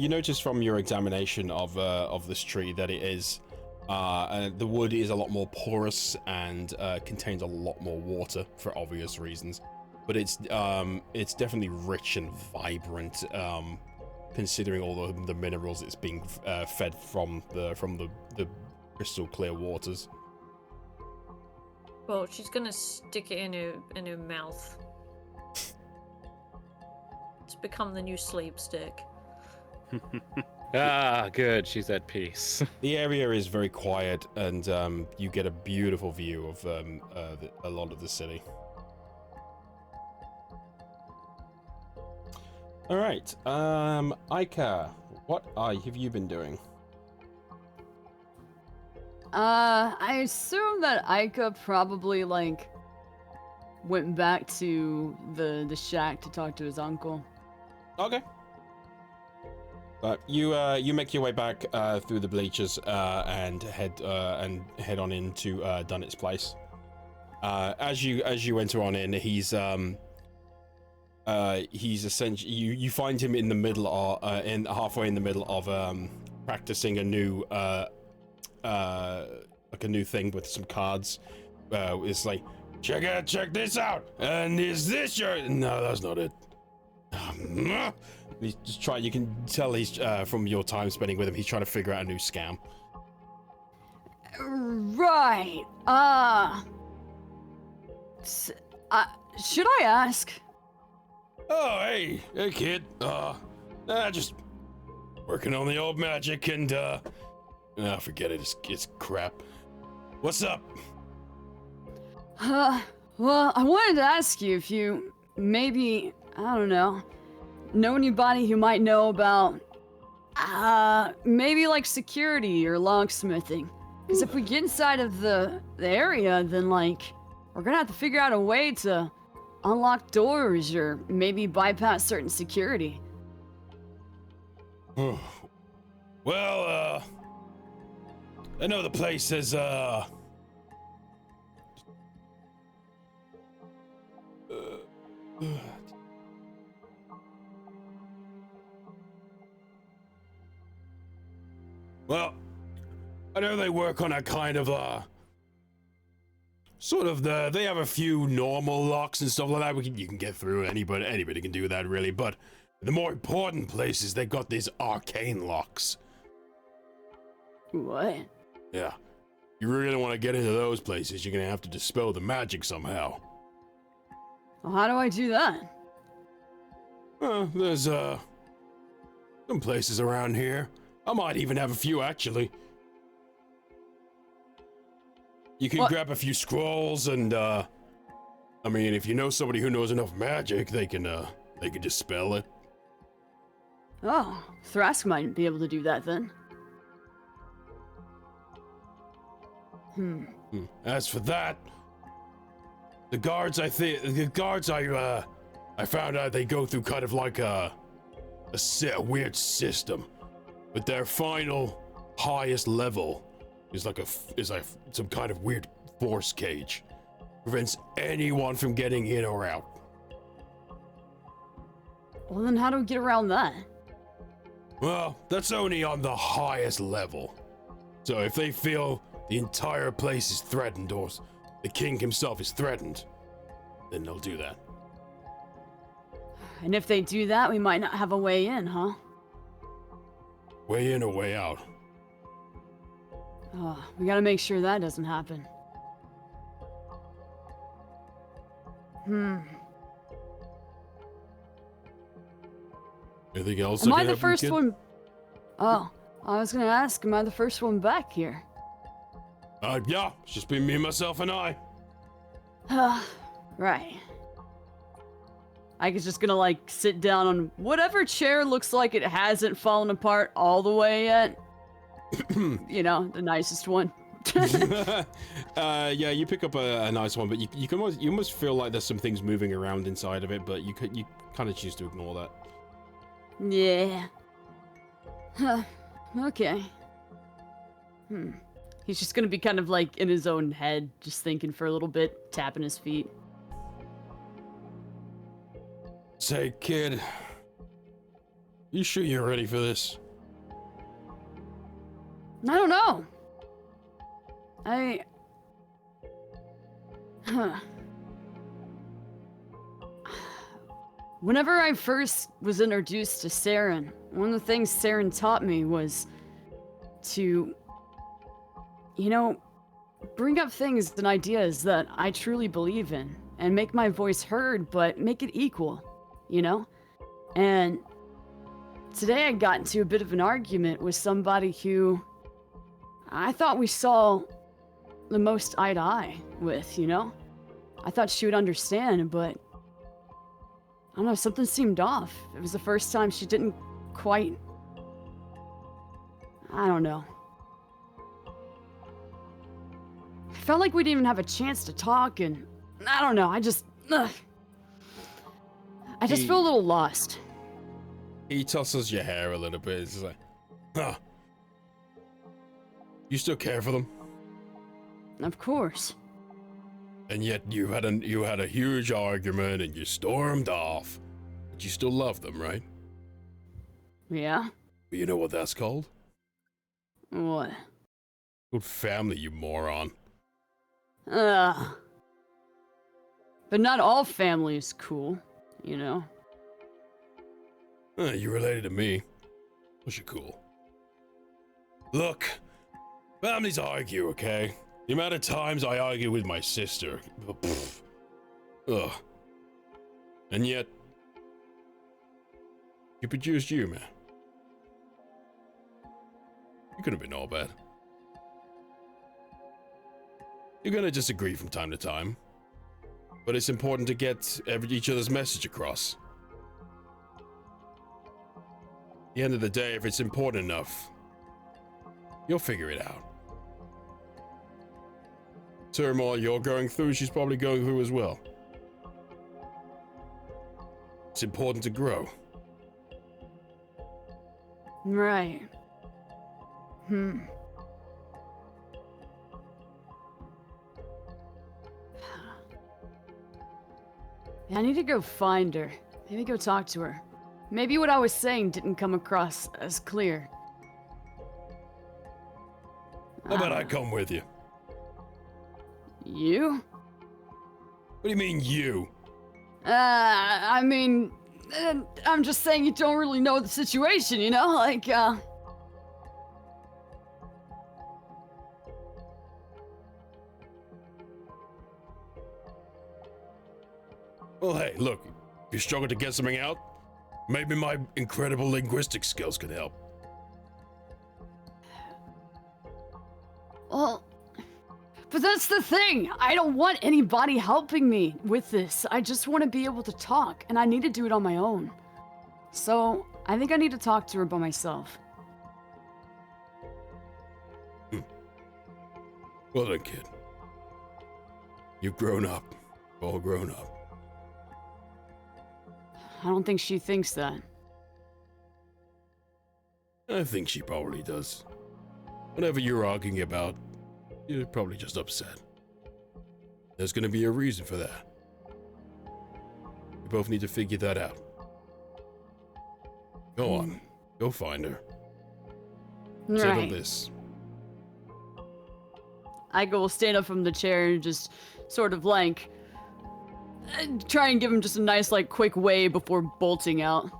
notice from your examination of this tree that it is the wood is a lot more porous and contains a lot more water for obvious reasons, but it's definitely rich and vibrant, considering all the minerals it's being fed from the crystal clear waters.
Well, she's gonna stick it in her mouth. It's become the new sleep stick.
Ah, good. She's at peace.
The area is very quiet, and you get a beautiful view of a lot of the city. All right, Aika, what have you been doing?
I assume that Aika probably like went back to the shack to talk to his uncle.
Okay. But you make your way back through the bleachers and head on into Dunnett's place. As you enter on in, he's essentially you find him in the middle of halfway in the middle of practicing a new like a new thing with some cards. It's like, check this out, and is this your? No, that's not it. He's just trying. You can tell he's from your time spending with him. He's trying to figure out a new scam.
Right. Should I ask?
Oh, hey kid. Just working on the old magic and forget it. It's crap. What's up?
Well, I wanted to ask you if you maybe, I don't know anybody who might know about, maybe like security or locksmithing. Because if we get inside of the area, then like, we're gonna have to figure out a way to unlock doors or maybe bypass certain security.
Well, I know the place is, well, I know they work on a kind of, they have a few normal locks and stuff like that. You can get through, anybody can do that really, but the more important place is they got these arcane locks.
What?
Yeah. You really want to get into those places, you're gonna have to dispel the magic somehow.
Well, how do I do that?
There's, some places around here. I might even have a few, actually. You can grab a few scrolls and, I mean, if you know somebody who knows enough magic, they can dispel it.
Oh, Thrask might be able to do that then.
As for that, the guards I found out they go through kind of like a weird system, but their final highest level is like some kind of weird force cage, prevents anyone from getting in or out.
Well, then how do we get around that?
Well, that's only on the highest level. So if they feel the entire place is threatened or the king himself is threatened, then they'll do that.
And if they do that, we might not have a way in, huh?
Way in or way out?
Oh, we gotta make sure that doesn't happen.
Anything else?
Am I the first one? Oh, I was gonna ask, am I the first one back here?
Yeah, it's just been me, myself, and I.
Right. Ike's just gonna like sit down on whatever chair looks like it hasn't fallen apart all the way yet. You know, the nicest one.
Yeah, you pick up a nice one, but you almost feel like there's some things moving around inside of it, but you kind of choose to ignore that.
Yeah. Okay. He's just gonna be kind of like in his own head, just thinking for a little bit, tapping his feet.
Say, kid, you sure you're ready for this?
I don't know. Whenever I first was introduced to Saren, one of the things Saren taught me was to, you know, bring up things and ideas that I truly believe in and make my voice heard, but make it equal, you know? And today I got into a bit of an argument with somebody who I thought we saw the most eye to eye with, you know? I thought she would understand, but I don't know, something seemed off. It was the first time she didn't quite... I don't know. I felt like we didn't even have a chance to talk, and I don't know, I just feel a little lost.
He tosses your hair a little bit. He's like, huh. You still care for them?
Of course.
And yet you had a huge argument and you stormed off. But you still love them, right?
Yeah?
You know what that's called?
What?
Good family, you moron.
But not all family is cool, you know?
You related to me. Was you cool? Look, families argue, okay? The amount of times I argue with my sister. Ugh. And yet, you produced you, man. You could have been all bad. You're gonna disagree from time to time, but it's important to get each other's message across. At the end of the day, if it's important enough, you'll figure it out. Turmoil you're going through, she's probably going through as well. It's important to grow.
Right. Yeah, I need to go find her. Maybe go talk to her. Maybe what I was saying didn't come across as clear.
How about I come with you?
You?
What do you mean, you?
I mean, I'm just saying you don't really know the situation, you know? Like,
Well, hey, look, if you struggle to get something out, maybe my incredible linguistic skills can help.
Well, but that's the thing. I don't want anybody helping me with this. I just want to be able to talk, and I need to do it on my own. So, I think I need to talk to her by myself.
Well done, kid. You've grown up. All grown up.
I don't think she thinks that.
I think she probably does. Whatever you're arguing about, you're probably just upset. There's gonna be a reason for that. You both need to figure that out. Go on. Go find her. Settle
Right.
this.
I go stand up from the chair and just sort of like try and give him just a nice like quick wave before bolting out.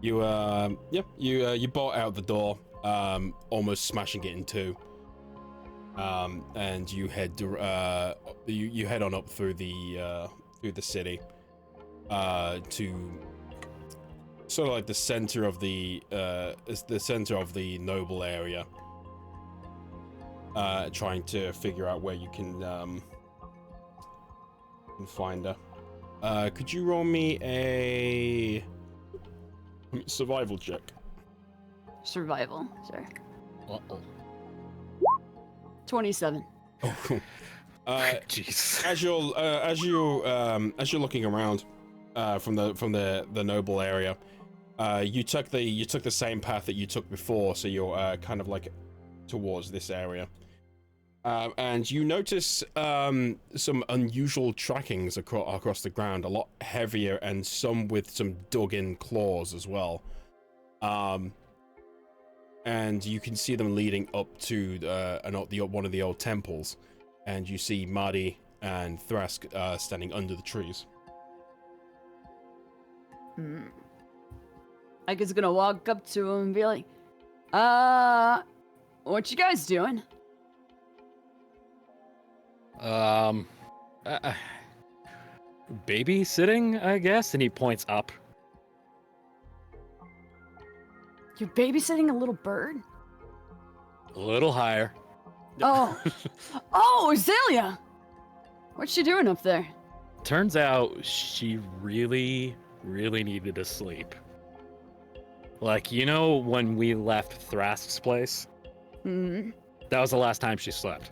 You you bolt out the door, almost smashing it in two. And you head you head on up through the city, to sort of like the center of the noble area. Trying to figure out where you can find her. Could you roll me a survival check?
Survival, sure.
Uh-oh.
27.
Oh, cool.
Jeez.
As you're looking around from the noble area, you took the same path that you took before, so you're kind of like towards this area. And you notice some unusual trackings across the ground, a lot heavier, and some with some dug-in claws as well. And you can see them leading up to one of the old temples, and you see Marty and Thrask standing under the trees.
I guess gonna walk up to him and be like, what you guys doing?
babysitting, I guess, and he points up.
You're babysitting a little bird?
A little higher.
Oh. Oh, Azalea! What's she doing up there?
Turns out she really, really needed to sleep. Like, you know when we left Thrask's place?
Hmm.
That was the last time she slept.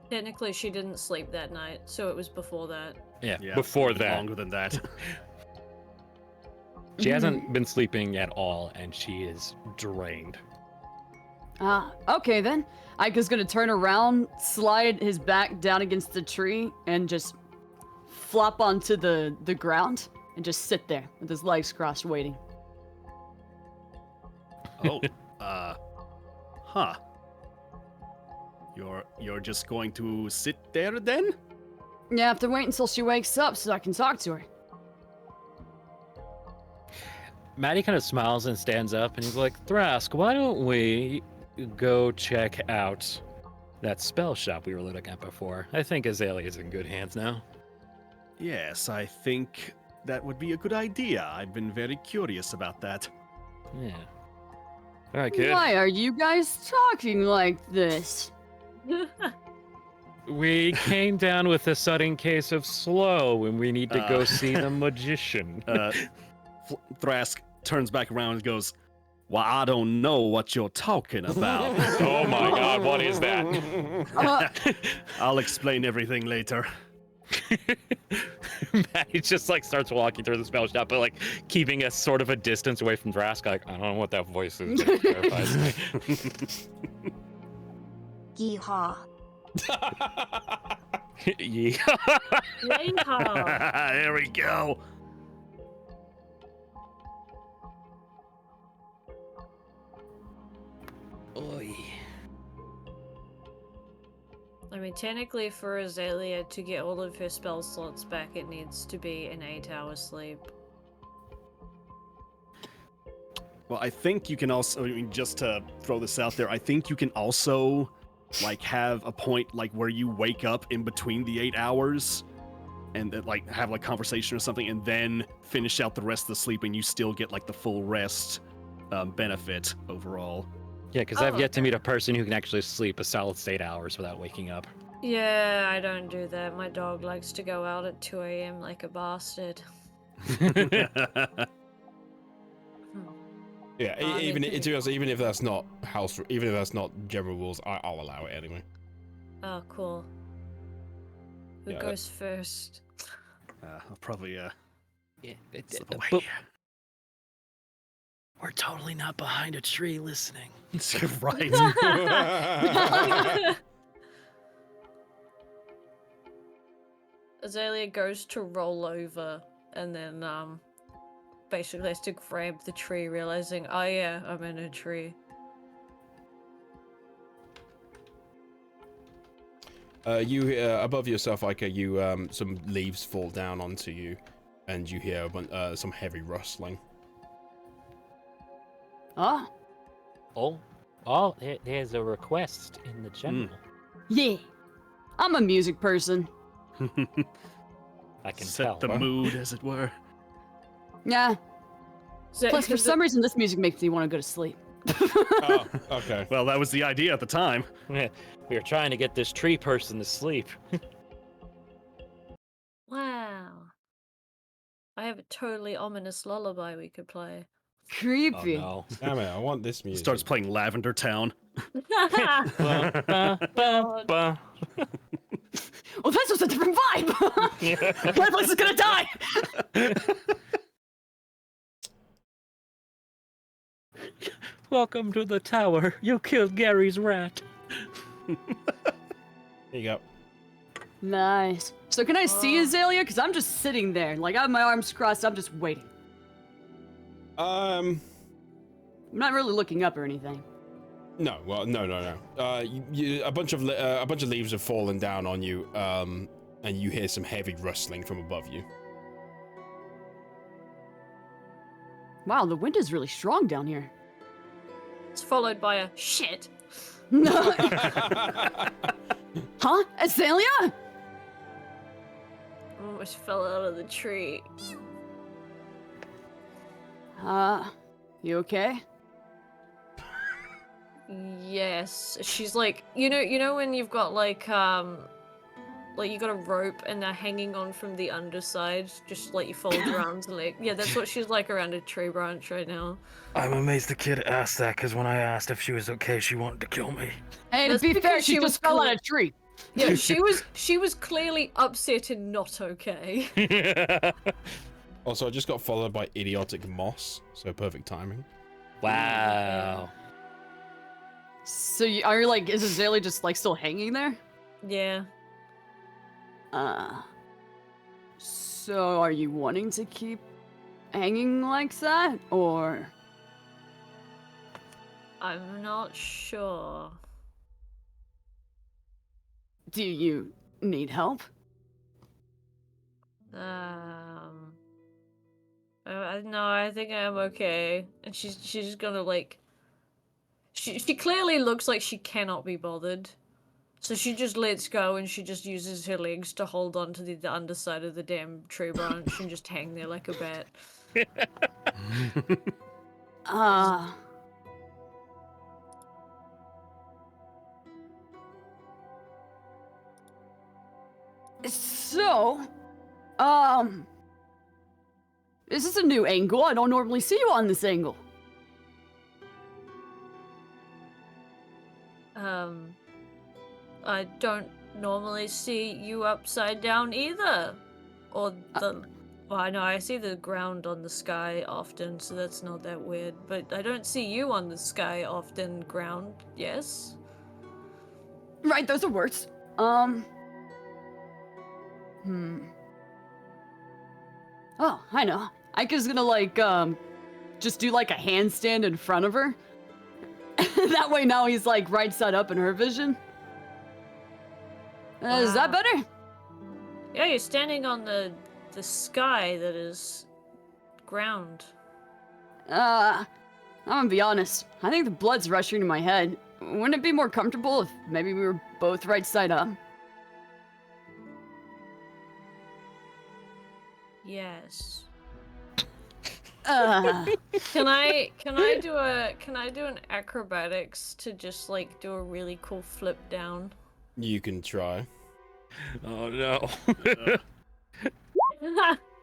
Technically, she didn't sleep that night, so it was before that.
Yeah,
Yeah,
before that.
Longer than that.
She hasn't been sleeping at all, and she is drained.
Okay then. Ika's gonna turn around, slide his back down against the tree, and just flop onto the ground and just sit there with his legs crossed waiting.
Oh, huh. You're just going to sit there then?
Yeah, I have to wait until she wakes up so I can talk to her.
Maddie kind of smiles and stands up, and he's like, Thrask, why don't we go check out that spell shop we were looking at before? I think Azalea's in good hands now.
Yes, I think that would be a good idea. I've been very curious about that.
Yeah. All right, kid.
Why are you guys talking like this?
We came down with a sudden case of slow, and we need to go see the magician.
Thrask turns back around and goes, well, I don't know what you're talking about.
Oh my god, what is that?
I'll explain everything later.
Maddie just like starts walking through the spell shop, but like keeping a sort of a distance away from Thrask. Like, I don't know what that voice is. But it terrifies me.
Yeehaw.
Yeah.
Yeehaw.
There we go.
Oy.
I mean, technically, for Azalea to get all of her spell slots back, it needs to be an 8-hour sleep.
Well, I think you can also, I mean, just to throw this out there, I think you can also, like, have a point, like, where you wake up in between the 8 hours and, like, have, like, conversation or something, and then finish out the rest of the sleep, and you still get, like, the full rest benefit overall.
Yeah, because I've yet to meet a person who can actually sleep a solid 8 hours without waking up.
Yeah, I don't do that. My dog likes to go out at 2 a.m. like a bastard.
Yeah, even to be honest, even if that's not even if that's not general rules, I'll allow it anyway.
Oh, cool. Who
Yeah,
goes first?
I'll probably,
Yeah,
slip away.
but we're totally not behind a tree listening.
Right.
Azalea goes to roll over and then basically has to grab the tree, realizing, oh yeah, I'm in a tree.
You above yourself, Ika, you some leaves fall down onto you, and you hear some heavy rustling.
Oh,
There's a request in the general.
yeah. I'm a music person.
I can
Set
tell.
the mood, as it were.
Yeah.
So,
Plus, for some reason, this music makes me want to go to sleep.
Oh, okay.
Well, that was the idea at the time.
We were trying to get this tree person to sleep.
wow. I have a totally ominous lullaby we could play.
Creepy.
Oh,
Damn it! I want this music.
Starts playing Lavender Town.
no.
Well, this was a different vibe. My place is gonna die.
Welcome to the tower. You killed Gary's rat.
Here you go.
Nice. So can I see Azalea? Because I'm just sitting there. Like, I have my arms crossed. I'm just waiting. I'm not really looking up or anything.
No. Well, no. A bunch of leaves have fallen down on you, and you hear some heavy rustling from above you.
Wow, the wind is really strong down here.
It's followed by a shit.
No. Huh? Azalea?
Almost fell out of the tree.
You okay?
Yes. She's like, you know when you've got like you got a rope and they're hanging on from the underside, just like you fold your arms and like, yeah, that's what she's like around a tree branch right now.
I'm amazed the kid asked that, because when I asked if she was okay, she wanted to kill me.
Hey,
That's
to be fair,
because
she
she was
just fell
cool.
out of a tree.
Yeah, she was clearly upset and not okay.
Also, I just got followed by idiotic moss, so perfect timing.
Wow.
So are you like, is Azalea just like still hanging there?
Yeah.
So are you wanting to keep hanging like that, or?
I'm not sure.
Do you need help?
No, I think I'm okay. And she's just gonna like. She clearly looks like she cannot be bothered, so she just lets go and she just uses her legs to hold on to the underside of the damn tree branch and just hang there like a bat.
So, this is a new angle. I don't normally see you on this angle.
I don't normally see you upside down either. Or the... Well, I know, I see the ground on the sky often, so that's not that weird. But I don't see you on the sky often, ground, yes?
Right, those are words. Oh, I know. Ika's gonna, like, just do, like, a handstand in front of her. That way now he's, like, right side up in her vision. Is that
Wow.
better?
Yeah, you're standing on the sky that is ground.
I'm gonna be honest. I think the blood's rushing to my head. Wouldn't it be more comfortable if maybe we were both right side up?
Yes.
Can
I do an acrobatics to just like do a really cool flip down?
You can try.
Oh no.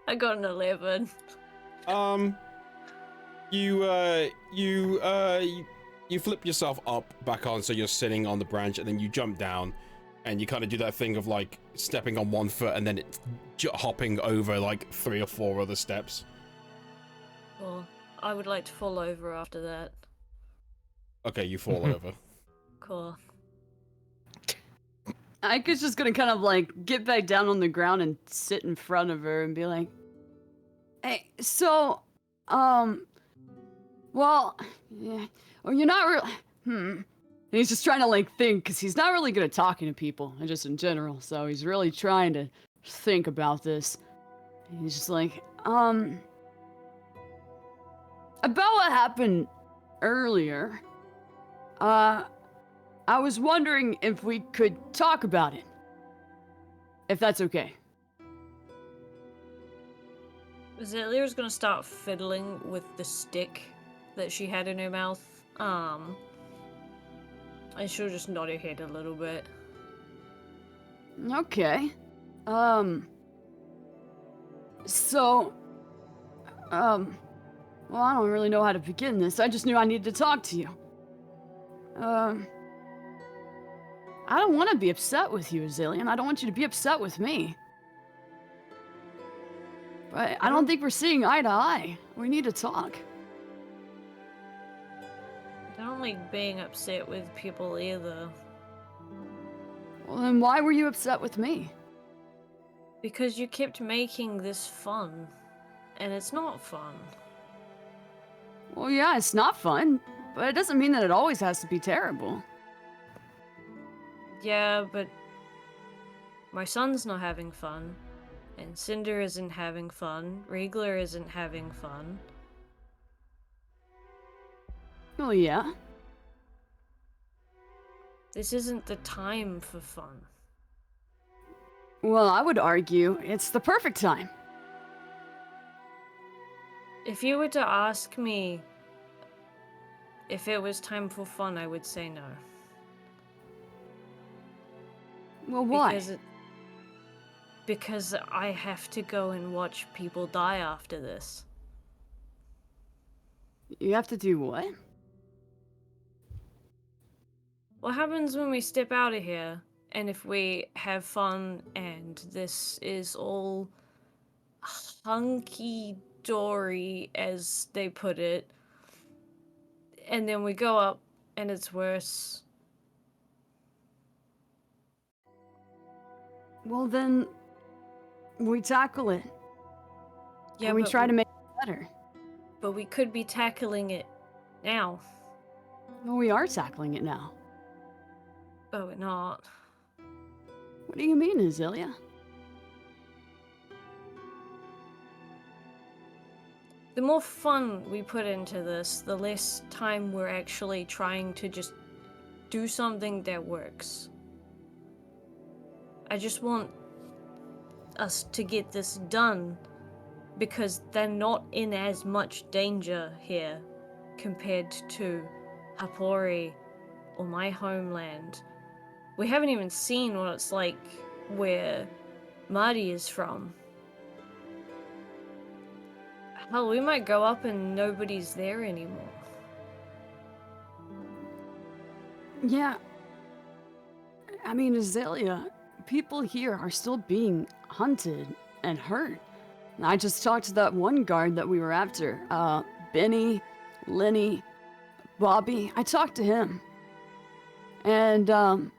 I got an 11.
You flip yourself up back on, so you're sitting on the branch, and then you jump down, and you kind of do that thing of like stepping on one foot and then it's hopping over like 3 or 4 other steps.
Well, I would like to fall over after that.
Okay, you fall over.
Cool.
Ika's just gonna kind of like get back down on the ground and sit in front of her and be like, "Hey, so, well, yeah, well, you're not really, And he's just trying to like think, because he's not really good at talking to people, and just in general. So he's really trying to think about this. And he's just like, about what happened earlier. I was wondering if we could talk about it. If that's okay.
Azalea's gonna start fiddling with the stick that she had in her mouth. And she'll just nod her head a little bit.
Okay. So, well, I don't really know how to begin this. I just knew I needed to talk to you. I don't want to be upset with you, Azalea. I don't want you to be upset with me. But I don't think we're seeing eye to eye. We need to talk.
I don't like being upset with people either.
Well, then why were you upset with me?
Because you kept making this fun. And it's not fun.
Well, yeah, it's not fun. But it doesn't mean that it always has to be terrible.
Yeah, but my son's not having fun, and Cinder isn't having fun, Riegler isn't having fun.
Oh, yeah?
This isn't the time for fun.
Well, I would argue it's the perfect time.
If you were to ask me if it was time for fun, I would say no.
Well, why?
Because I have to go and watch people die after this.
You have to do what?
What happens when we step out of here? And if we have fun and this is all hunky-dory, as they put it, and then we go up and it's worse.
Well, then we tackle it.
Yeah,
and we
but
try to make it better.
But we could be tackling it now.
Well, we are tackling it now.
But we're not.
What do you mean, Azealia?
The more fun we put into this, the less time we're actually trying to just do something that works. I just want us to get this done because they're not in as much danger here compared to Hapori or my homeland. We haven't even seen what it's like where Marty is from. Hell, we might go up and nobody's there anymore.
Yeah. I mean, Azealia, people here are still being hunted and hurt. And I just talked to that one guard that we were after. Benny, Lenny, Bobby. I talked to him. And,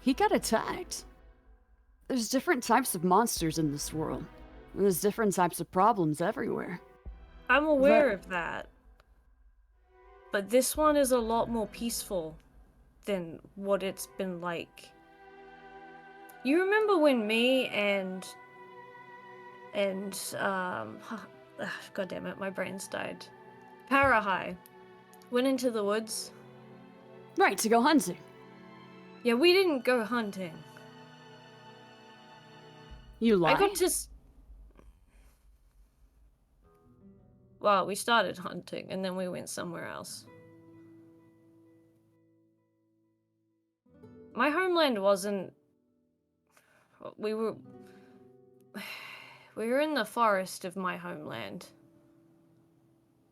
he got attacked. There's different types of monsters in this world. And there's different types of problems everywhere.
I'm aware of that. But this one is a lot more peaceful than what it's been like. You remember when me and God damn it, my brain's died. Parahai went into the woods.
Right, to go hunting.
Yeah, we didn't go hunting.
You lie?
I got to... Well, we started hunting, and then we went somewhere else. My homeland wasn't... We were in the forest of my homeland.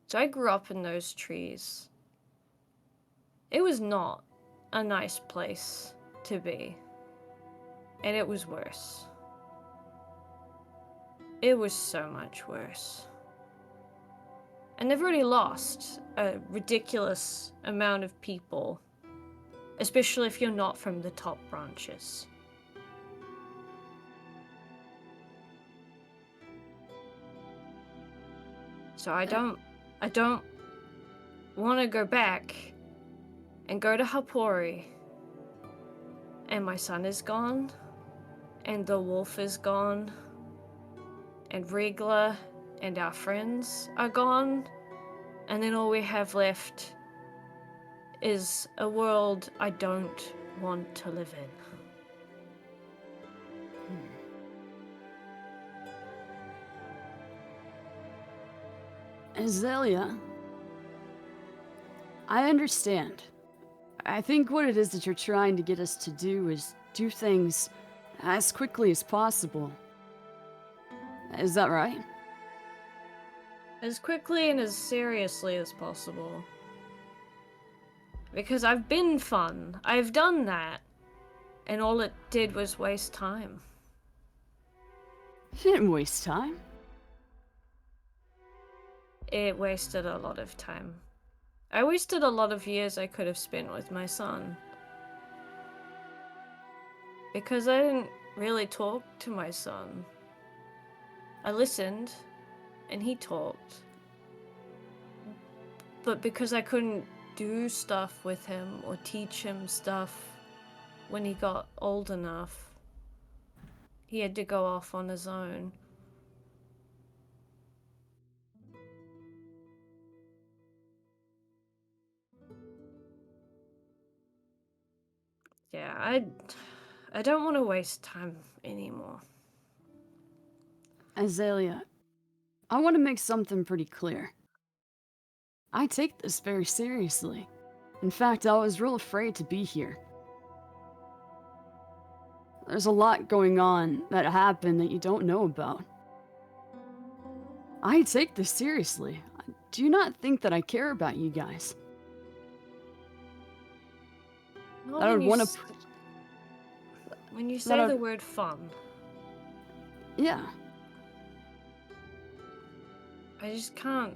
So I grew up in those trees. It was not a nice place to be. And it was worse. It was so much worse. And they've already lost a ridiculous amount of people, especially if you're not from the top branches. So I don't want to go back and go to Hapori. And my son is gone, and the wolf is gone, and Regla and our friends are gone, and then all we have left is a world I don't want to live in.
Azealia, I understand. I think what it is that you're trying to get us to do is do things as quickly as possible. Is that right?
As quickly and as seriously as possible. Because I've been fun. I've done that. And all it did was waste time.
You didn't waste time.
It wasted a lot of time. I wasted a lot of years I could have spent with my son. Because I didn't really talk to my son. I listened, and he talked. But because I couldn't do stuff with him or teach him stuff when he got old enough, he had to go off on his own. Yeah, I don't want to waste time anymore.
Azalea, I want to make something pretty clear. I take this very seriously. In fact, I was real afraid to be here. There's a lot going on that happened that you don't know about. I take this seriously. Do you not think that I care about you guys?
Not
I
when
would
you
want
s-
to...
When you
that
say
I'd-
the word fun,
Yeah.
I just can't.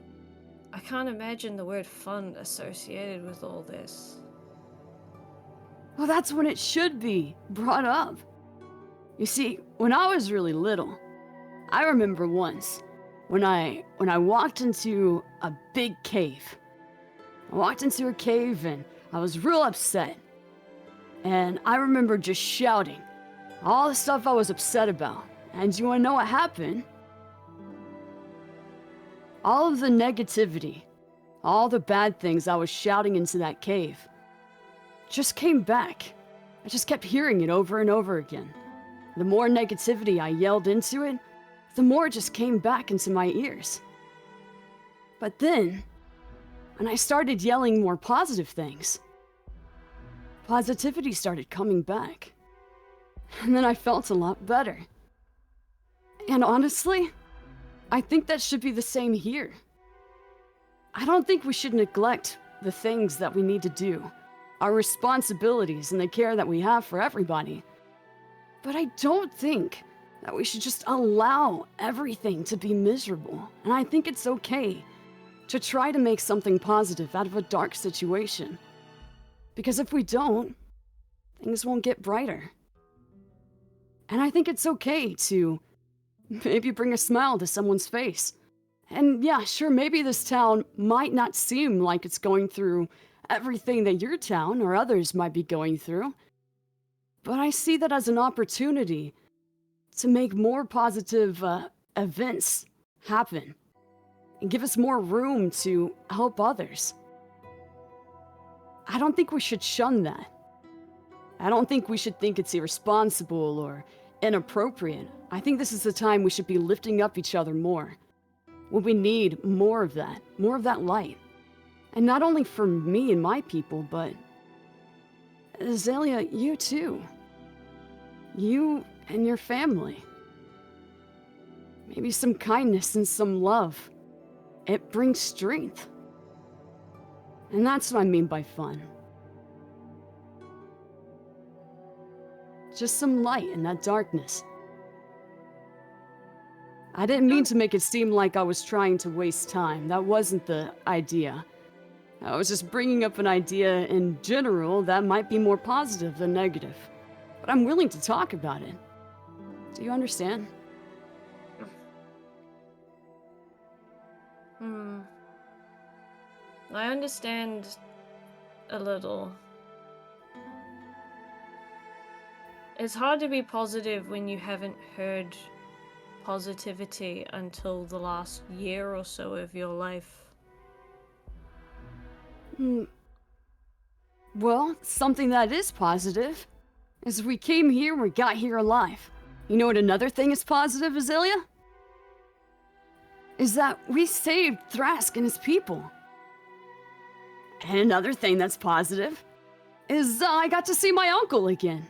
I can't imagine the word fun associated with all this.
Well, that's when it should be brought up. You see, when I was really little, I remember once when I walked into a big cave. I walked into a cave and I was real upset. And I remember just shouting all the stuff I was upset about. And you want to know what happened? All of the negativity, all the bad things I was shouting into that cave just came back. I just kept hearing it over and over again. The more negativity I yelled into it, the more it just came back into my ears. But then, when I started yelling more positive things, positivity started coming back. And then I felt a lot better. And honestly, I think that should be the same here. I don't think we should neglect the things that we need to do, our responsibilities and the care that we have for everybody. But I don't think that we should just allow everything to be miserable. And I think it's okay to try to make something positive out of a dark situation. Because if we don't, things won't get brighter. And I think it's okay to maybe bring a smile to someone's face. And yeah, sure, maybe this town might not seem like it's going through everything that your town or others might be going through. But I see that as an opportunity to make more positive events happen and give us more room to help others. I don't think we should shun that. I don't think we should think it's irresponsible or inappropriate. I think this is the time we should be lifting up each other more. When we need more of that light. And not only for me and my people, but Azalea, you too. You and your family. Maybe some kindness and some love. It brings strength. And that's what I mean by fun. Just some light in that darkness. I didn't mean to make it seem like I was trying to waste time. That wasn't the idea. I was just bringing up an idea in general that might be more positive than negative. But I'm willing to talk about it. Do you understand?
I understand a little. It's hard to be positive when you haven't heard positivity until the last year or so of your life.
Well, something that is positive is we came here and we got here alive. You know what another thing is positive, Azalea? Is that we saved Thrask and his people. And another thing that's positive is I got to see my uncle again.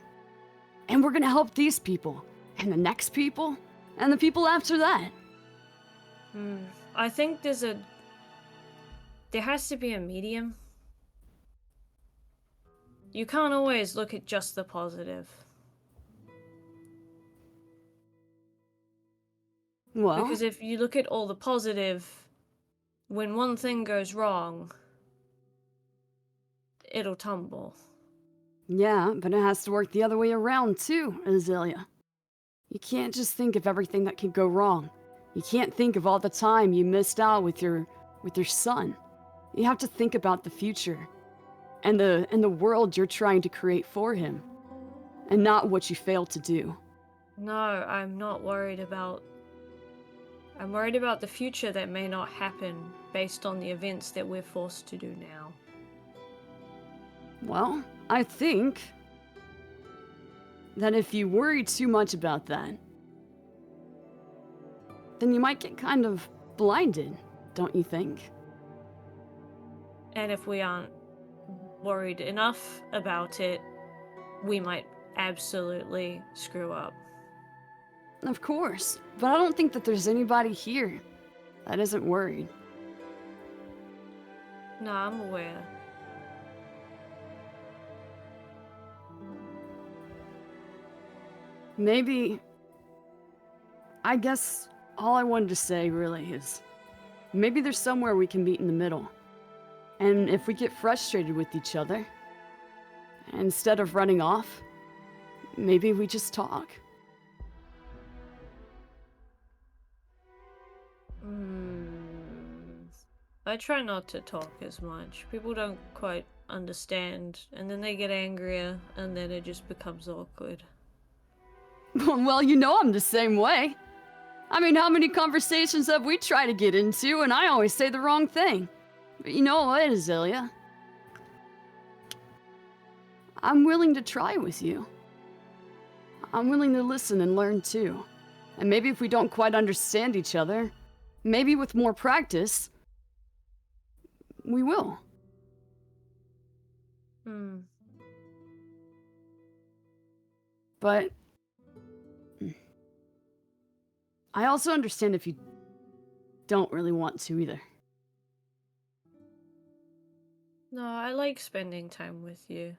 And we're gonna help these people, and the next people, and the people after that.
I think there has to be a medium. You can't always look at just the positive.
Well,
Because if you look at all the positive, when one thing goes wrong, it'll tumble.
yeah, but it has to work the other way around too, Azalea. You can't just think of everything that can go wrong. You can't think of all the time you missed out with your son. You have to think about the future and the world you're trying to create for him, and not what you failed to do.
No, I'm not worried about... I'm worried about the future that may not happen based on the events that we're forced to do now.
Well, I think that if you worry too much about that, then you might get kind of blinded, don't you think?
And if we aren't worried enough about it, we might absolutely screw up.
Of course, but I don't think that there's anybody here that isn't worried.
No, I'm aware.
Maybe... I guess all I wanted to say really is... maybe there's somewhere we can meet in the middle. And if we get frustrated with each other, instead of running off, maybe we just talk.
I try not to talk as much. People don't quite understand, and then they get angrier, and then it just becomes awkward.
Well, you know I'm the same way. I mean, how many conversations have we tried to get into, and I always say the wrong thing? But you know what, Azalea? I'm willing to try with you. I'm willing to listen and learn too. And maybe if we don't quite understand each other, maybe with more practice, we will. But I also understand if you don't really want to either.
No, I like spending time with you.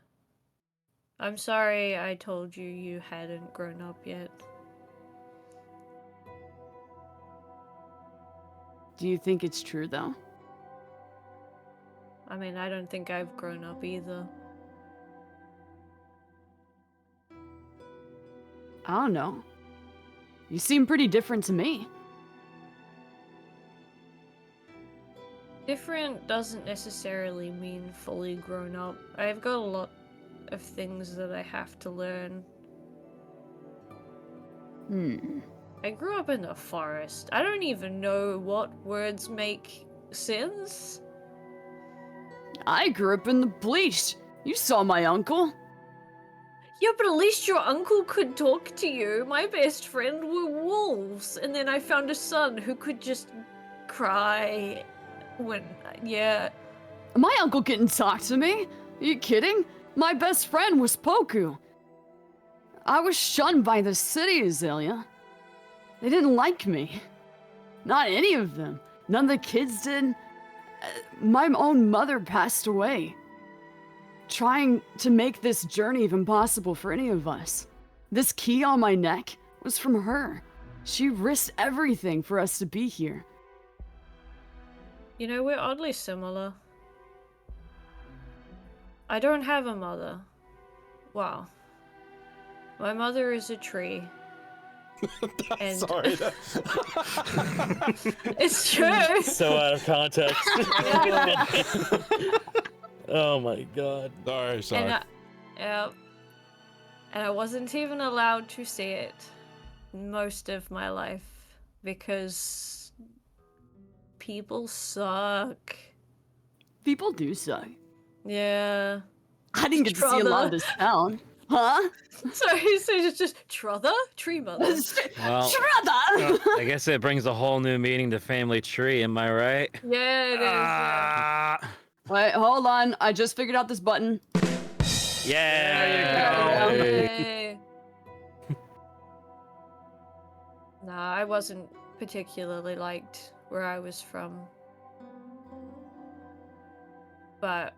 I'm sorry I told you you hadn't grown up yet.
Do you think it's true, though?
I mean, I don't think I've grown up either.
I don't know. You seem pretty different to me.
Different doesn't necessarily mean fully grown up. I've got a lot of things that I have to learn. I grew up in the forest. I don't even know what words make sense.
I grew up in the Bleach. You saw my uncle.
Yeah, but at least your uncle could talk to you. My best friend were wolves. And then I found a son who could just cry when, yeah.
My uncle couldn't talk to me. Are you kidding? My best friend was Poku. I was shunned by the city, Azalea. They didn't like me. Not any of them. None of the kids did. My own mother passed away, trying to make this journey even possible for any of us. This key on my neck was from her. She risked everything for us to be here.
You know, we're oddly similar. I don't have a mother. Wow. My mother is a tree. And
Sorry.
it's true.
So out of context. Oh my god.
Sorry.
And I wasn't even allowed to see it most of my life because people suck.
People do suck.
Yeah.
I didn't get to see a lot of this town. Huh?
Sorry, so it's just Trother? Tree mother.
Well,
Trother!
I guess it brings a whole new meaning to family tree, am I right?
Yeah, it is. Yeah.
Wait, hold on. I just figured out this button.
Yeah.
Yay. Nah, I wasn't particularly liked where I was from. But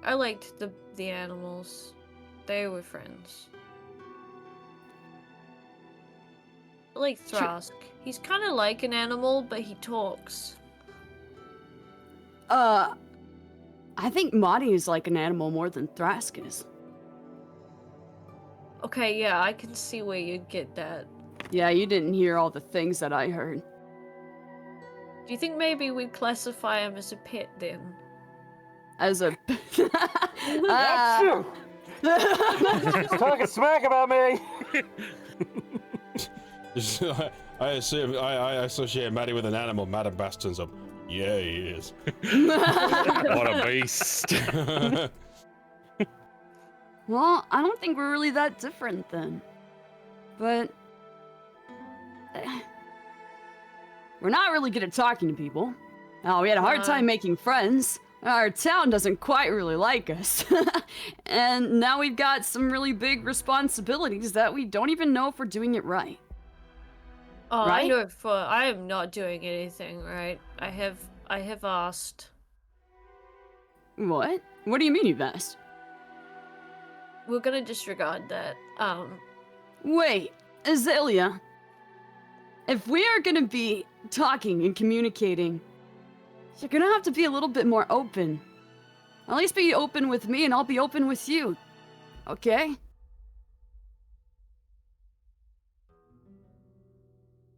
I liked the animals. They were friends. I like Thrask. He's kind of like an animal, but he talks.
I think Madi is like an animal more than Thrask is.
Okay, yeah, I can see where you'd get that.
Yeah, you didn't hear all the things that I heard.
Do you think maybe we'd classify him as a pet then?
As a...
That's true. He's talking smack about me.
I assume I associate Maddie with an animal. Madam Bastion's up. Yeah, he is.
What a beast.
Well, I don't think we're really that different then. But we're not really good at talking to people. We had a hard time making friends. Our town doesn't quite really like us. And now we've got some really big responsibilities that we don't even know if we're doing it right.
Oh,
Right?
I know I am not doing anything right. I have asked.
What? What do you mean you've asked?
We're gonna disregard that.
Wait, Azalea. If we are gonna be talking and communicating, you're gonna have to be a little bit more open. At least be open with me and I'll be open with you. Okay?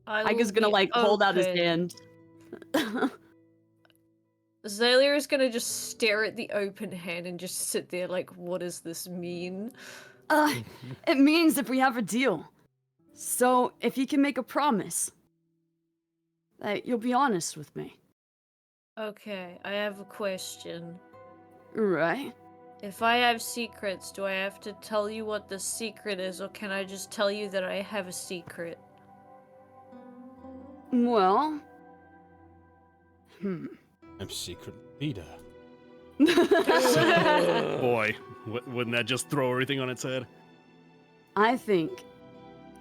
Ika's gonna hold out his hand.
Zalia is gonna just stare at the open hand and just sit there like, what does this mean?
It means if we have a deal. So, if you can make a promise that you'll be honest with me.
Okay, I have a question.
Right?
If I have secrets, do I have to tell you what the secret is, or can I just tell you that I have a secret?
Well...
I'm secret leader.
Boy, wouldn't that just throw everything on its head?
I think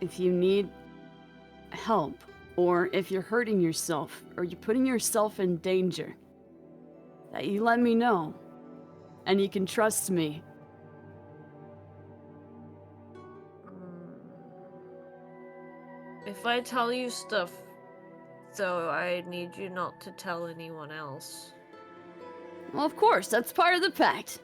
if you need help, or if you're hurting yourself, or you're putting yourself in danger, that you let me know, and you can trust me.
If I tell you stuff, though, I need you not to tell anyone else.
Well, of course, that's part of the pact.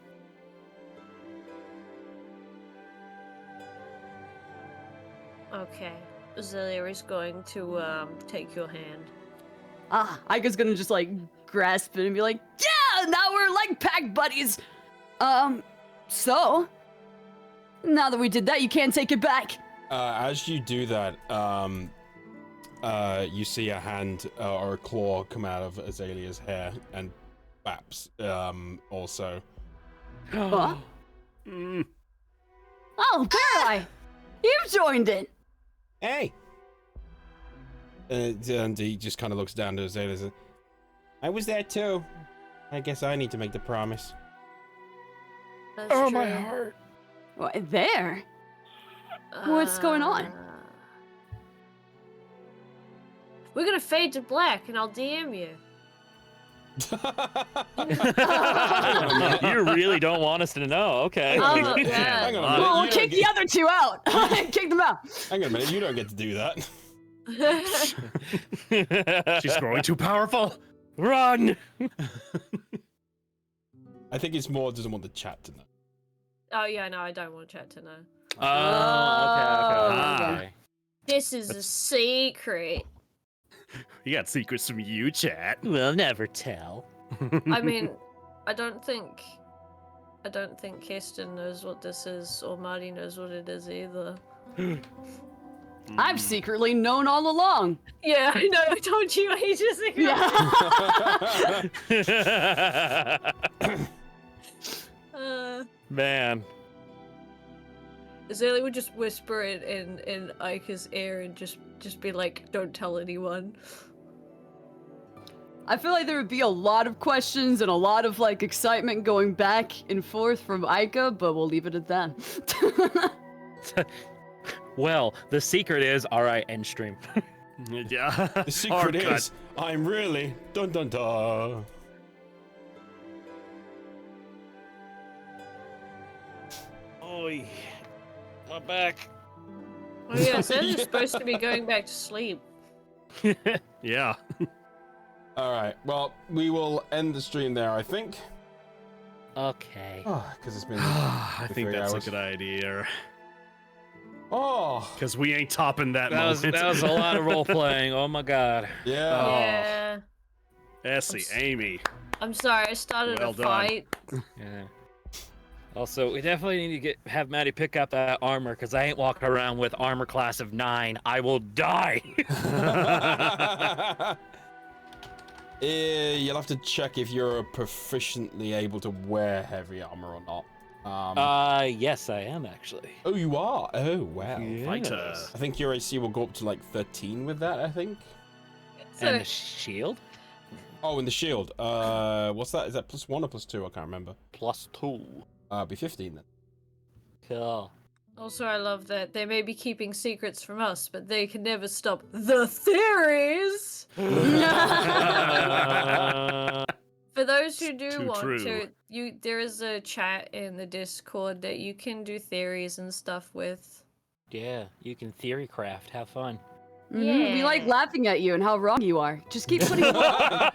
Okay. Zelia is going to, take your hand.
Ika's gonna just, grasp it and be like, yeah, now we're, pact buddies! So? Now that we did that, you can't take it back.
As you do that, you see a hand or a claw come out of Azalea's hair and Baps also.
Huh? Oh, Parai! You've joined it!
Hey! And he just kind of looks down to Azalea and says, I was there too. I guess I need to make the promise.
That's true.
my heart.
What, there? What's going on?
We're gonna fade to black, and I'll DM you.
You really don't want us to know, okay.
Oh, yeah.
Hang on a minute.
Well,
you
kick
don't
the other two out! Kick them out!
Hang on a minute, you don't get to do that.
She's growing too powerful.
Run!
I think it's more doesn't want the chat to know.
Oh, yeah, no, I don't want chat to know.
Okay.
This is a secret.
You got secrets from you, chat.
We'll never tell.
I mean, I don't think Kirsten knows what this is, or Marty knows what it is either.
I've secretly known all along.
Yeah, I know, I told you ages ago.
Yeah.
Man.
Azalea would just whisper it in Ika's ear and just be like, don't tell anyone.
I feel like there would be a lot of questions and a lot of excitement going back and forth from Ika, but we'll leave it at that.
Well, the secret is, alright, end stream.
Yeah.
The secret is, I'm really dun dun dun.
Oi. My back.
Oh yeah, Santa's supposed to be going back to sleep.
Yeah.
Alright, well, we will end the stream there, I think.
Okay.
Because it's been
I think
3
that's
hours.
a good idea.
Oh,
Because we ain't topping that moment.
That was a lot of role playing. Oh my god.
yeah.
Oh.
Yeah.
Essie, Amy.
I'm sorry, I started
Well
a
done.
fight.
Yeah. Also, we definitely need to have Maddie pick up that armor, because I ain't walking around with armor class of 9. I will die.
You'll have to check if you're proficiently able to wear heavy armor or not.
Yes, I am actually.
Oh, you are? Oh, wow.
Fighter.
I think your AC will go up to like 13 with that, I think.
So,
And a shield?
Oh, and the shield. What's that? Is that +1 or +2? I can't remember.
+2.
Be 15 then.
Cool.
also, I love that they may be keeping secrets from us, but they can never stop the theories. For those who do
Too
want
true.
to, there is a chat in the Discord that you can do theories and stuff with.
Yeah, you can theory craft. Have fun.
We like
Yeah.
laughing at you and how wrong you are. Just keep putting it on.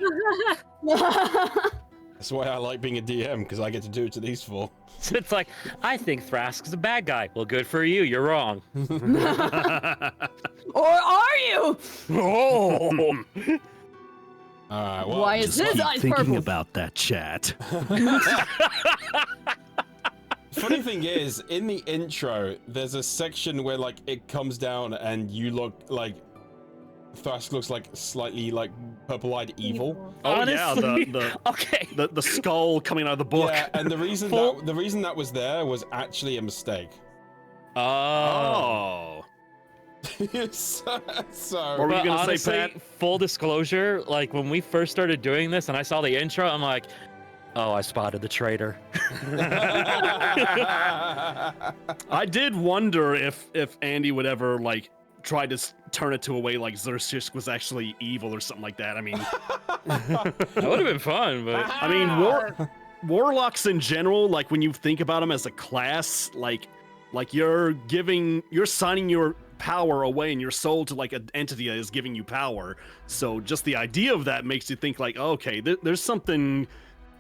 That's why I like being a DM, because I get to do it to these four.
So it's like, I think Thrask's a bad guy. Well, good for you. You're wrong.
Or are you?
Oh!
Alright, well,
Why is
Just
his
keep
eyes
thinking
purple?
about that chat.
funny thing is, in the intro, there's a section where like it comes down and you look like Thrask looks like slightly like purple-eyed evil.
Oh yeah,
Honestly,
the
okay.
the skull coming out of the book.
Yeah, and the reason
Full-
that was there was actually a mistake.
Oh.
so
What were you
But
gonna
honestly,
say, Pat?
full disclosure, like when we first started doing this and I saw the intro, I'm like, oh, I spotted the traitor.
I did wonder if Andy would ever like try to turn it to a way like Xerxes was actually evil or something like that. I mean,
That would have been fun, but
I mean, warlocks in general, like when you think about them as a class, like you're signing your power away in your soul to like an entity that is giving you power. So just the idea of that makes you think like, okay, there's something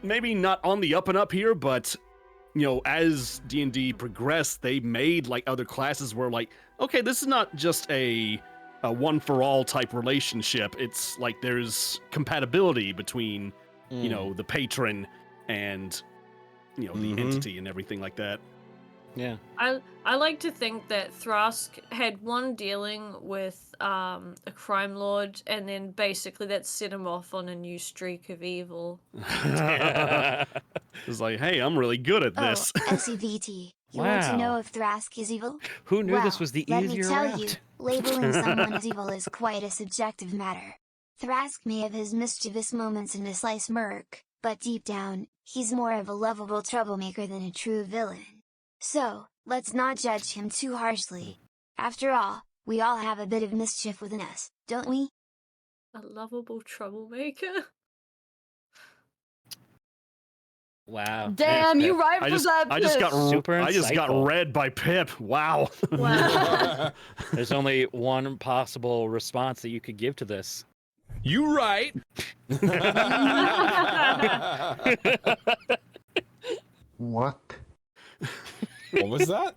maybe not on the up and up here, but you know, as D&D progressed, they made like other classes where like, okay, this is not just a one for all type relationship. It's like there's compatibility between you know, the patron and you know, the entity and everything like that.
yeah.
I like to think that Thrask had one dealing with a crime lord, and then basically that set him off on a new streak of evil.
It's like, hey, I'm really good at this.
Oh, SCVT. You want to
Wow.
know if Thrask is evil?
Who knew
well,
this was the
let
easier
me tell
route?
you, labeling someone as evil is quite a subjective matter. Thrask may have his mischievous moments and a sly smirk, but deep down, he's more of a lovable troublemaker than a true villain. So, let's not judge him too harshly. After all, we all have a bit of mischief within us, don't we?
A lovable troublemaker?
Wow.
Damn, you right
I
for
just
that.
I just got
bitch.
Super
I just got
insightful.
read by Pip. Wow.
Wow.
There's only one possible response that you could give to this.
You right.
What?
What was that?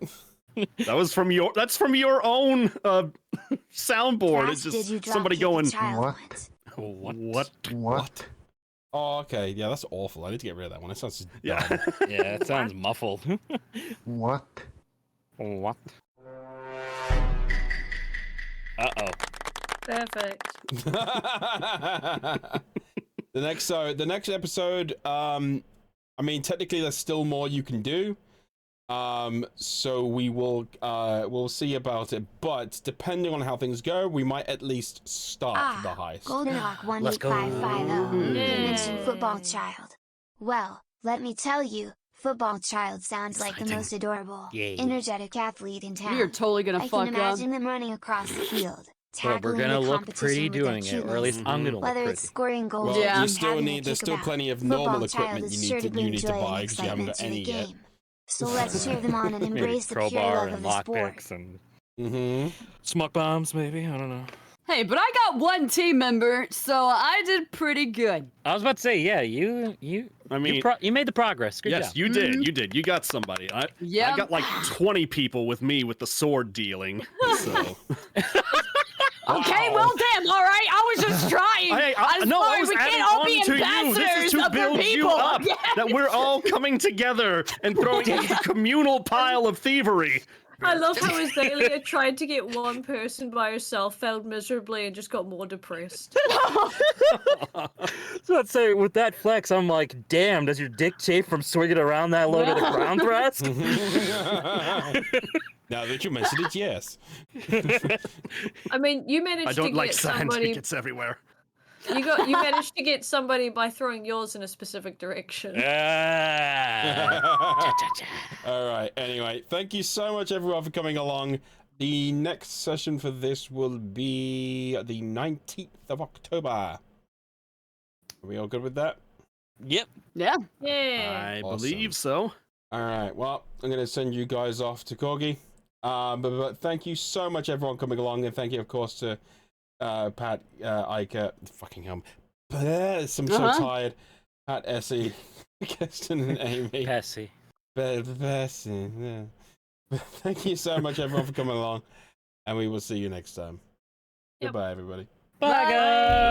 That's from your own soundboard.
Thrask,
It's
did you
just
drop
somebody
kick a
going,
child
What?
once?
what?
What?
Oh, okay. Yeah, that's awful. I need to get rid of that one. It sounds
Yeah.
dumb.
Yeah, it sounds muffled.
What?
What? Uh-oh.
Perfect.
the next episode, I mean, technically there's still more you can do. So we will we'll see about it, but depending on how things go, we might at least start the heist.
Goldenhawk
Let's go.
18550. You
Yay.
mentioned Football Child. Well, let me tell you, Football Child sounds like the
Exciting.
most adorable,
Yay.
energetic athlete in town.
We are totally gonna
I
fuck
can
up.
imagine them running across the field,
Well, we're
tackling
gonna
the
look
competition
pretty
with their
doing it, or at least
cuteness.
I'm gonna look
Whether
pretty.
it's scoring goals
Well,
or
Yeah.
you
just
still
having a
need there's still
kickabout,
plenty of
Football
normal
Child
equipment
is
you
sure
need to
bring
buy
joy and
because you haven't got
excitement
any
to the
yet.
game. So let's cheer them on and
Maybe
embrace the pure
crowbar
love
and
of the sport.
lockpicks and
Mm-hmm.
smoke bombs, maybe? I don't know.
Hey, but I got one team member, so I did pretty good.
I was about to say, yeah, you
I mean,
you made the progress. Good
yes,
job.
you did. You did. You got somebody. I
Yeah.
got like 20 people with me with the sword dealing. So
Okay, well, damn, all right. I was just trying.
Hey,
I'm
no, I
sorry,
was
we
adding
can't all
on
be
to you. This
ambassadors
is to
of the
build
people.
you up.
Yeah.
That we're all coming together and throwing a communal pile of thievery.
I love how Azalea tried to get one person by herself, failed miserably, and just got more depressed.
So I'd say with that flex, I'm like, damn, does your dick chafe from swinging around that low to the ground, Thrask?
Now that you mentioned it, yes.
I mean, you managed
I don't
to
like
get
sand.
somebody.
It gets everywhere.
You managed to get somebody by throwing yours in a specific direction.
All right. Anyway, thank you so much, everyone, for coming along. The next session for this will be the 19th of October. Are we all good with that?
Yep.
Yeah.
Yeah.
I
Awesome.
believe so.
All right. Well, I'm going to send you guys off to Corgi. But thank you so much, everyone, coming along, and thank you, of course, to Pat, Ike, fucking hell. I'm so tired. Pat, Essie, Kirsten, and Amy.
Pessy.
Bessie. Yeah. Thank you so much, everyone, for coming along, and we will see you next time.
Yep.
Goodbye, everybody.
Bye, guys.